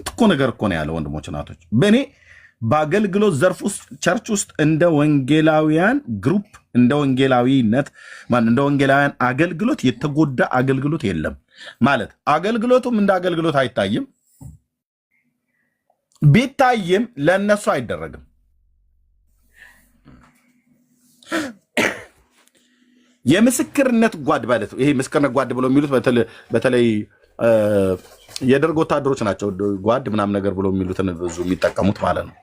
እኮ ነገር እኮ ነው ያለው ወንድሞች እናቶች በእኔ በአገልግሎት ዘርፍ ውስጥ ቸርች ውስጥ እንደ ወንጌላውያን ግሩፕ እንደ ወንጌላዊነት እንደ ወንጌላውያን አገልግሎት የተጎዳ አገልግሎት የለም ማለት አገልግሎቱም እንደ አገልግሎት አይታይም ቢታይም ለነሱ አይደረግም የምስክርነት ጓድ ማለት ይሄ ምስክርነት ጓድ ብሎ የሚሉት በተለይ የደርግ ወታደሮች ናቸው ጓድ ምናምን ነገር ብሎ የሚሉትን ብዙ የሚጠቀሙት ማለት ነው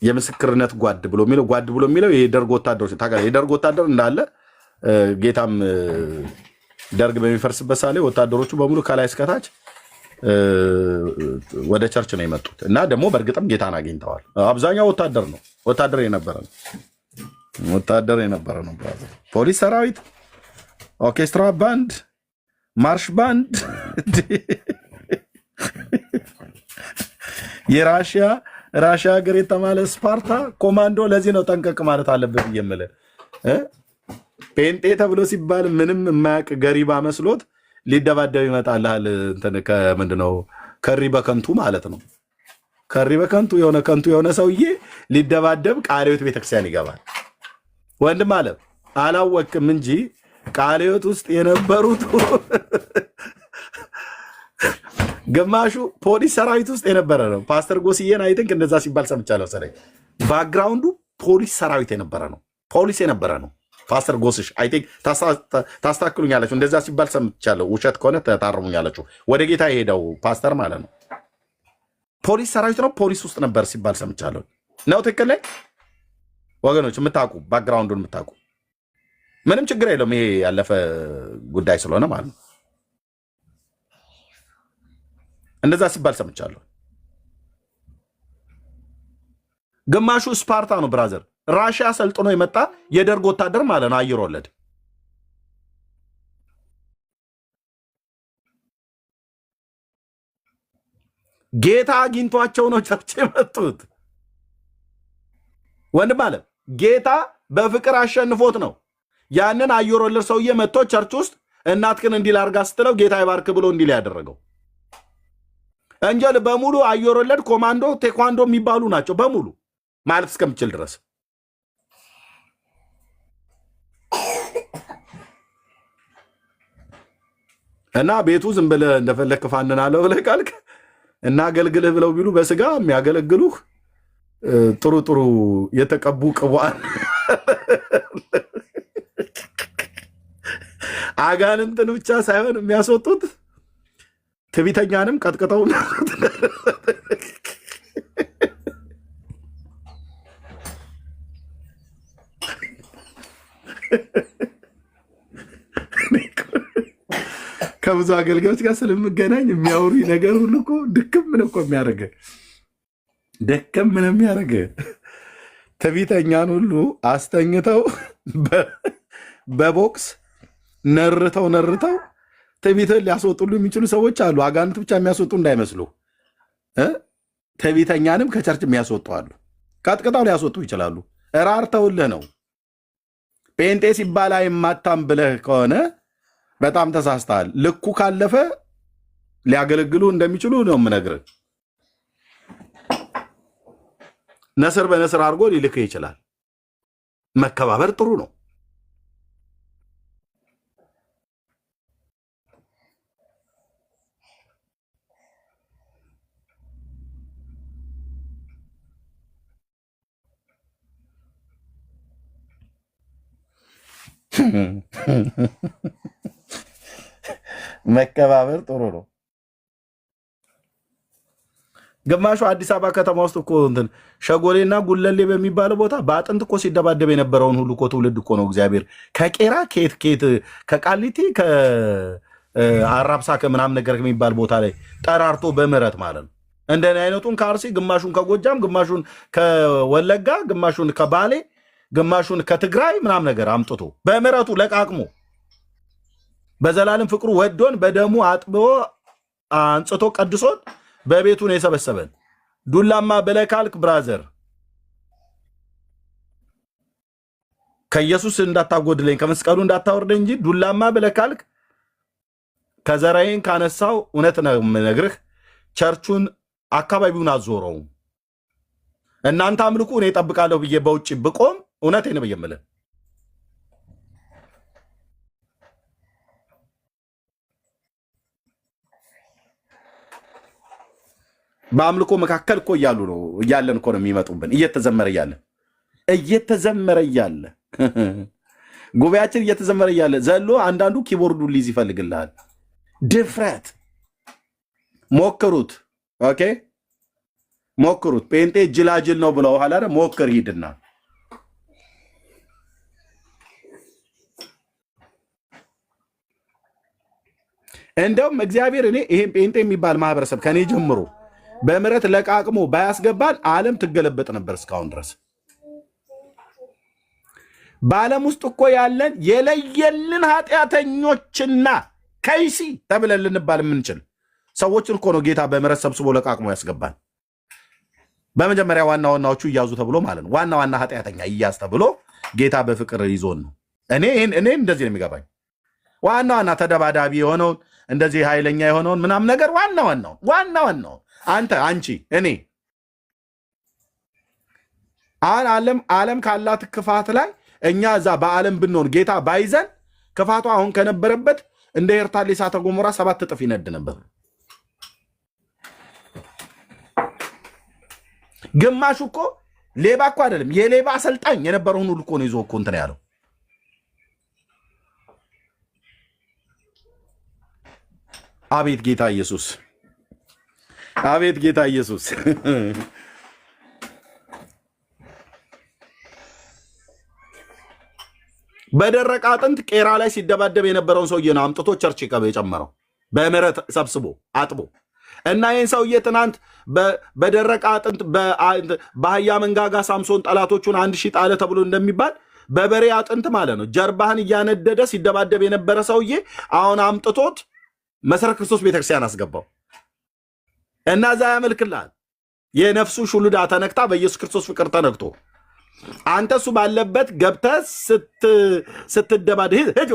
የምስክርነት ጓድ ብሎ የሚለው ይሄ ደርግ ወታደሮች ታውቃለህ የደርግ ወታደር እንዳለ ጌታም ደርግ በሚፈርስበት ሳለ ወታደሮቹ በሙሉ ከላይ እስከታች ወደ ቸርች ነው የመጡት እና ደግሞ በእርግጥም ጌታን አግኝተዋል አብዛኛው ወታደር የነበረ ነው ፖሊስ ሰራዊት ኦርኬስትራ ባንድ ማርሽ ባንድ የራሽያ ሀገር የተማለ ስፓርታ ኮማንዶ ለዚህ ነው ጠንቀቅ ማለት አለበት የምልህ ጴንጤ ተብሎ ሲባል ምንም የማያውቅ ገሪባ መስሎት ሊደባደብ ይመጣልሃል እንትን ከምንድነው ከሪ በከንቱ ማለት ነው ከሪ በከንቱ የሆነ ሰውዬ ሊደባደብ ቃለ ሕይወት ቤተክርስቲያን ይገባል ወንድም አለም አላወቅም እንጂ ቃለ ሕይወት ውስጥ የነበሩት ግማሹ ፖሊስ ሰራዊት ውስጥ የነበረ ነው ፓስተር ጎስዬን አይ ቲንክ እንደዛ ሲባል ሰምቻለሁ ሰለኝ ባክግራውንዱ ፖሊስ ሰራዊት የነበረ ነው ፓስተር ጎስሽ አይ ቲንክ ታስተካክሉኛላችሁ እንደዛ ሲባል ሰምቻለሁ ውሸት ከሆነ ታርሙኛላችሁ ወደ ጌታ የሄደው ፓስተር ማለት ነው ፖሊስ ሰራዊት ነው ፖሊስ ውስጥ ነበር ሲባል ሰምቻለሁ ነው ትክክል ላይ ወገኖች የምታውቁ ባክግራውንዱን የምታውቁ ምንም ችግር የለውም ይሄ ያለፈ ጉዳይ ስለሆነ ማለት ነው እንደዛ ሲባል ሰምቻለሁ ግማሹ ስፓርታ ነው ብራዘር ራሽያ ሰልጥኖ የመጣ የደርግ ወታደር ማለት ነው አየር ወለድ ጌታ አግኝቷቸው ነው ቸርች የመጡት ወንድም አለ ጌታ በፍቅር አሸንፎት ነው ያንን አየር ወለድ ሰውዬ መጥቶ ቸርች ውስጥ እናትህን እንዲህ ላድርጋ ስትለው ጌታ ይባርክ ብሎ እንዲህ ያደረገው እንጀል በሙሉ አየር ወለድ ኮማንዶ ቴኳንዶ የሚባሉ ናቸው በሙሉ ማለት እስከምችል ድረስ እና ቤቱ ዝም ብለህ እንደፈለክ ፋንናለው ብለህ ካልክ እና አገልግልህ ብለው ቢሉ በስጋ የሚያገለግሉህ ጥሩ ጥሩ የተቀቡ ቅቧን አጋንንትን ብቻ ሳይሆን የሚያስወጡት ትዕቢተኛንም ቀጥቅጠው ከብዙ አገልጋዮች ጋር ስለምገናኝ የሚያወሩ ነገር ሁሉ እኮ ድክም ነው እኮ የሚያደርገ ደከም ምን የሚያደርገ ትዕቢተኛን ሁሉ አስተኝተው በቦክስ ነርተው ትዕቢትን ሊያስወጡሉ የሚችሉ ሰዎች አሉ። አጋንንት ብቻ የሚያስወጡ እንዳይመስሉ ትዕቢተኛንም ከቸርች የሚያስወጡ አሉ። ቀጥቅጠው ሊያስወጡ ይችላሉ። እራርተውልህ ነው። ጴንጤ ሲባል አይማታም ብለህ ከሆነ በጣም ተሳስተሃል። ልኩ ካለፈ ሊያገለግሉ እንደሚችሉ ነው የምነግርህ። ነስር በነስር አድርጎ ሊልክህ ይችላል። መከባበር ጥሩ ነው። መከባበር ጥሩ ነው። ግማሹ አዲስ አበባ ከተማ ውስጥ እኮ እንትን ሸጎሌና ጉለሌ በሚባለው ቦታ በአጥንት እኮ ሲደባደብ የነበረውን ሁሉ እኮ ትውልድ እኮ ነው እግዚአብሔር ከቄራ ኬት ከቃሊቲ ከአራብሳ ከምናምን ነገር የሚባል ቦታ ላይ ጠራርቶ በምህረት ማለት ነው። እንደኔ አይነቱን ከአርሲ ግማሹን ከጎጃም ግማሹን ከወለጋ ግማሹን ከባሌ ግማሹን ከትግራይ ምናምን ነገር አምጥቶ በምህረቱ ለቃቅሞ በዘላለም ፍቅሩ ወዶን በደሙ አጥቦ አንጽቶ ቀድሶን በቤቱ ነው የሰበሰበን። ዱላማ ብለካልክ ብራዘር ከኢየሱስ እንዳታጎድለኝ ከመስቀሉ እንዳታወርደኝ እንጂ ዱላማ ብለካልክ ከዘራዬን ካነሳው እውነት ነው የምነግርህ ቸርቹን አካባቢውን አዞረው። እናንተ አምልኩ እኔ እጠብቃለሁ ብዬ በውጭ ብቆም እውነቴን ነው የምልህ። በአምልኮ መካከል እኮ እያለን እኮ ነው የሚመጡብን። እየተዘመረ እያለ ጉባኤያችን እየተዘመረ እያለ ዘሎ አንዳንዱ ኪቦርዱን ሊይዝ ይፈልግልሃል። ድፍረት ሞክሩት። ኦኬ ሞክሩት። ጴንጤ ጅላጅል ነው ብለው ኋላ ሞክር ሂድና እንደውም እግዚአብሔር እኔ ይሄን ጴንጤ የሚባል ማህበረሰብ ከኔ ጀምሮ በምህረት ለቃቅሞ ባያስገባን ዓለም ትገለበጥ ነበር እስካሁን ድረስ። በዓለም ውስጥ እኮ ያለን የለየልን ኃጢአተኞችና ከይሲ ተብለን ልንባል የምንችል ሰዎችን እኮ ነው ጌታ በምህረት ሰብስቦ ለቃቅሞ ያስገባን። በመጀመሪያ ዋና ዋናዎቹ እያዙ ተብሎ ማለት ነው። ዋና ዋና ኃጢአተኛ እያዝ ተብሎ ጌታ በፍቅር ይዞን ነው። እኔ እንደዚህ ነው የሚገባኝ። ዋና ዋና ተደባዳቢ የሆነውን እንደዚህ ኃይለኛ የሆነውን ምናምን ነገር ዋና ዋናውን አንተ አንቺ እኔ ዓለም ካላት ክፋት ላይ እኛ እዛ በዓለም ብንሆን ጌታ ባይዘን ክፋቱ አሁን ከነበረበት እንደ ኤርታሌ እሳተ ገሞራ 7 እጥፍ ይነድ ነበር። ግማሹ እኮ ሌባ እኮ አይደለም የሌባ አሰልጣኝ የነበረውን ሁሉ እኮ ነው ይዞ እኮ እንትን ያለው። አቤት ጌታ ኢየሱስ፣ አቤት ጌታ ኢየሱስ። በደረቀ አጥንት ቄራ ላይ ሲደባደብ የነበረውን ሰውዬ ነው አምጥቶ ቸርች የጨመረው በምህረት ሰብስቦ አጥቦ እና ይህን ሰውዬ ትናንት በደረቀ አጥንት በአህያ መንጋጋ ሳምሶን ጠላቶቹን 1000 ጣለ ተብሎ እንደሚባል በበሬ አጥንት ማለት ነው ጀርባህን እያነደደ ሲደባደብ የነበረ ሰውዬ አሁን አምጥቶት መሰረት ክርስቶስ ቤተክርስቲያን አስገባው እና እዛ ያመልክልሃል። የነፍሱ ሹሉዳ ተነክታ በኢየሱስ ክርስቶስ ፍቅር ተነክቶ አንተ እሱ ባለበት ገብተህ ስትደባደብ ሂድ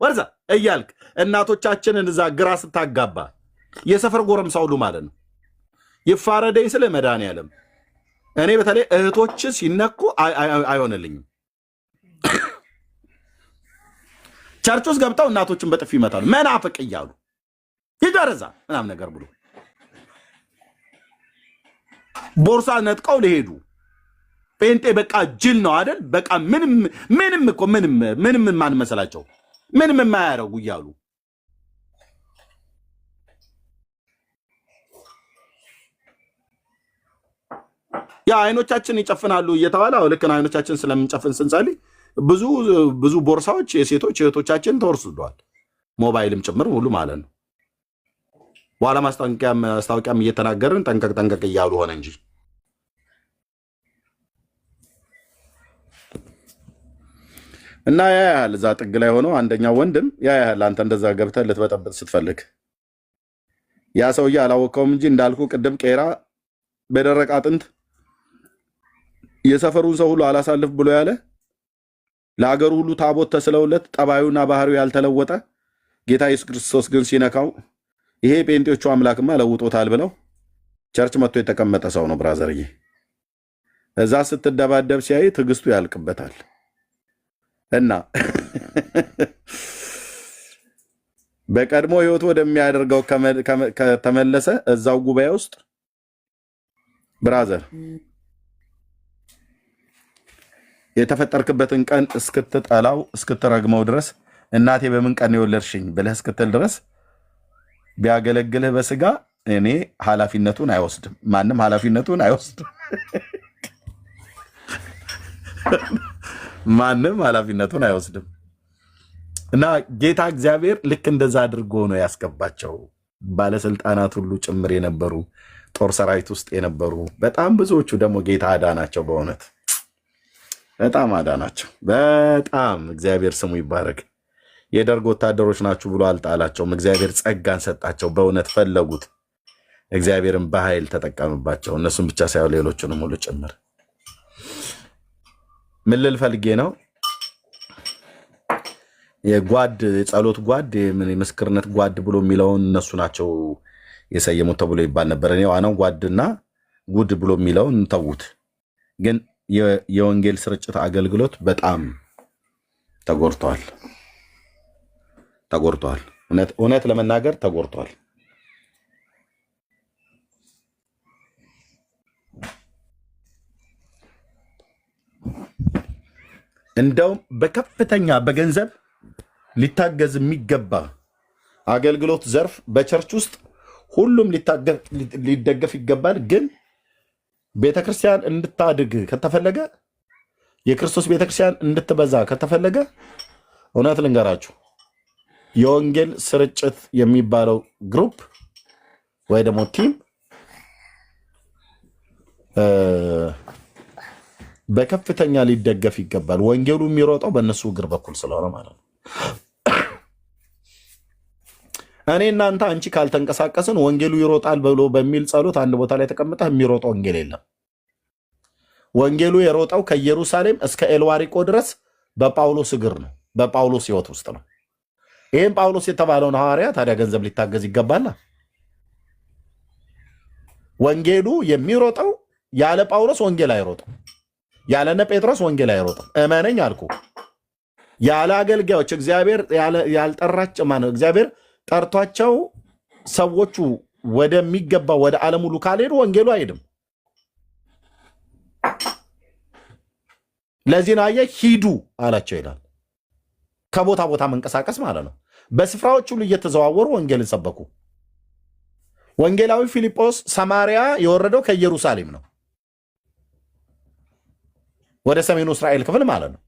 ወርዛ እያልክ እናቶቻችንን እዛ ግራ ስታጋባ የሰፈር ጎረምሳ ሁሉ ማለት ነው። ይፋረደኝ ስለ መድኃኒዓለም እኔ በተለይ እህቶች ሲነኩ አይሆንልኝም። ቸርች ውስጥ ገብተው እናቶችን በጥፊ ይመታሉ መናፍቅ እያሉ ሂድ ወርዛ ምናምን ነገር ብሎ ቦርሳ ነጥቀው ሊሄዱ ጴንጤ በቃ ጅል ነው አይደል? በቃ ምንም ማን መሰላቸው ምንም የማያደርጉ እያሉ ያ አይኖቻችን ይጨፍናሉ እየተባለ ልክ ነው። አይኖቻችን ስለምንጨፍን ስንጸልይ ብዙ ቦርሳዎች የሴቶች እህቶቻችን ተወርሱደዋል፣ ሞባይልም ጭምር ሁሉ ማለት ነው። በኋላ ማስታወቂያም እየተናገርን ጠንቀቅ እያሉ ሆነ እንጂ እና ያያል እዛ ጥግ ላይ ሆኖ አንደኛው ወንድም ያያል አንተ እንደዛ ገብተህ ልትበጠብጥ ስትፈልግ ያ ሰውዬ አላወቀውም እንጂ እንዳልኩ ቅድም ቄራ በደረቅ አጥንት የሰፈሩን ሰው ሁሉ አላሳልፍ ብሎ ያለ ለአገሩ ሁሉ ታቦት ተስለውለት ጠባዩና ባህሪው ያልተለወጠ ጌታ ኢየሱስ ክርስቶስ ግን ሲነካው ይሄ ጴንጤዎቹ አምላክማ ለውጦታል ብለው ቸርች መጥቶ የተቀመጠ ሰው ነው። ብራዘርዬ እዛ ስትደባደብ ሲያይ ትዕግስቱ ያልቅበታል። እና በቀድሞ ህይወቱ ወደሚያደርገው ከተመለሰ እዛው ጉባኤ ውስጥ ብራዘር የተፈጠርክበትን ቀን እስክትጠላው እስክትረግመው ድረስ እናቴ በምን ቀን የወለድሽኝ ብለህ እስክትል ድረስ ቢያገለግልህ በስጋ እኔ ኃላፊነቱን አይወስድም። ማንም ኃላፊነቱን አይወስድም። ማንም ኃላፊነቱን አይወስድም። እና ጌታ እግዚአብሔር ልክ እንደዛ አድርጎ ነው ያስገባቸው። ባለስልጣናት ሁሉ ጭምር የነበሩ ጦር ሰራዊት ውስጥ የነበሩ በጣም ብዙዎቹ ደግሞ ጌታ አዳናቸው። በእውነት በጣም አዳናቸው። በጣም እግዚአብሔር ስሙ ይባረክ። የደርግ ወታደሮች ናችሁ ብሎ አልጣላቸውም። እግዚአብሔር ጸጋን ሰጣቸው። በእውነት ፈለጉት። እግዚአብሔርን በኃይል ተጠቀምባቸው። እነሱም ብቻ ሳይሆን ሌሎቹንም ሁሉ ጭምር። ምን ልል ፈልጌ ነው? የጸሎት ጓድ የምስክርነት ጓድ ብሎ የሚለውን እነሱ ናቸው የሰየሙት ተብሎ ይባል ነበር። እኔ ዋናው ጓድና ጉድ ብሎ የሚለውን ተዉት። ግን የወንጌል ስርጭት አገልግሎት በጣም ተጎድቷል። እውነት ለመናገር ተጎድቷል። እንደውም በከፍተኛ በገንዘብ ሊታገዝ የሚገባ አገልግሎት ዘርፍ በቸርች ውስጥ ሁሉም ሊደገፍ ይገባል። ግን ቤተክርስቲያን እንድታድግ ከተፈለገ የክርስቶስ ቤተክርስቲያን እንድትበዛ ከተፈለገ እውነት ልንገራችሁ የወንጌል ስርጭት የሚባለው ግሩፕ ወይ ደግሞ ቲም በከፍተኛ ሊደገፍ ይገባል። ወንጌሉ የሚሮጠው በእነሱ እግር በኩል ስለሆነ ማለት ነው። እኔ እናንተ አንቺ ካልተንቀሳቀስን ወንጌሉ ይሮጣል ብሎ በሚል ጸሎት አንድ ቦታ ላይ ተቀምጠህ የሚሮጠው ወንጌል የለም። ወንጌሉ የሮጠው ከኢየሩሳሌም እስከ ኤልዋሪቆ ድረስ በጳውሎስ እግር ነው፣ በጳውሎስ ሕይወት ውስጥ ነው። ይህም ጳውሎስ የተባለውን ሐዋርያ ታዲያ ገንዘብ ሊታገዝ ይገባል። ወንጌሉ የሚሮጠው ያለ ጳውሎስ ወንጌል አይሮጥም። ያለነ ጴጥሮስ ወንጌል አይሮጥም። እመነኝ አልኩ። ያለ አገልጋዮች እግዚአብሔር ያልጠራቸው ማነው? እግዚአብሔር ጠርቷቸው ሰዎቹ ወደሚገባ ወደ ዓለም ሁሉ ካልሄዱ ወንጌሉ አይሄድም። ለዚህ ነው አየህ ሂዱ አላቸው ይላል። ከቦታ ቦታ መንቀሳቀስ ማለት ነው። በስፍራዎች ሁሉ እየተዘዋወሩ ወንጌልን ሰበኩ። ወንጌላዊ ፊልጶስ ሰማርያ የወረደው ከኢየሩሳሌም ነው ወደ ሰሜኑ እስራኤል ክፍል ማለት ነው።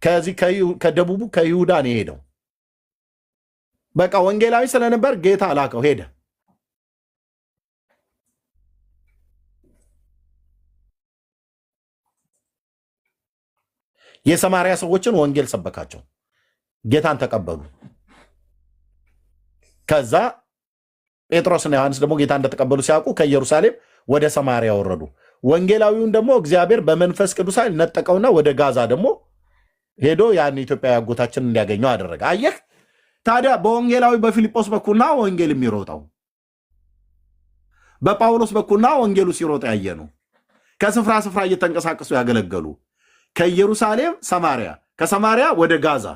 ከዚህ ከደቡቡ ከይሁዳ ነው የሄደው። በቃ ወንጌላዊ ስለነበር ጌታ ላከው፣ ሄደ። የሰማርያ ሰዎችን ወንጌል ሰበካቸው፣ ጌታን ተቀበሉ። ከዛ ጴጥሮስና ዮሐንስ ደግሞ ጌታ እንደተቀበሉ ሲያውቁ ከኢየሩሳሌም ወደ ሰማርያ ወረዱ። ወንጌላዊውን ደግሞ እግዚአብሔር በመንፈስ ቅዱስ ኃይል ነጠቀውና ወደ ጋዛ ደግሞ ሄዶ ያን ኢትዮጵያዊ አጎታችን እንዲያገኘው አደረገ። አየህ ታዲያ በወንጌላዊ በፊልጶስ በኩልና ወንጌል የሚሮጠው በጳውሎስ በኩልና ወንጌሉ ሲሮጥ ያየ ነው። ከስፍራ ስፍራ እየተንቀሳቀሱ ያገለገሉ ከኢየሩሳሌም ሰማሪያ፣ ከሰማሪያ ወደ ጋዛ፣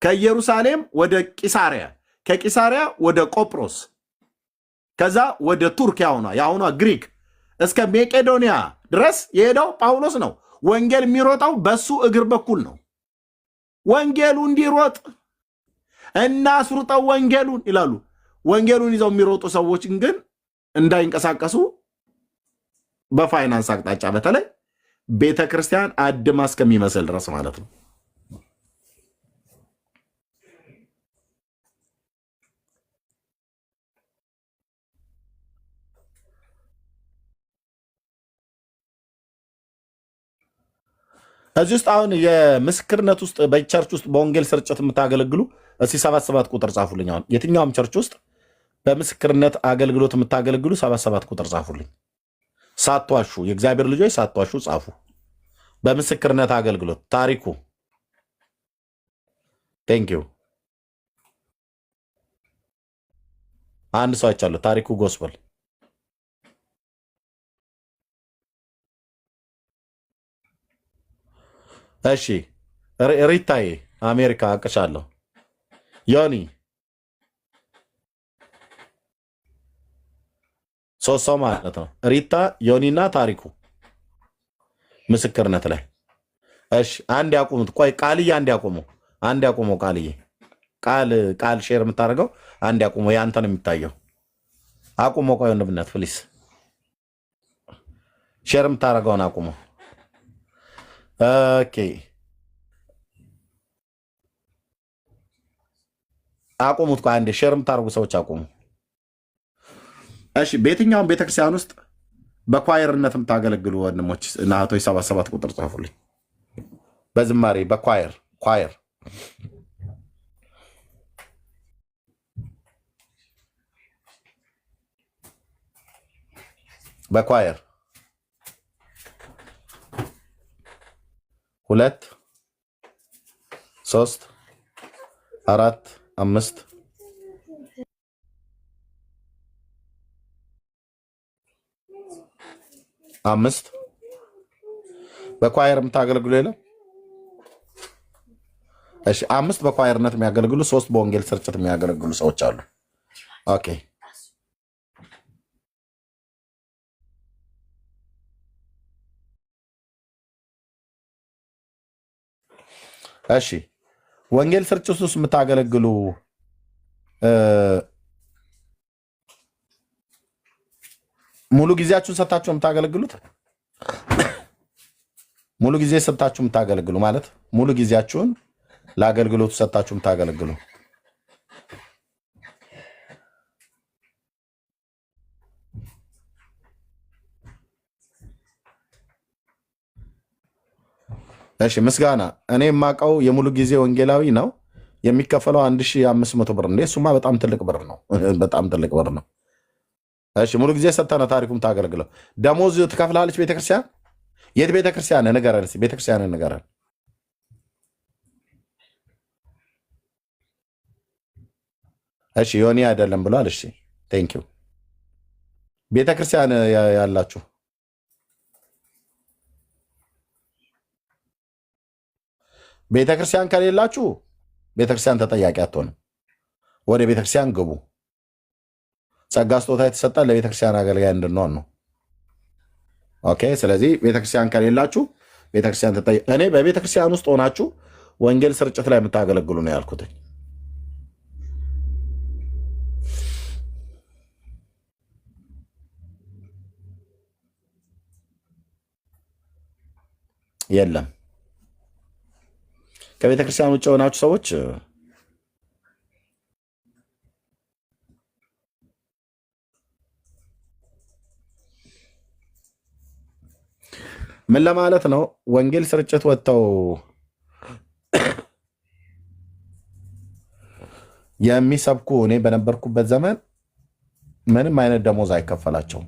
ከኢየሩሳሌም ወደ ቂሳሪያ፣ ከቂሳሪያ ወደ ቆጵሮስ፣ ከዛ ወደ ቱርክ የአሁኗ ግሪክ እስከ መቄዶንያ ድረስ የሄደው ጳውሎስ ነው። ወንጌል የሚሮጠው በሱ እግር በኩል ነው። ወንጌሉ እንዲሮጥ እናስሩጠው ወንጌሉን ይላሉ። ወንጌሉን ይዘው የሚሮጡ ሰዎችን ግን እንዳይንቀሳቀሱ በፋይናንስ አቅጣጫ በተለይ ቤተክርስቲያን አድማ እስከሚመስል ድረስ ማለት ነው። እዚህ ውስጥ አሁን የምስክርነት ውስጥ በቸርች ውስጥ በወንጌል ስርጭት የምታገለግሉ እስቲ 77 ቁጥር ጻፉልኝ። አሁን የትኛውም ቸርች ውስጥ በምስክርነት አገልግሎት የምታገለግሉ 77 ቁጥር ጻፉልኝ። ሳትዋሹ የእግዚአብሔር ልጆች ሳትዋሹ ጻፉ። በምስክርነት አገልግሎት ታሪኩ ቴንክ ዩ አንድ ሰው አይቻለሁ። ታሪኩ ጎስፐል እሺ ሪታዬ አሜሪካ አቅሻለሁ። ዮኒ 3 ሰው ማለት ነው። ሪታ ዮኒና ታሪኩ ምስክርነት ላይ እሺ አንድ ያቁሙት። ቆይ ቃልዬ አንድ ያቁሙ ቃልዬ ቃል ሼር የምታደርገው አንድ ያቁሙ። ያንተ ነው የሚታየው። አቁሞ ቆይ ወንድምነት ፕሊስ ሼር የምታደርገውን አቁሙ። ኦኬ አቁሙት። ቆይ አንዴ ሼር የምታደርጉ ሰዎች አቁሙ። እሺ በየትኛውም ቤተክርስቲያን ውስጥ በኳየርነት የምታገለግሉ ወንድሞች እና እህቶች 77 ቁጥር ጻፉልኝ። በዝማሬ በኳየር በኳየር 2 3 4 5 5 በኳየር የምታገለግሉ የለም? እሺ 5 በኳየርነት የሚያገለግሉ 3 በወንጌል ስርጭት የሚያገለግሉ ሰዎች አሉ። ኦኬ እሺ ወንጌል ስርጭት ውስጥ የምታገለግሉ ሙሉ ጊዜያችሁን ሰጥታችሁ የምታገለግሉት ሙሉ ጊዜ ሰጥታችሁ የምታገለግሉ ማለት ሙሉ ጊዜያችሁን ለአገልግሎቱ ሰጥታችሁ የምታገለግሉ እሺ ምስጋና እኔ የማውቀው የሙሉ ጊዜ ወንጌላዊ ነው የሚከፈለው 1500 ብር። እንዴ እሱማ በጣም ትልቅ ብር ነው። በጣም ትልቅ ብር ነው። እሺ ሙሉ ጊዜ ሰጥተህ ነው ታሪኩም ታገለግለው። ደሞዝ ትከፍላለች ቤተክርስቲያን? የት ቤተክርስቲያን ንገረን እስኪ። ቤተክርስቲያን ንገረን። እሺ ዮኒ አይደለም ብሏል። እሺ ቴንክ ዩ። ቤተክርስቲያን ያላችሁ ቤተክርስቲያን ከሌላችሁ ቤተክርስቲያን ተጠያቂ አትሆንም። ወደ ቤተክርስቲያን ግቡ። ጸጋ ስጦታ የተሰጠ ለቤተክርስቲያን አገልጋይ እንድንሆን ነው። ኦኬ። ስለዚህ ቤተክርስቲያን ከሌላችሁ ቤተክርስቲያን ተጠያቂ። እኔ በቤተክርስቲያን ውስጥ ሆናችሁ ወንጌል ስርጭት ላይ የምታገለግሉ ነው ያልኩት። የለም ከቤተክርስቲያን ውጭ የሆናችሁ ሰዎች ምን ለማለት ነው? ወንጌል ስርጭት ወጥተው የሚሰብኩ እኔ በነበርኩበት ዘመን ምንም አይነት ደሞዝ አይከፈላቸውም።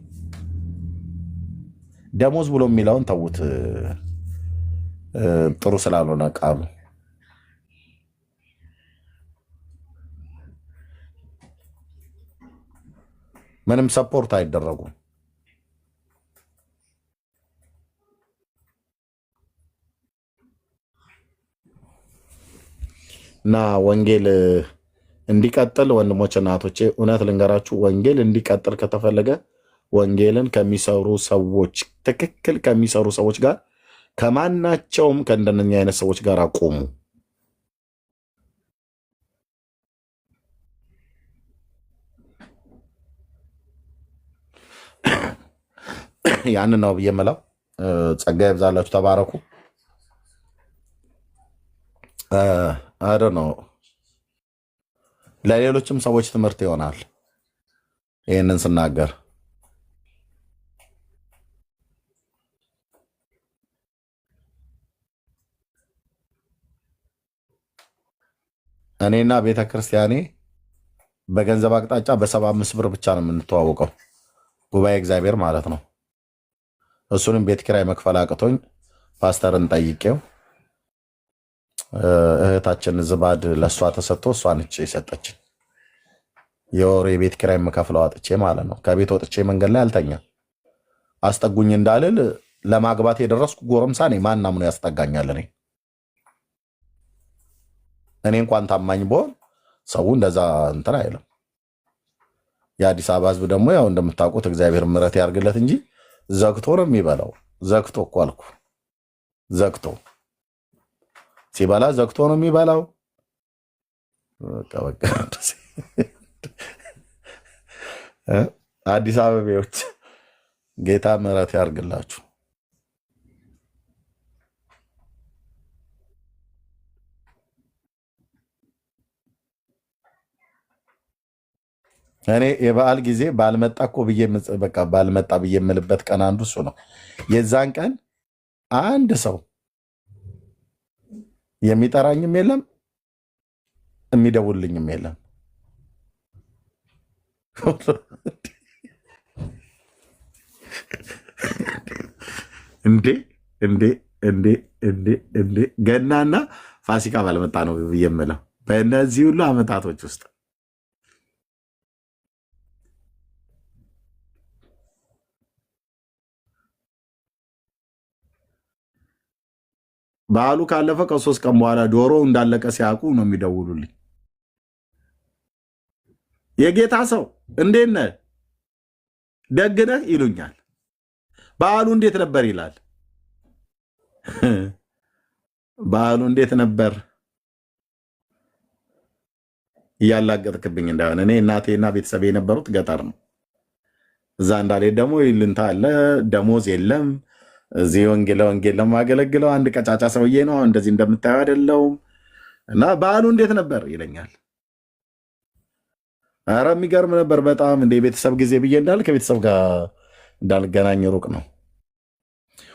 ደሞዝ ብሎ የሚለውን ተዉት፣ ጥሩ ስላልሆነ ቃሉ ምንም ሰፖርት አይደረጉም። እና ወንጌል እንዲቀጥል ወንድሞች እናቶቼ፣ እውነት ልንገራችሁ፣ ወንጌል እንዲቀጥል ከተፈለገ ወንጌልን ከሚሰሩ ሰዎች ትክክል ከሚሰሩ ሰዎች ጋር ከማናቸውም ከእንደነኛ አይነት ሰዎች ጋር አቆሙ። ያንን ነው ብዬ የምለው። ጸጋ ይብዛላችሁ፣ ተባረኩ። አረ ነው ለሌሎችም ሰዎች ትምህርት ይሆናል ይህንን ስናገር። እኔና ቤተ ክርስቲያኔ በገንዘብ አቅጣጫ በ75 ብር ብቻ ነው የምንተዋወቀው፣ ጉባኤ እግዚአብሔር ማለት ነው። እሱንም ቤት ኪራይ መክፈል አቅቶኝ ፓስተርን ጠይቄው እህታችን ዝባድ ለእሷ ተሰጥቶ እሷ ነች የሰጠችን። የወር የቤት ኪራይ የምከፍለው አጥቼ ማለት ነው። ከቤት ወጥቼ መንገድ ላይ አልተኛ አስጠጉኝ እንዳልል ለማግባት የደረስኩ ጎረምሳ ነኝ። ማን አምኖ ያስጠጋኛል? እኔ እንኳን ታማኝ ብሆን ሰው እንደዛ እንትን አይልም። የአዲስ አበባ ሕዝብ ደግሞ ያው እንደምታውቁት እግዚአብሔር ምሕረት ያርግለት እንጂ ዘግቶ ነው የሚበላው። ዘግቶ እኮ አልኩ፣ ዘግቶ ሲበላ ዘግቶ ነው የሚበላው። አዲስ አበቤዎች ጌታ ምሕረት ያርግላችሁ። እኔ የበዓል ጊዜ ባልመጣ እኮ ብዬ በቃ ባልመጣ ብዬ የምልበት ቀን አንዱ እሱ ነው። የዛን ቀን አንድ ሰው የሚጠራኝም የለም የሚደውልኝም የለም። እንዴ እንዴ እንዴ እንዴ እንዴ ገናና ፋሲካ ባልመጣ ነው ብዬ የምለው በእነዚህ ሁሉ ዓመታቶች ውስጥ በዓሉ ካለፈ ከ3 ቀን በኋላ ዶሮ እንዳለቀ ሲያውቁ ነው የሚደውሉልኝ። የጌታ ሰው እንዴት ነህ ደግ ነህ ይሉኛል። በዓሉ እንዴት ነበር ይላል። በዓሉ እንዴት ነበር እያላገጥክብኝ እንዳይሆን። እኔ እናቴና ቤተሰብ የነበሩት ገጠር ነው። እዛ እንዳልሄድ ደግሞ ይልንታ አለ፣ ደሞዝ የለም። እዚህ ወንጌል ለማገለግለው አንድ ቀጫጫ ሰውዬ ነው። እንደዚህ እንደምታየው አይደለውም። እና በዓሉ እንዴት ነበር ይለኛል። ኧረ የሚገርም ነበር በጣም። እንደ ቤተሰብ ጊዜ ብዬ እንዳል ከቤተሰብ ጋር እንዳልገናኝ ሩቅ ነው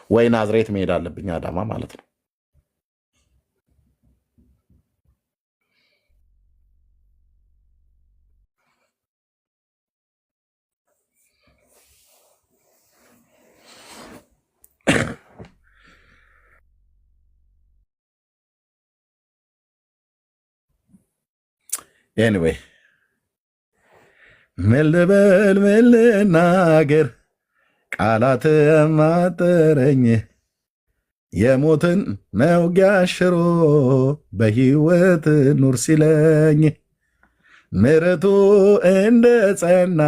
ወይ ናዝሬት መሄድ አለብኝ፣ አዳማ ማለት ነው። ኤኒዌይ ምን ልበል ምን ልናገር፣ ቃላት ማጠረኝ። የሞትን መውጊያ ሽሮ በሕይወት ኑር ሲለኝ፣ ምሕረቱ እንደ ጸና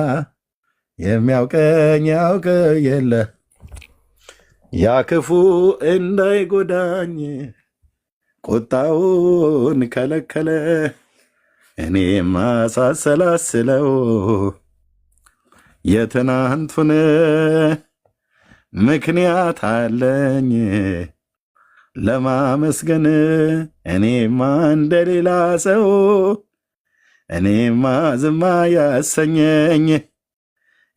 የሚያውቀኝ ያውቅ የለ። ያ ክፉ እንዳይጎዳኝ ቁጣውን ከለከለ። እኔ ማሳሰላስለው የትናንቱን ምክንያት አለኝ ለማመስገን። እኔማ እንደሌላ ሰው እኔማ ዝማ ያሰኘኝ።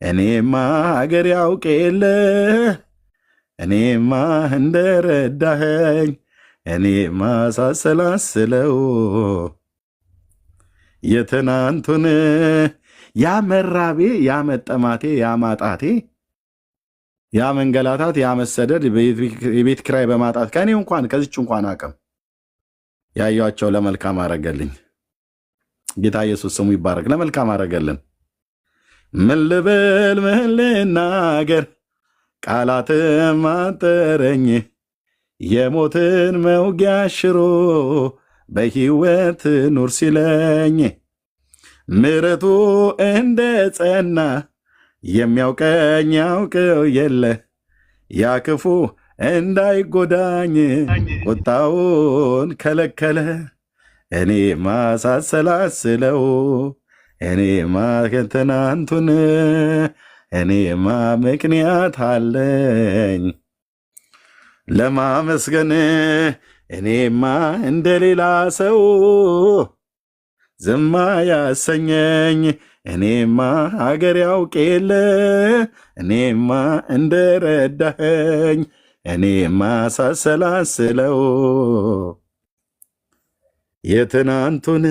እኔማ ሀገር ያውቅ የለ እኔማ እንደረዳኸኝ። እኔማ ሳሰላስለው የትናንቱን ያ መራቤ ያ መጠማቴ ያ ማጣቴ ያ መንገላታት፣ ያ መሰደድ፣ የቤት ኪራይ በማጣት ከኔ እንኳን ከዚች እንኳን አቅም ያዩዋቸው ለመልካም አረገልኝ። ጌታ ኢየሱስ ስሙ ይባረክ። ለመልካም አረገልን። ምን ልበል ምን ልናገር ቃላትም አጠረኝ። የሞትን መውጊያ ሽሮ በሕይወት ኑር ሲለኝ ምሕረቱ እንደ ጸና የሚያውቀኝ ያውቀው የለ ያ ክፉ እንዳይጎዳኝ ቁጣውን ከለከለ። እኔ ማሳሰላስለው እኔማ ከትናንቱን እኔማ ምክንያት አለኝ ለማመስገን። እኔማ እንደሌላ ሰው ዝማ ያሰኘኝ እኔማ አገር ያውቅ የለ እኔማ እንደረዳኸኝ እኔማ ሳሰላስለው የትናንቱን።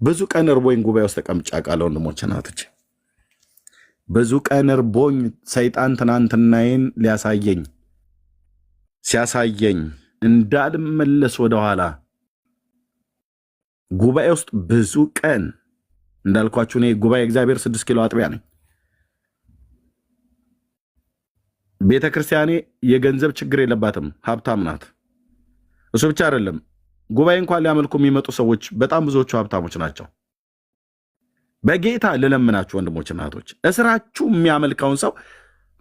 ብዙ ቀን እርቦኝ ጉባኤ ውስጥ ተቀምጬ አውቃለሁ ወንድሞች እናቶች። ብዙ ቀን እርቦኝ ሰይጣን ትናንትናዬን ሲያሳየኝ እንዳልመለስ ወደኋላ ጉባኤ ውስጥ ብዙ ቀን እንዳልኳችሁ እኔ ጉባኤ እግዚአብሔር 6 ኪሎ አጥቢያ ነኝ። ቤተ ክርስቲያኔ የገንዘብ ችግር የለባትም፣ ሀብታም ናት። እሱ ብቻ አይደለም፣ ጉባኤ እንኳን ሊያመልኩ የሚመጡ ሰዎች በጣም ብዙዎቹ ሀብታሞች ናቸው። በጌታ ልለምናችሁ ወንድሞች እናቶች፣ እስራችሁ የሚያመልከውን ሰው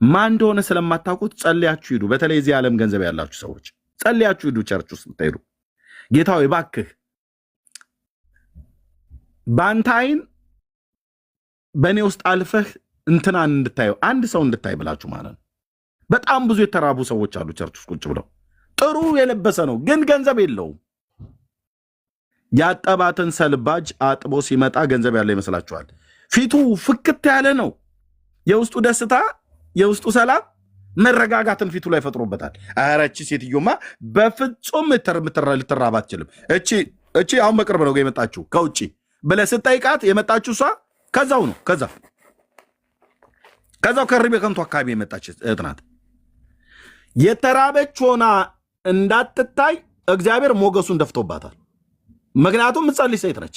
ማን እንደሆነ ስለማታውቁት ጸልያችሁ ሂዱ። በተለይ እዚህ ዓለም ገንዘብ ያላችሁ ሰዎች ጸልያችሁ ሂዱ። ቸርች ውስጥ ብትሄዱ ጌታ ሆይ እባክህ በአንተ አይን በእኔ ውስጥ አልፈህ እንትናን እንድታየው አንድ ሰው እንድታይ ብላችሁ ማለት ነው። በጣም ብዙ የተራቡ ሰዎች አሉ ቸርች ውስጥ ቁጭ ብለው። ጥሩ የለበሰ ነው ግን ገንዘብ የለውም። ያጠባትን ሰልባጅ አጥቦ ሲመጣ ገንዘብ ያለው ይመስላችኋል? ፊቱ ፍክት ያለ ነው። የውስጡ ደስታ፣ የውስጡ ሰላም፣ መረጋጋትን ፊቱ ላይ ፈጥሮበታል። ኧረ እቺ ሴትዮማ በፍጹም ልትራባ አትችልም። እቺ አሁን በቅርብ ነው የመጣችሁ ከውጭ ብለህ ስጠይቃት የመጣችሁ እሷ ከዛው ነው ከዛው ከርቤ ከንቱ አካባቢ የመጣች እህት ናት። የተራበች ሆና እንዳትታይ እግዚአብሔር ሞገሱን ደፍቶባታል። ምክንያቱም የምትጸልይ ሴት ነች፣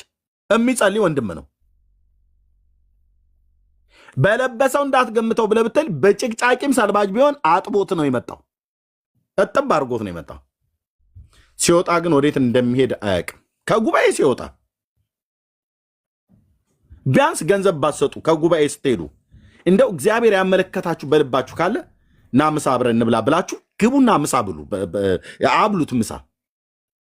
የሚጸልይ ወንድም ነው። በለበሰው እንዳትገምተው ብለህ ብትል በጭቅጫቂም ሰልባጅ ቢሆን አጥቦት ነው የመጣው፣ እጥብ አድርጎት ነው የመጣው። ሲወጣ ግን ወዴት እንደሚሄድ አያውቅም። ከጉባኤ ሲወጣ ቢያንስ ገንዘብ ባትሰጡ ከጉባኤ ስትሄዱ እንደው እግዚአብሔር ያመለከታችሁ በልባችሁ ካለ ና ምሳ አብረን እንብላ ብላችሁ ግቡና ምሳ ብሉ፣ አብሉት ምሳ